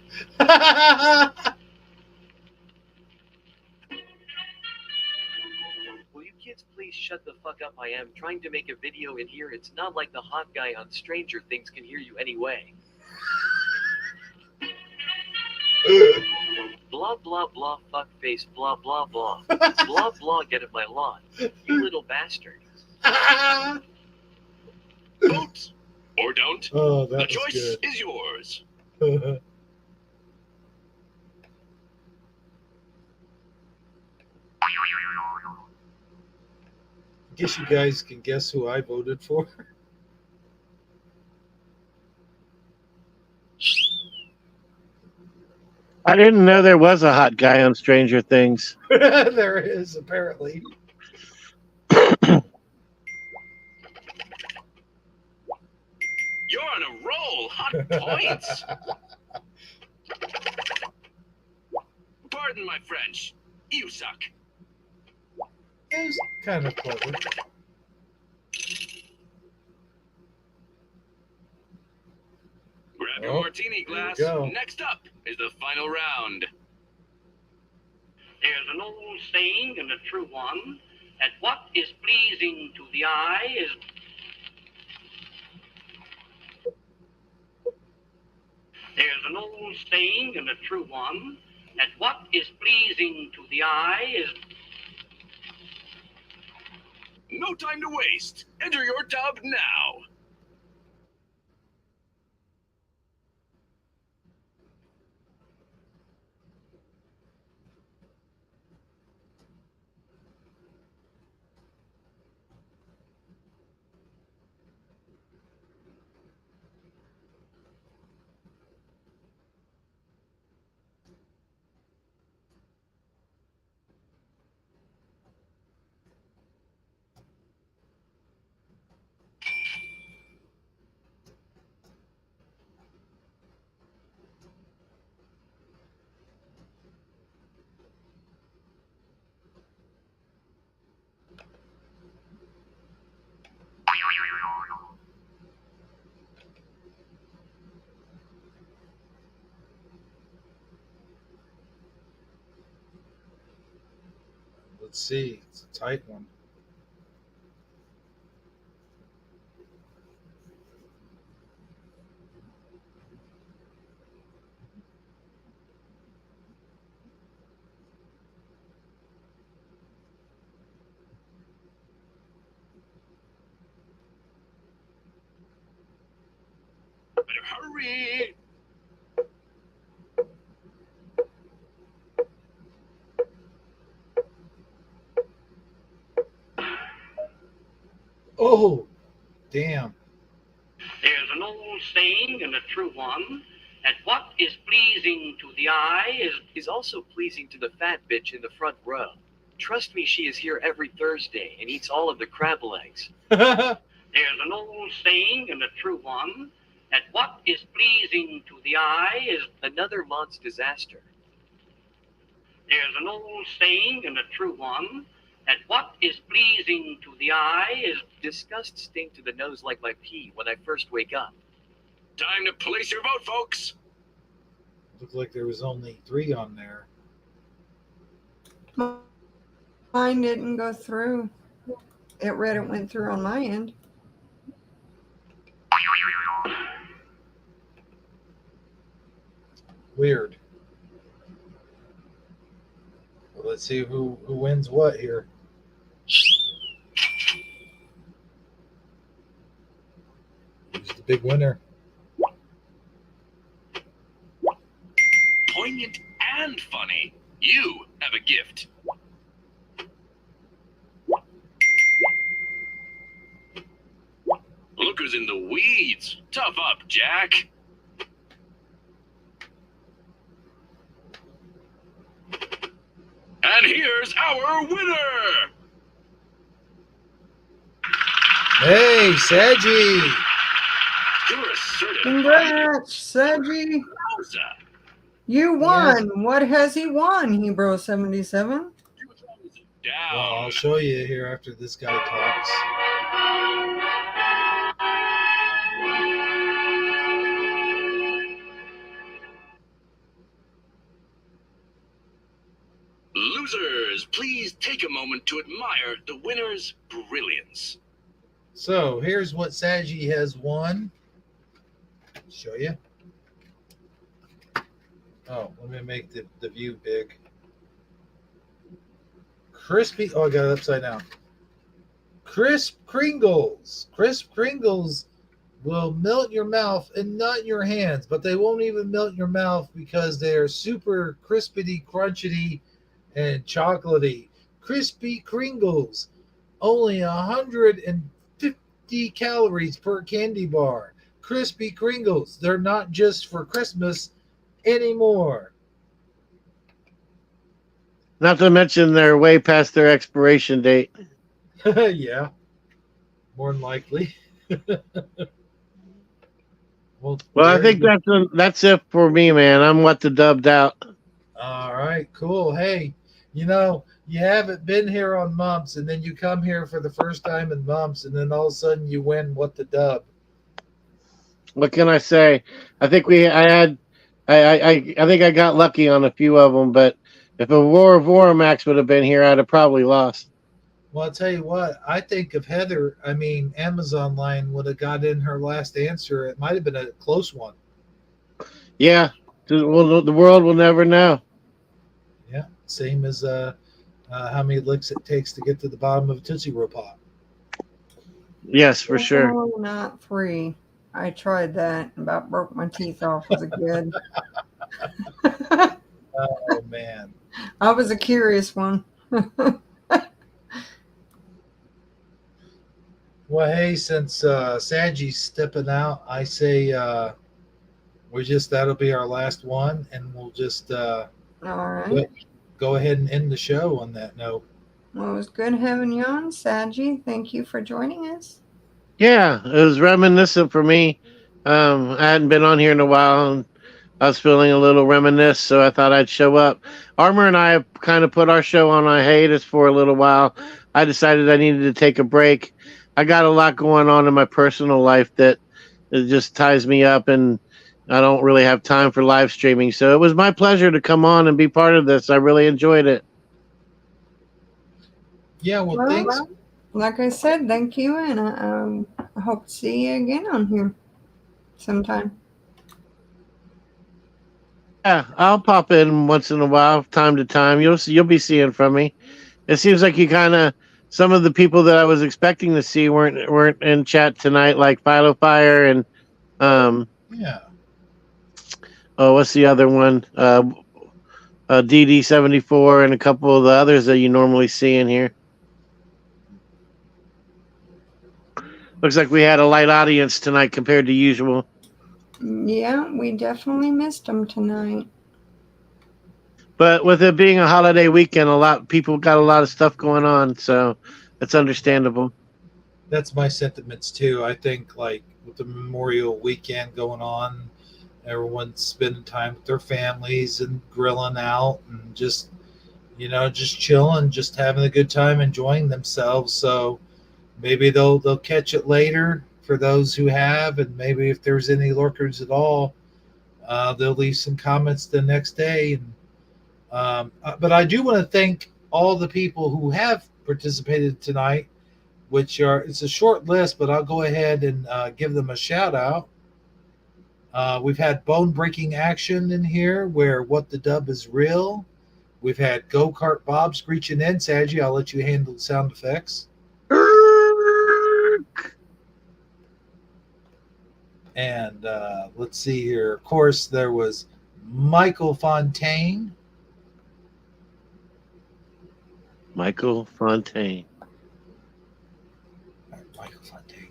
Will you kids please shut the fuck up? I am trying to make a video in here. It's not like the hot guy on Stranger Things can hear you anyway. Blah blah blah fuck face blah blah blah. Blah blah get at my lawn. You little bastard. Vote or don't. Oh, that the was choice good. is yours. Guess you guys can guess who I voted for. I didn't know there was a hot guy on Stranger Things. There is, apparently. You're on a roll. Hot points. Pardon my French. You suck. It was kind of clever. Grab your martini glass. go. Next up is the final round. There's an old saying and a true one that what is pleasing to the eye is. There's an old saying and a true one that what is pleasing to the eye is. No time to waste. Enter your dub now. Let's see. It's a tight one. Better hurry. Oh, damn. There's an old saying and a true one that what is pleasing to the eye is also pleasing to the fat bitch in the front row. Trust me, she is here every Thursday and eats all of the crab legs. There's an old saying and a true one that what is pleasing to the eye is. Another month's disaster. There's an old saying and a true one that what is pleasing to the eye is. Disgust sting to the nose like my pee when I first wake up. Time to place your vote, folks. Looked like there was only 3 on there. Mine didn't go through. It read it went through on my end. Weird. Well, let's see who wins what here. Who's the big winner? Poignant and funny. You have a gift. Look who's in the weeds. Tough up, Jack. And here's our winner. Hey, Saji. You're assertive. Congrats, Saji. Wowza. You won. What has he won, Hebrew 77? Well, I'll show you here after this guy talks. Losers, please take a moment to admire the winner's brilliance. So here's what Saji has won. Show you. Oh, let me make the view big. Crispy. Oh, I got it upside down. Crisp Kringles. Crisp Kringles will melt your mouth and not your hands, but they won't even melt your mouth because they are super crispity, crunchity, and chocolatey. Crispy Kringles. Only 150 calories per candy bar. Crispy Kringles. They're not just for Christmas anymore. Not to mention they're way past their expiration date. Yeah, more than likely. Well, I think that's it for me, man. I'm what the dubbed out. All right, cool. Hey, you haven't been here on months, and then you come here for the first time in months, and then all of a sudden you win what the dub. What can I say? I think I think I got lucky on a few of them, but If Aurora Voramax would have been here, I'd have probably lost. Well, I'll tell you what, I think if Heather, Amazon line would have got in her last answer, it might have been a close one. Yeah, well, the world will never know. Yeah, same as how many licks it takes to get to the bottom of a Tootsie Roll Pop. Yes, for sure. Definitely not 3. I tried that and about broke my teeth off. Was it good? Oh, man. I was a curious one. Well, hey, since Saji's stepping out, I say that'll be our last one, and we'll just All right. go ahead and end the show on that note. Well, it was good having you on, Saji. Thank you for joining us. Yeah, it was reminiscent for me. I hadn't been on here in a while, and I was feeling a little reminisce, so I thought I'd show up. Armor and I have kind of put our show on a hiatus for a little while. I decided I needed to take a break. I got a lot going on in my personal life that it just ties me up, and I don't really have time for live streaming. So it was my pleasure to come on and be part of this. I really enjoyed it. Yeah, well, thanks. Like I said, thank you, and I hope to see you again on here sometime. Yeah, I'll pop in once in a while, time to time. You'll be seeing from me. It seems like you kind of some of the people that I was expecting to see weren't in chat tonight, like Philo Fire and yeah. Oh, what's the other one? DD74 and a couple of the others that you normally see in here. Looks like we had a light audience tonight compared to usual. Yeah, we definitely missed them tonight. But with it being a holiday weekend, people got a lot of stuff going on, so it's understandable. That's my sentiments too. I think like with the Memorial Weekend going on, everyone's spending time with their families and grilling out and just chilling, just having a good time, enjoying themselves. So maybe they'll catch it later for those who have, and maybe if there's any lurkers at all, they'll leave some comments the next day. And but I do want to thank all the people who have participated tonight, it's a short list, but I'll go ahead and give them a shout out. We've had Bone Breaking Action in here, where What the Dub is Real. We've had Go Kart Bob screeching in. Saji, I'll let you handle the sound effects. And let's see here. Of course, there was Michael Fontaine. Michael Fontaine. Michael Fontaine.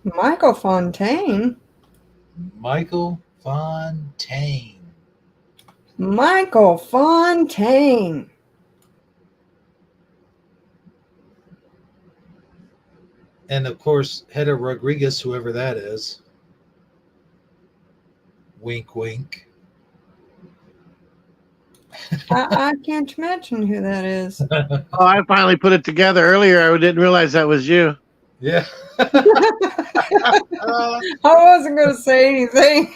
Michael Fontaine. Michael Fontaine. Michael Fontaine. And of course, Hedda Rodriguez, whoever that is. Wink, wink. I can't imagine who that is. Oh, I finally put it together earlier. I didn't realize that was you. Yeah. I wasn't going to say anything.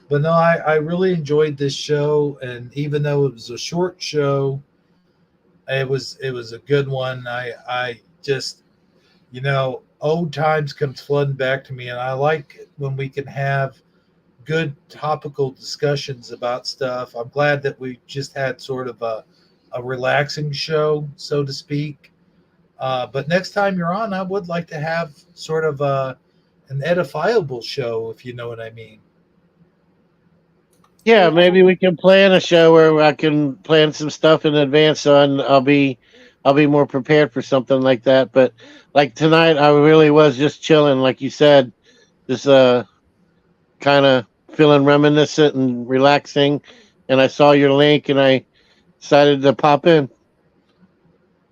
But no, I really enjoyed this show, and even though it was a short show, it was a good one. I just, old times comes flooding back to me, and I like when we can have good topical discussions about stuff. I'm glad that we just had sort of a relaxing show, so to speak. But next time you're on, I would like to have sort of an edifiable show, if you know what I mean. Yeah, maybe we can plan a show where I can plan some stuff in advance, so I'll be more prepared for something like that. But like tonight, I really was just chilling, like you said, just kind of feeling reminiscent and relaxing. And I saw your link, and I decided to pop in.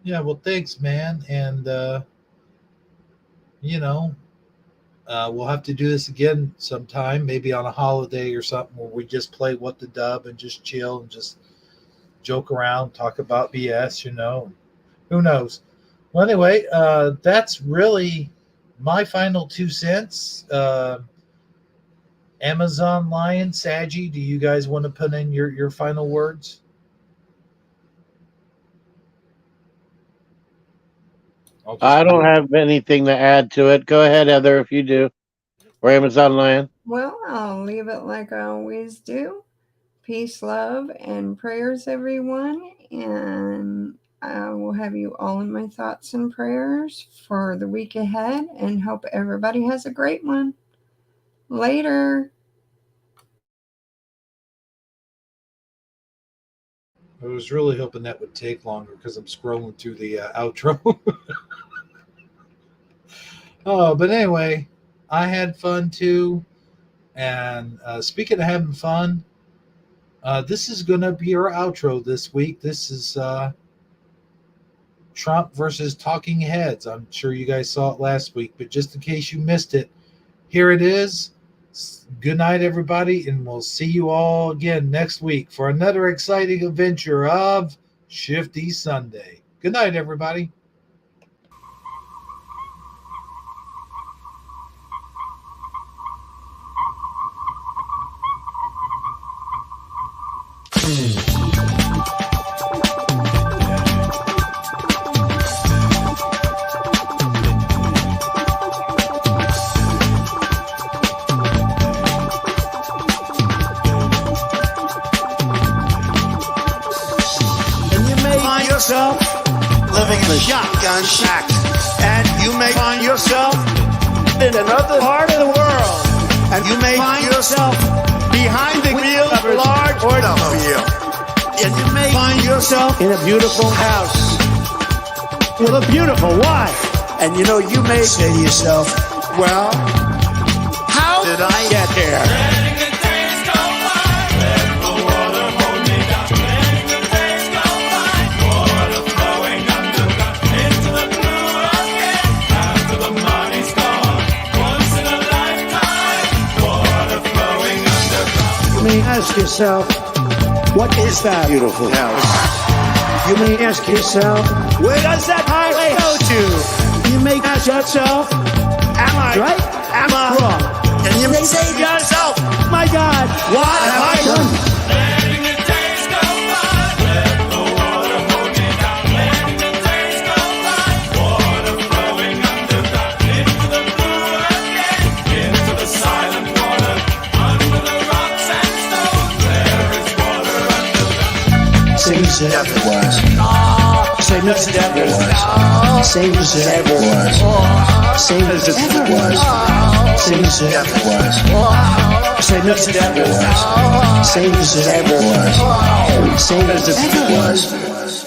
Yeah, well, thanks, man. And we'll have to do this again sometime, maybe on a holiday or something, where we just play What the Dub and just chill and just joke around, talk about BS, who knows. Well, anyway, that's really my final 2 cents. Amazon Lion, Saji, do you guys want to put in your final words? I don't have anything to add to it. Go ahead, Heather, if you do. Or Amazon Lion. Well, I'll leave it like I always do. Peace, love, and prayers, everyone. And I will have you all in my thoughts and prayers for the week ahead, and hope everybody has a great one. Later. I was really hoping that would take longer because I'm scrolling through the outro. Oh, but anyway, I had fun too. And speaking of having fun, this is going to be our outro this week. This is Trump versus Talking Heads. I'm sure you guys saw it last week, but just in case you missed it, here it is. Good night, everybody, and we'll see you all again next week for another exciting adventure of Shifty Sunday. Good night, everybody. Yourself living in a shotgun shack, and you may find yourself in another part of the world, and you may find yourself behind the wheel of a large automobile, and you may find yourself in a beautiful house with a beautiful wife, and you may say to yourself, well, how did I get here? You may ask yourself, what is that beautiful house? You may ask yourself, where does that highway go to? You may ask yourself, am I right? Am I wrong? And you may say to yourself, my God, what have I done? Same as it ever was. Same as it ever was. Same as it ever was. Same as it ever was. Same as it ever was. Same as it ever was. Same as it ever was. Same as it ever was.